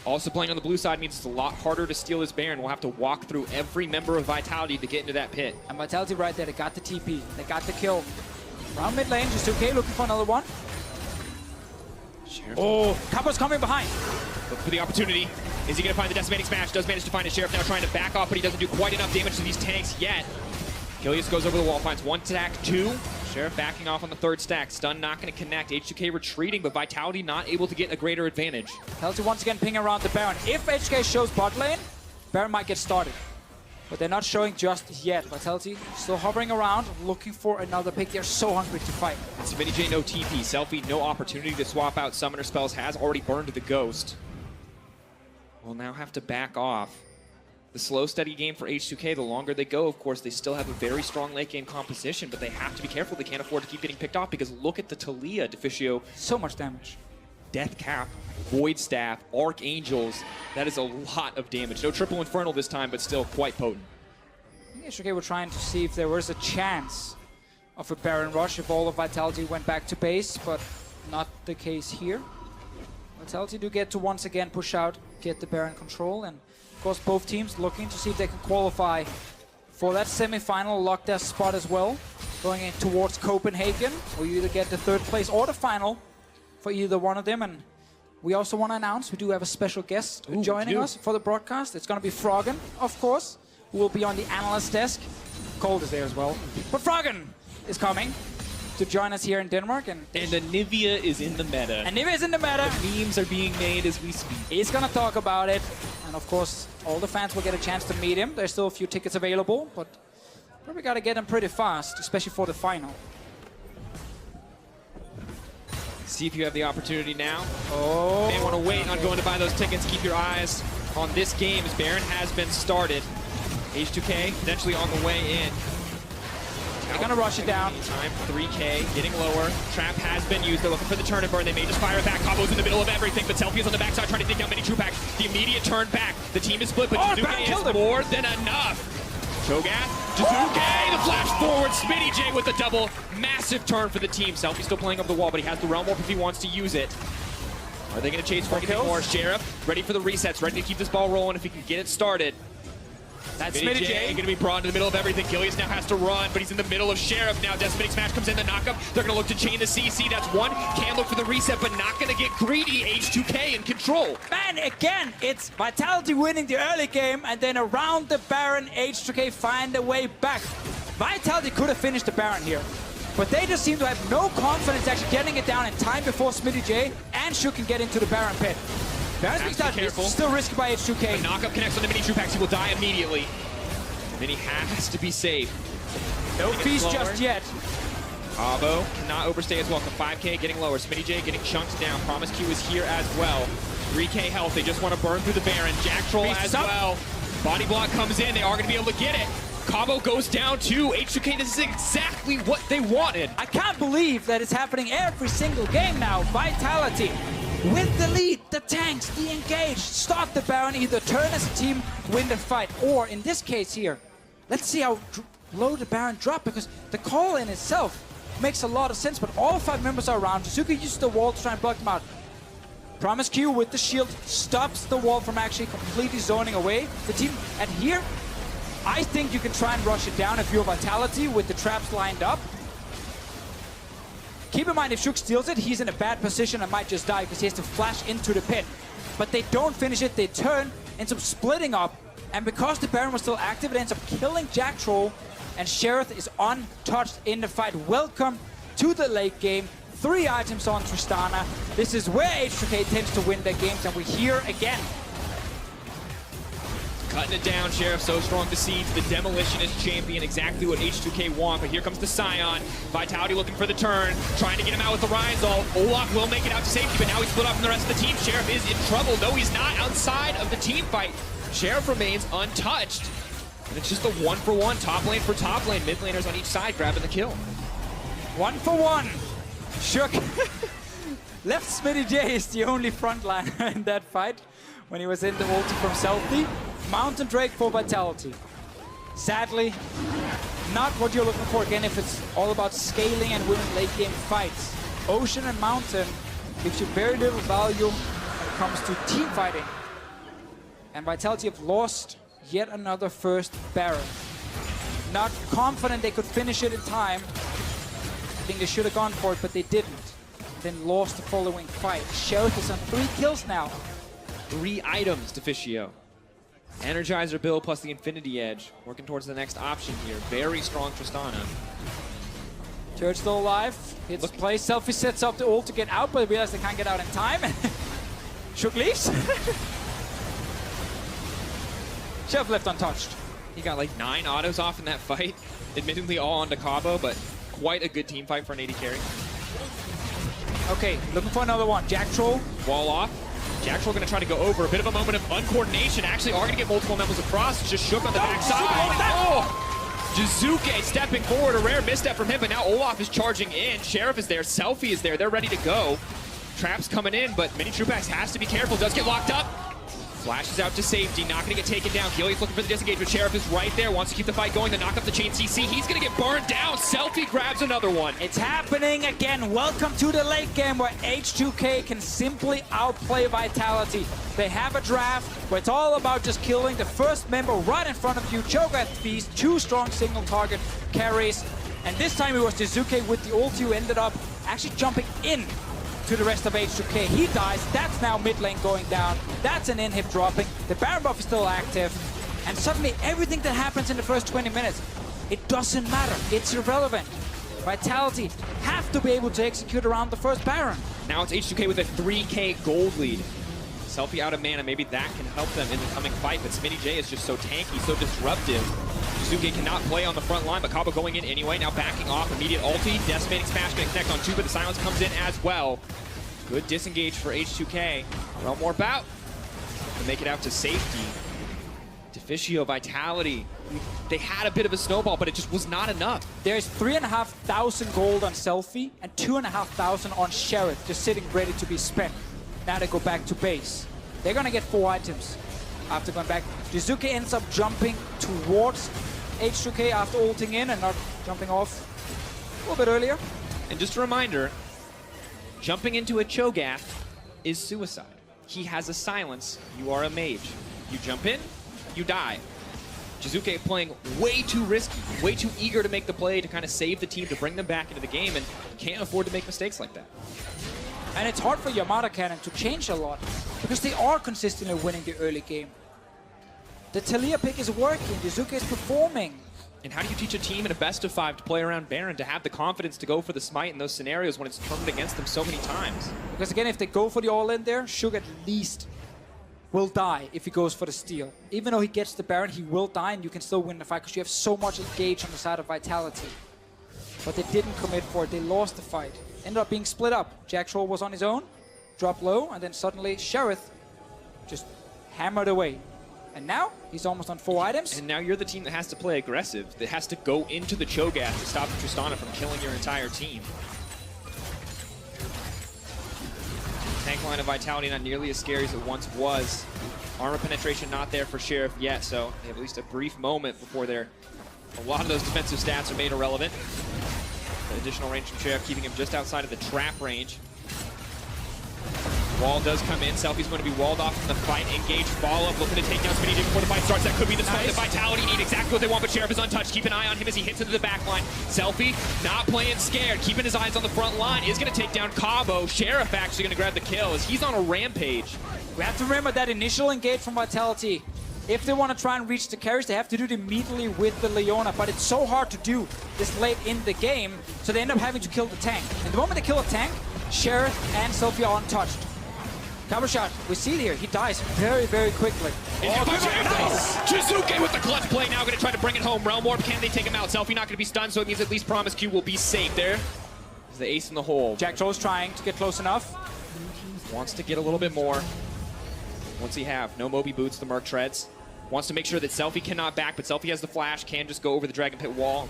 Also playing on the blue side means it's a lot harder to steal this Baron. We'll have to walk through every member of Vitality to get into that pit. And Vitality right there, they got the TP, they got the kill. Around mid lane, H2K looking for another one. Sheriff. Oh, Capo's coming behind. Look for the opportunity. Is he going to find the decimating smash? Does manage to find it. Sheriff now trying to back off, but he doesn't do quite enough damage to these tanks yet. Gilius goes over the wall, finds one stack, two. Sheriff backing off on the third stack. Stun not going to connect. H2K retreating, but Vitality not able to get a greater advantage. Vitality once again ping around the Baron. If HK shows bot lane, Baron might get started. But they're not showing just yet. Vitality still hovering around, looking for another pick. They're so hungry to fight. Smitty no TP. Selfie, no opportunity to swap out summoner spells. Has already burned the Ghost. Will now have to back off. The slow, steady game for H2K, the longer they go, of course, they still have a very strong late game composition, but they have to be careful. They can't afford to keep getting picked off because look at the Talia, Deficio. So much damage. Death Cap, Void Staff, Archangels. That is a lot of damage. No triple Infernal this time, but still quite potent. I think H2K were trying to see if there was a chance of a Baron rush if all of Vitality went back to base, but not the case here. Vitality do get to once again push out, get the Baron control, and of course both teams looking to see if they can qualify for that semi-final, lock their spot as well. Going in towards Copenhagen, where you either get the third place or the final for either one of them. And we also want to announce we do have a special guest joining us for the broadcast. It's going to be Froggen, of course, who will be on the analyst desk. Cold is there as well. But Froggen is coming to join us here in Denmark. And Anivia is in the meta. Anivia is in the meta. The memes are being made as we speak. He's going to talk about it. And of course, all the fans will get a chance to meet him. There's still a few tickets available, but we got to get them pretty fast, especially for the final. See if you have the opportunity now. Oh. May want to wait on going to buy those tickets. Keep your eyes on this game as Baron has been started. H2K potentially on the way in. They're going to rush it down. Time, 3K, getting lower. Trap has been used. They're looking for the turn and burn. They may just fire it back. Cabo's in the middle of everything, but Selfie is on the backside trying to dig down many true packs. The immediate turn back. The team is split, but Jizuke is more than enough. Cho'Gath, Jizuke, the flash forward. Smitty J with the double. Massive turn for the team. Selfie still playing over the wall, but he has the Realm Warp if he wants to use it. Are they going to chase for anything more? Sheriff, ready for the resets, ready to keep this ball rolling if he can get it started. That's Smitty J going to be brought into the middle of everything. Gilius now has to run, but he's in the middle of Sheriff now. Decimating Smash comes in, the knockup. They're going to look to chain the CC. That's one. Can look for the reset, but not going to get greedy. H2K in control. Man, again, it's Vitality winning the early game, and then around the Baron, H2K find a way back. Vitality could have finished the Baron here, but they just seem to have no confidence actually getting it down in time before Smitty J and Shu can get into the Baron pit. Baron's being started. It's still risky by H2K. The knockup connects on the mini true packs. He will die immediately. Mini has to be safe. No feast just yet. Avo cannot overstay his welcome. 5K getting lower. Smitty J getting chunked down. Promise Q is here as well. 3K health. They just want to burn through the Baron. Jack Troll as well. Body block comes in. They are going to be able to get it. Cabo goes down too. H2K, this is exactly what they wanted. I can't believe that it's happening every single game now. Vitality with the lead, the tanks, the engaged, stop the Baron, either turn as a team, win the fight, or in this case here, let's see how low the Baron dropped, because the call in itself makes a lot of sense, but all 5 members are around. Jizuke uses the wall to try and block them out. Promise Q with the shield stops the wall from actually completely zoning away the team. And here, I think you can try and rush it down if you're Vitality with the traps lined up. Keep in mind, if Shuk steals it, he's in a bad position and might just die because he has to flash into the pit. But they don't finish it, they turn, ends up splitting up. And because the Baron was still active, it ends up killing Jack Troll. And Sheriff is untouched in the fight. Welcome to the late game. 3 items on Tristana. This is where H2K tends to win their games, and we're here again. Cutting it down, Sheriff so strong to siege. The Demolitionist champion, exactly what H2K want. But here comes the Scion. Vitality looking for the turn, trying to get him out with the Reinzol. Olaf will make it out to safety, but now he's split off from the rest of the team. Sheriff is in trouble. No, he's not outside of the team fight. Sheriff remains untouched. And it's just a 1-for-1, top lane for top lane. Mid laners on each side grabbing the kill. 1-for-1. Shook. Left Smitty J is the only frontliner in that fight when he was in the ulti from Selfie. Mountain Drake for Vitality. Sadly, not what you're looking for again if it's all about scaling and winning late game fights. Ocean and Mountain gives you very little value when it comes to team fighting. And Vitality have lost yet another first Baron. Not confident they could finish it in time. I think they should have gone for it, but they didn't. Then lost the following fight. Sheriff is on 3 kills now. 3 items to Fischio. Energizer build plus the Infinity Edge. Working towards the next option here. Very strong Tristana. Turret still alive. Hits play. Selfie sets up the ult to get out, but realize they can't get out in time. Shook leaves. Chef left untouched. He got like 9 autos off in that fight. Admittedly all onto Cabo, but quite a good team fight for an AD carry. Okay, looking for another one. Jack Troll. Wall off. Jack Troll gonna try to go over. A bit of a moment of uncoordination. Actually are gonna get multiple members across. It's just Shook on the backside. Oh! Jizuke stepping forward. A rare misstep from him, but now Olaf is charging in. Sheriff is there. Selfie is there. They're ready to go. Trap's coming in, but Mini Trupax has to be careful. Does get locked up. Flashes out to safety, not going to get taken down. Gillia's looking for the disengagement. Sheriff is right there, wants to keep the fight going to knock up the chain CC. He's going to get burned down. Selfie grabs another one. It's happening again. Welcome to the late game where H2K can simply outplay Vitality. They have a draft where it's all about just killing the first member right in front of you. Choker at feast, 2 strong single target carries. And this time it was Jizuke with the ulti who ended up actually jumping in to the rest of H2K. He dies. That's now mid lane going down. That's an inhib dropping. The Baron buff is still active. And suddenly everything that happens in the first 20 minutes, it doesn't matter. It's irrelevant. Vitality have to be able to execute around the first Baron. Now it's H2K with a 3K gold lead. Selfie out of mana, maybe that can help them in the coming fight, but Smitty J is just so tanky, so disruptive. Jizuke cannot play on the front line, but Cabo going in anyway, now backing off, immediate ulti, decimating smash, gonna connect on 2, but the silence comes in as well. Good disengage for H2K. One more bout to make it out to safety. Deficio, Vitality, they had a bit of a snowball, but it just was not enough. There's 3,500 gold on Selfie and 2,500 on Sheriff, just sitting ready to be spent. Now they go back to base. They're gonna get 4 items after going back. Jizuke ends up jumping towards H2K after ulting in and not jumping off a little bit earlier. And just a reminder, jumping into a Cho'Gath is suicide. He has a silence, you are a mage. You jump in, you die. Jizuke playing way too risky, way too eager to make the play to kind of save the team, to bring them back into the game, and can't afford to make mistakes like that. And it's hard for Yamada Cannon to change a lot, because they are consistently winning the early game. The Talia pick is working, Jizuke is performing. And how do you teach a team in a best-of-5 to play around Baron to have the confidence to go for the smite in those scenarios when it's turned against them so many times? Because again, if they go for the all-in there, Shug at least will die if he goes for the steal. Even though he gets the Baron, he will die and you can still win the fight because you have so much engaged on the side of Vitality. But they didn't commit for it, they lost the fight. Ended up being split up. Jack Troll was on his own, dropped low, and then suddenly Sheriff just hammered away. And now, he's almost on 4 items. And now you're the team that has to play aggressive, that has to go into the Cho'Gath to stop Tristana from killing your entire team. Tank line of Vitality not nearly as scary as it once was. Armor penetration not there for Sheriff yet, so they have at least a brief moment before a lot of those defensive stats are made irrelevant. The additional range from Sheriff keeping him just outside of the trap range. Wall does come in. Selfie's going to be walled off from the fight. Engage, follow-up, looking to take down Smitty before the fight starts. That could be the spot that Vitality need. Exactly what they want, but Sheriff is untouched. Keep an eye on him as he hits into the back line. Selfie, not playing scared. Keeping his eyes on the front line. Is going to take down Cabo. Sheriff actually going to grab the kill as he's on a rampage. We have to remember that initial engage from Vitality. If they want to try and reach the carries, they have to do it immediately with the Leona, but it's so hard to do this late in the game, so they end up having to kill the tank. And the moment they kill a tank, Sheriff and Selfie are untouched. Cover shot, we see it here, he dies very, very quickly. Nice! Jizuke with the clutch play, now going to try to bring it home. Realm Warp, can they take him out? Selfie not going to be stunned, so it means at least Promise Q will be safe there. Is the ace in the hole. Jack Troll's trying to get close enough. Wants to get a little bit more. What's he have? No Moby Boots, the Merc treads. Wants to make sure that Selfie cannot back, but Selfie has the flash, can just go over the Dragon Pit wall.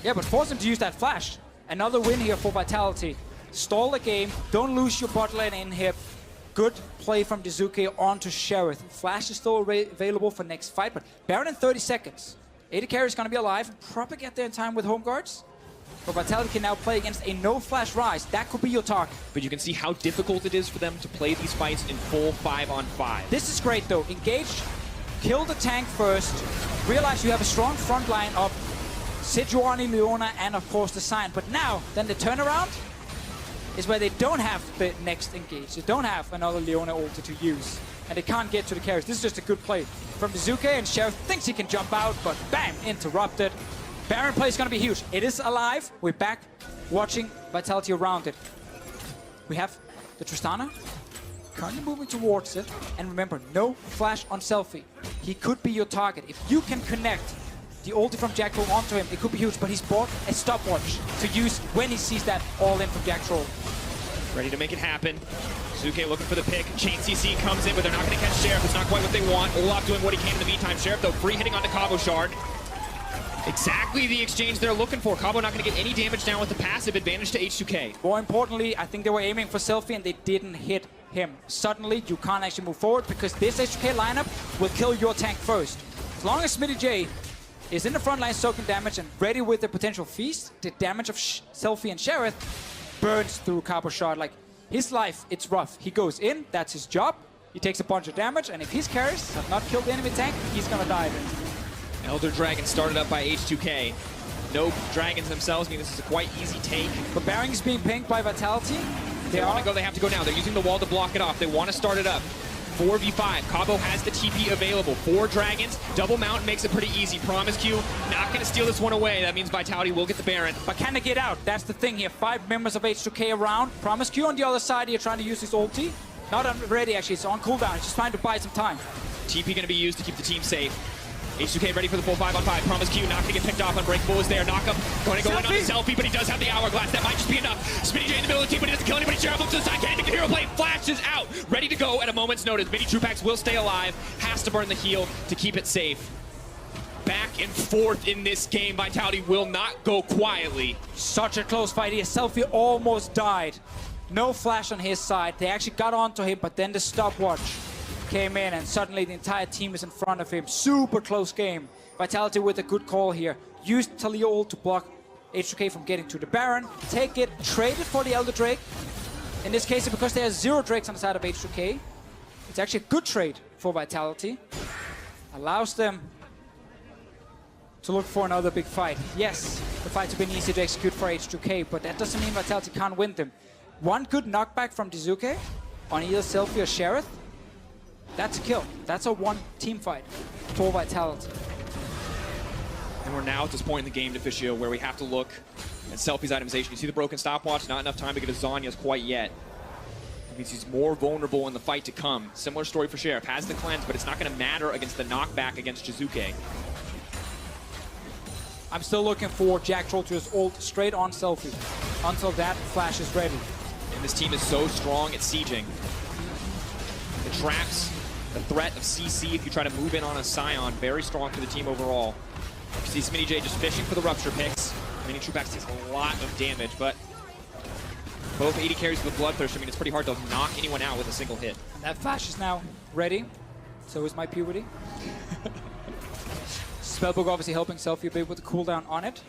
Yeah, but force him to use that flash. Another win here for Vitality. Stall the game, don't lose your bot lane inhib. Good play from Jizuke onto Sheriff. Flash is still available for next fight, but Baron in 30 seconds. AD carry is going to be alive, probably get there in time with home guards. But Vitality can now play against a no-flash Rise. That could be your target. But you can see how difficult it is for them to play these fights in full 5-on-5. This is great though. Engaged, kill the tank first, realize you have a strong front line of Sejuani, Leona, and of course the Sign. But now, then the turnaround is where they don't have the next engage. They don't have another Leona ulti to use. And they can't get to the carries. This is just a good play from H2K, and Sheriff thinks he can jump out, but bam, interrupted. Baron play is gonna be huge. It is alive. We're back watching Vitality around it. We have the Tristana currently moving towards it. And remember, no flash on Selfie. He could be your target. If you can connect the ulti from Jack Troll onto him, it could be huge, but he's bought a stopwatch to use when he sees that all in from Jack Troll. Ready to make it happen. H2K looking for the pick. Chain CC comes in, but they're not going to catch Sheriff. It's not quite what they want. Olaf doing what he can in the meantime. Sheriff, though, free hitting onto Cabo Shard. Exactly the exchange they're looking for. Cabo not going to get any damage down with the passive advantage to H2K. More importantly, I think they were aiming for Selfie and they didn't hit him. Suddenly, you can't actually move forward because this H2K lineup will kill your tank first. As long as Smitty J is in the front line soaking damage and ready with the potential feast, the damage of Selfie and Sheriff burns through Cabo Shard. Like, his life, it's rough. He goes in, that's his job. He takes a bunch of damage, and if his carries have not killed the enemy tank, he's gonna die then. Elder Dragon started up by H2K. No dragons themselves, mean this is a quite easy take. But Baron is being pinged by Vitality. They have to go now. They're using the wall to block it off. They want to start it up. 4v5. Cabo has the TP available. 4 dragons. Double mount makes it pretty easy. Promise Q not going to steal this one away. That means Vitality will get the Baron. But can they get out? That's the thing here. 5 members of H2K around. Promise Q on the other side here trying to use his ulti. Not ready actually. It's on cooldown. It's just trying to buy some time. TP going to be used to keep the team safe. H2K ready for the full 5-on-5. Promise Q not going to get picked off. Unbreakable is there. Knock up. Going to go in on the Selfie, but he does have the Hourglass. That might just be enough. Smitty J in the middle of the team, but he doesn't kill anybody. Sheriff looks to the side. Can't take the hero blade. Flashes out. Ready to go at a moment's notice. Mini Trupax will stay alive. Has to burn the heal to keep it safe. Back and forth in this game. Vitality will not go quietly. Such a close fight here. Selfie almost died. No flash on his side. They actually got onto him, but then the stopwatch came in, and suddenly the entire team is in front of him. Super close game. Vitality with a good call here. Used Talia ult to block H2K from getting to the Baron. Take it, trade it for the Elder Drake. In this case, because there are 0 Drakes on the side of H2K, it's actually a good trade for Vitality. Allows them to look for another big fight. Yes, the fight's been easy to execute for H2K, but that doesn't mean Vitality can't win them. One good knockback from H2K on either Selfie or Sheriff, that's a kill. That's a 1 team fight for Vitality. And we're now at this point in the game, Deficio, where we have to look at Selfie's itemization. You see the broken stopwatch, not enough time to get to Zhonya's quite yet. That means he's more vulnerable in the fight to come. Similar story for Sheriff. Has the cleanse, but it's not going to matter against the knockback against H2K. I'm still looking for Jack Troll to his ult straight on Selfie. Until that flash is ready. And this team is so strong at sieging. The traps, the threat of CC if you try to move in on a Scion, very strong for the team overall. You see Smitty J just fishing for the rupture picks. Mini Trupax takes a lot of damage, but both 80 carries with Bloodthirst. I mean, it's pretty hard to knock anyone out with a single hit. And that flash is now ready. So is my puberty. Spellbook obviously helping Selfie a bit with the cooldown on it.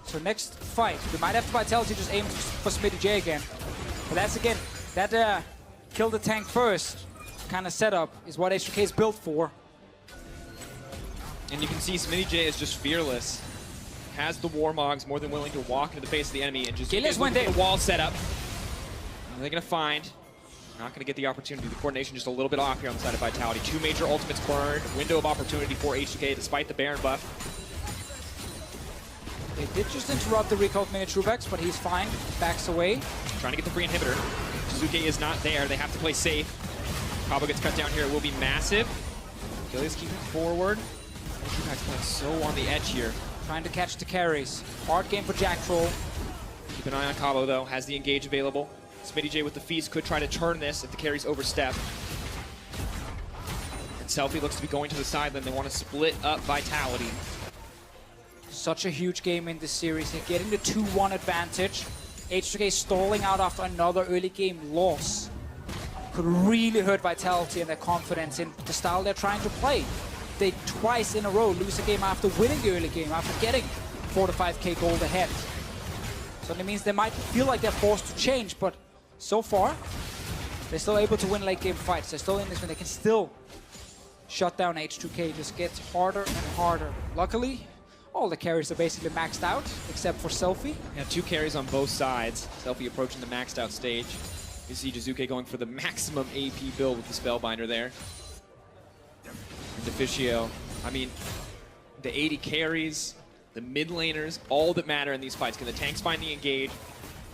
So next fight, we might have to Vitality just aim for Smitty J again. But that's again, that kill the tank first kind of setup is what H2K is built for. And you can see Smitty J is just fearless. Has the Warmogs, more than willing to walk into the face of the enemy and just went the wall setup. What are they going to find? Not going to get the opportunity. The coordination just a little bit off here on the side of Vitality. 2 major ultimates burned. Window of opportunity for H2K despite the Baron buff. They did just interrupt the recall of Mini Trupax, but he's fine. Backs away. Trying to get the free inhibitor. H2K is not there. They have to play safe. Cabo gets cut down here. It will be massive. Gillies keeping forward. Trupax playing so on the edge here. Trying to catch the carries. Hard game for Jack Troll. Keep an eye on Cabo though. Has the engage available. Smitty J with the feast could try to turn this if the carries overstep. And Selfie looks to be going to the side lane. They want to split up Vitality. Such a huge game in this series. They're getting the 2-1 advantage. H2K stalling out after another early game loss. Could really hurt Vitality and their confidence in the style they're trying to play. They twice in a row lose a game after winning the early game, after getting 4 to 5k gold ahead. So that means they might feel like they're forced to change, but so far, they're still able to win late game fights. They're still in this one. They can still shut down H2K just gets harder and harder. Luckily, all the carries are basically maxed out, except for Selfie. Yeah, 2 carries on both sides. Selfie approaching the maxed out stage. You see Jizuke going for the maximum AP build with the Spellbinder there. And Deficio, I mean, the 80 carries, the mid laners, all that matter in these fights. Can the tanks find the engage?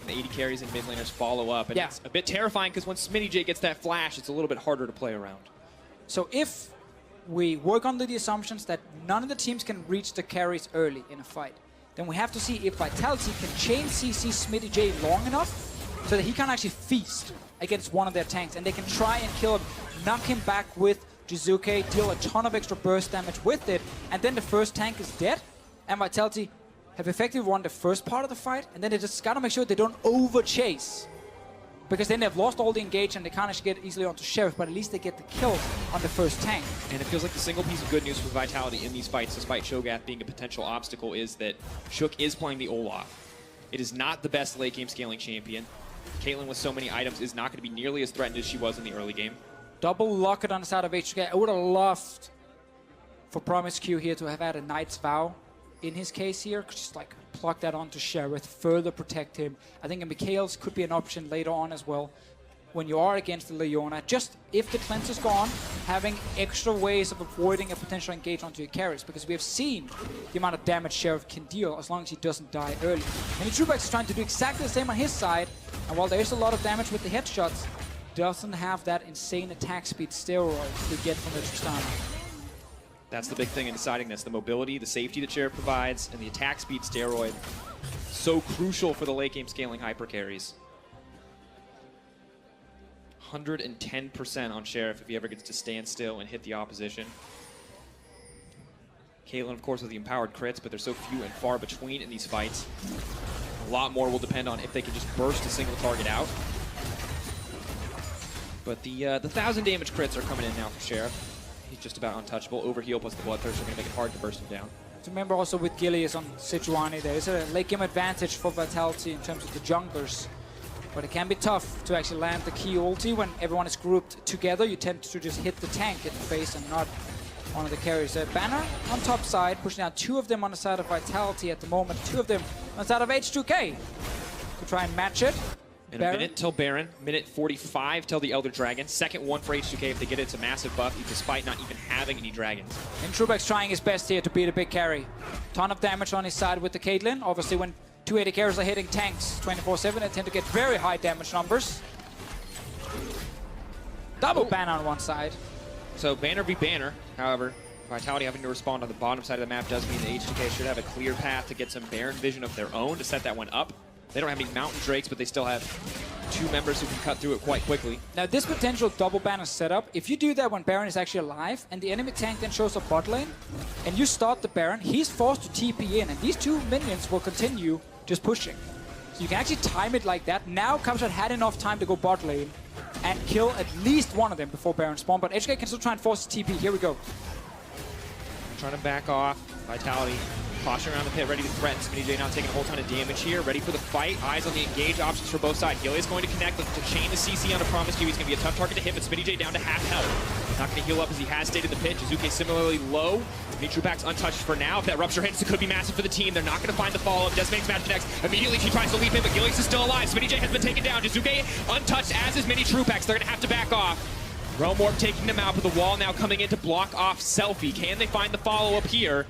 And the 80 carries and mid laners follow up. And it's a bit terrifying because once SmittyJ gets that flash, it's a little bit harder to play around. So if we work under the assumptions that none of the teams can reach the carries early in a fight, then we have to see if Vitality can chain CC SmittyJ long enough so that he can actually feast against one of their tanks, and they can try and kill him, knock him back with Jizuke, deal a ton of extra burst damage with it, and then the first tank is dead, and Vitality have effectively won the first part of the fight, and then they just gotta make sure they don't over-chase. Because then they've lost all the engage and they can't actually get easily onto Sheriff, but at least they get the kill on the first tank. And it feels like the single piece of good news for Vitality in these fights, despite Shogath being a potential obstacle, is that Shook is playing the Olaf. It is not the best late game scaling champion. Caitlyn with so many items is not going to be nearly as threatened as she was in the early game. Double locket on the side of H2K. I would have loved for Promise Q here to have had a Knight's Vow in his case here. Just like pluck that onto Sheriff, further protect him. I think a Mikhail's could be an option later on as well. When you are against the Leona, just if the cleanse is gone, having extra ways of avoiding a potential engage onto your carries, because we have seen the amount of damage Sheriff can deal as long as he doesn't die early. And Trubax is trying to do exactly the same on his side, and while there is a lot of damage with the headshots, doesn't have that insane attack speed steroid we get from the Tristana. That's the big thing in deciding this. The mobility, the safety that Sheriff provides, and the attack speed steroid. So crucial for the late game scaling hyper carries. 110% on Sheriff if he ever gets to stand still and hit the opposition. Caitlyn, of course, with the empowered crits, but they're so few and far between in these fights. A lot more will depend on if they can just burst a single target out. But the 1,000 damage crits are coming in now for Sheriff. He's just about untouchable. Overheal plus the Bloodthirst are going to make it hard to burst him down. Remember also with Gilius on Sejuani, there is a late game advantage for Vitality in terms of the junglers. But it can be tough to actually land the key ulti when everyone is grouped together. You tend to just hit the tank in the face and not one of the carries. Banner on top side, pushing out 2 of them on the side of Vitality at the moment. 2 of them on the side of H2K to try and match it. And a minute till Baron, minute 45 till the Elder Dragon. Second one for H2K if they get it. It's a massive buff, despite not even having any dragons. And Trubax trying his best here to beat a big carry. Ton of damage on his side with the Caitlyn. Obviously, when 280 carries are hitting tanks 24/7, they tend to get very high damage numbers. Double ban on one side. So Banner v Banner, however, Vitality having to respond on the bottom side of the map does mean that H2K should have a clear path to get some Baron vision of their own to set that one up. They don't have any Mountain Drakes, but they still have 2 members who can cut through it quite quickly. Now this potential double banner setup, if you do that when Baron is actually alive, and the enemy tank then shows up bot lane, and you start the Baron, he's forced to TP in, and these 2 minions will continue just pushing. So you can actually time it like that. Now Kamshad had enough time to go bot lane and kill at least one of them before Baron spawn, but HK can still try and force his TP. Here we go. Trying to back off. Vitality posturing around the pit, ready to threaten. SmittyJ now taking a whole ton of damage here, ready for the fight. Eyes on the engage options for both sides. Gilius going to connect, looking to chain the CC on a Promise Q. He's going to be a tough target to hit, but SmittyJ down to half health. Not going to heal up as he has stayed in the pit. Jizuke similarly low. Trubax untouched for now. If that rupture hits, it could be massive for the team. They're not going to find the follow-up. Desmane's match next. Immediately she tries to leap in, but Gilius is still alive. SmittyJ has been taken down. Jizuke untouched, as is Trubax. They're going to have to back off. Realm Warp taking them out, but the wall now coming in to block off Selfie. Can they find the follow-up here?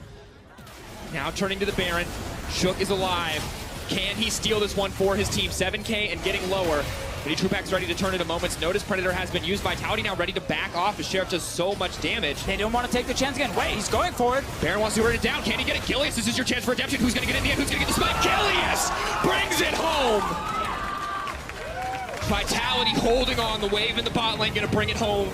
Now turning to the Baron. Shook is alive. Can he steal this one for his team? 7K and getting lower. Trubax ready to turn at a moment's notice. Predator has been used. Vitality now ready to back off as Sheriff does so much damage. They don't want to take the chance again. Wait, he's going for it. Baron wants to run it down. Can he get it? Gilius, this is your chance for redemption. Who's going to get it in the end? Who's going to get the spike? Gilius brings it home. Vitality holding on. The wave in the bot lane going to bring it home.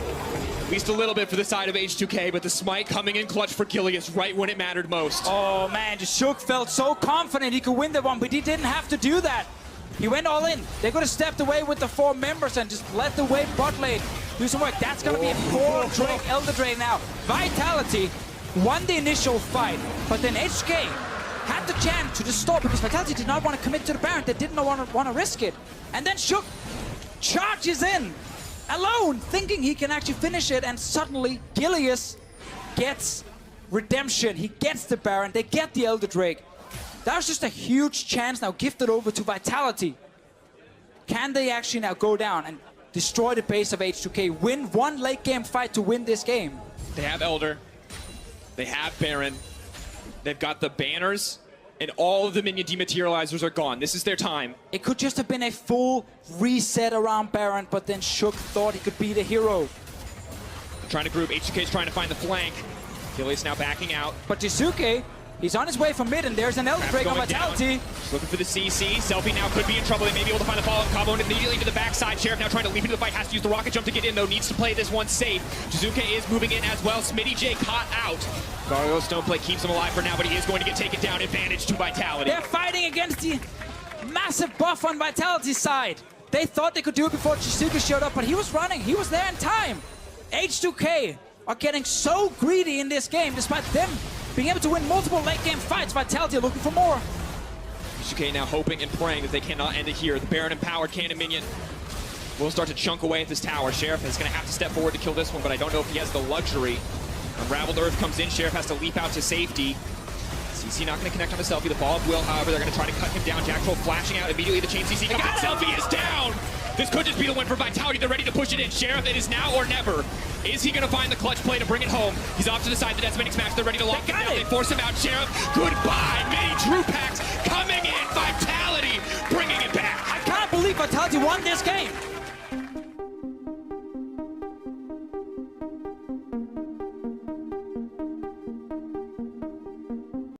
At least a little bit for the side of H2K, but the smite coming in clutch for Gilius right when it mattered most. Oh man, just Shook felt so confident he could win that one, but he didn't have to do that. He went all in. They could have stepped away with the 4 members and just let the wave bot lane do some work. That's going to be a 4 Drake Elder Drain now. Vitality won the initial fight, but then HK had the chance to just stop because Vitality did not want to commit to the Baron. They didn't want to risk it. And then Shook charges in alone, thinking he can actually finish it, and suddenly Gilius gets redemption. He gets the Baron. They get the Elder Drake. That was just a huge chance now gifted over to Vitality. Can they actually now go down and destroy the base of H2K, win one late game fight to win this game? They have Elder. They have Baron. They've got the banners, and all of the minion dematerializers are gone. This is their time. It could just have been a full reset around Baron, but then Shook thought he could be the hero. Trying to group. H2K is trying to find the flank. Achilles now backing out. But Jisuke, he's on his way from mid, and there's an Elder Drake on Vitality. Just looking for the CC. Selfie now could be in trouble. They may be able to find the follow-up combo immediately to the backside. Sheriff now trying to leap into the fight. Has to use the rocket jump to get in, though. Needs to play this one safe. Jizuke is moving in as well. Smitty J caught out. Gargoyle Stoneplate keeps him alive for now, but he is going to get taken down. Advantage to Vitality. They're fighting against the massive buff on Vitality's side. They thought they could do it before Jisuke showed up, but he was running. He was there in time. H2K are getting so greedy in this game, despite them being able to win multiple late game fights. Vitality are looking for more. H2K now hoping and praying that they cannot end it here. The Baron empowered cannon minion will start to chunk away at this tower. Sheriff is going to have to step forward to kill this one, but I don't know if he has the luxury. Unraveled Earth comes in. Sheriff has to leap out to safety. CC not going to connect on the Selfie. The follow-up will, however, they're going to try to cut him down. Jack Troll flashing out immediately. The chain CC comes in. Selfie is down! This could just be the win for Vitality. They're ready to push it in. Sheriff, it is now or never. Is he going to find the clutch play to bring it home? He's off to the side. The Desmanic Smash. They're ready to lock him down. They force him out. Sheriff, goodbye. Mini Drew Packs coming in. Vitality bringing it back. I can't believe Vitality won this game.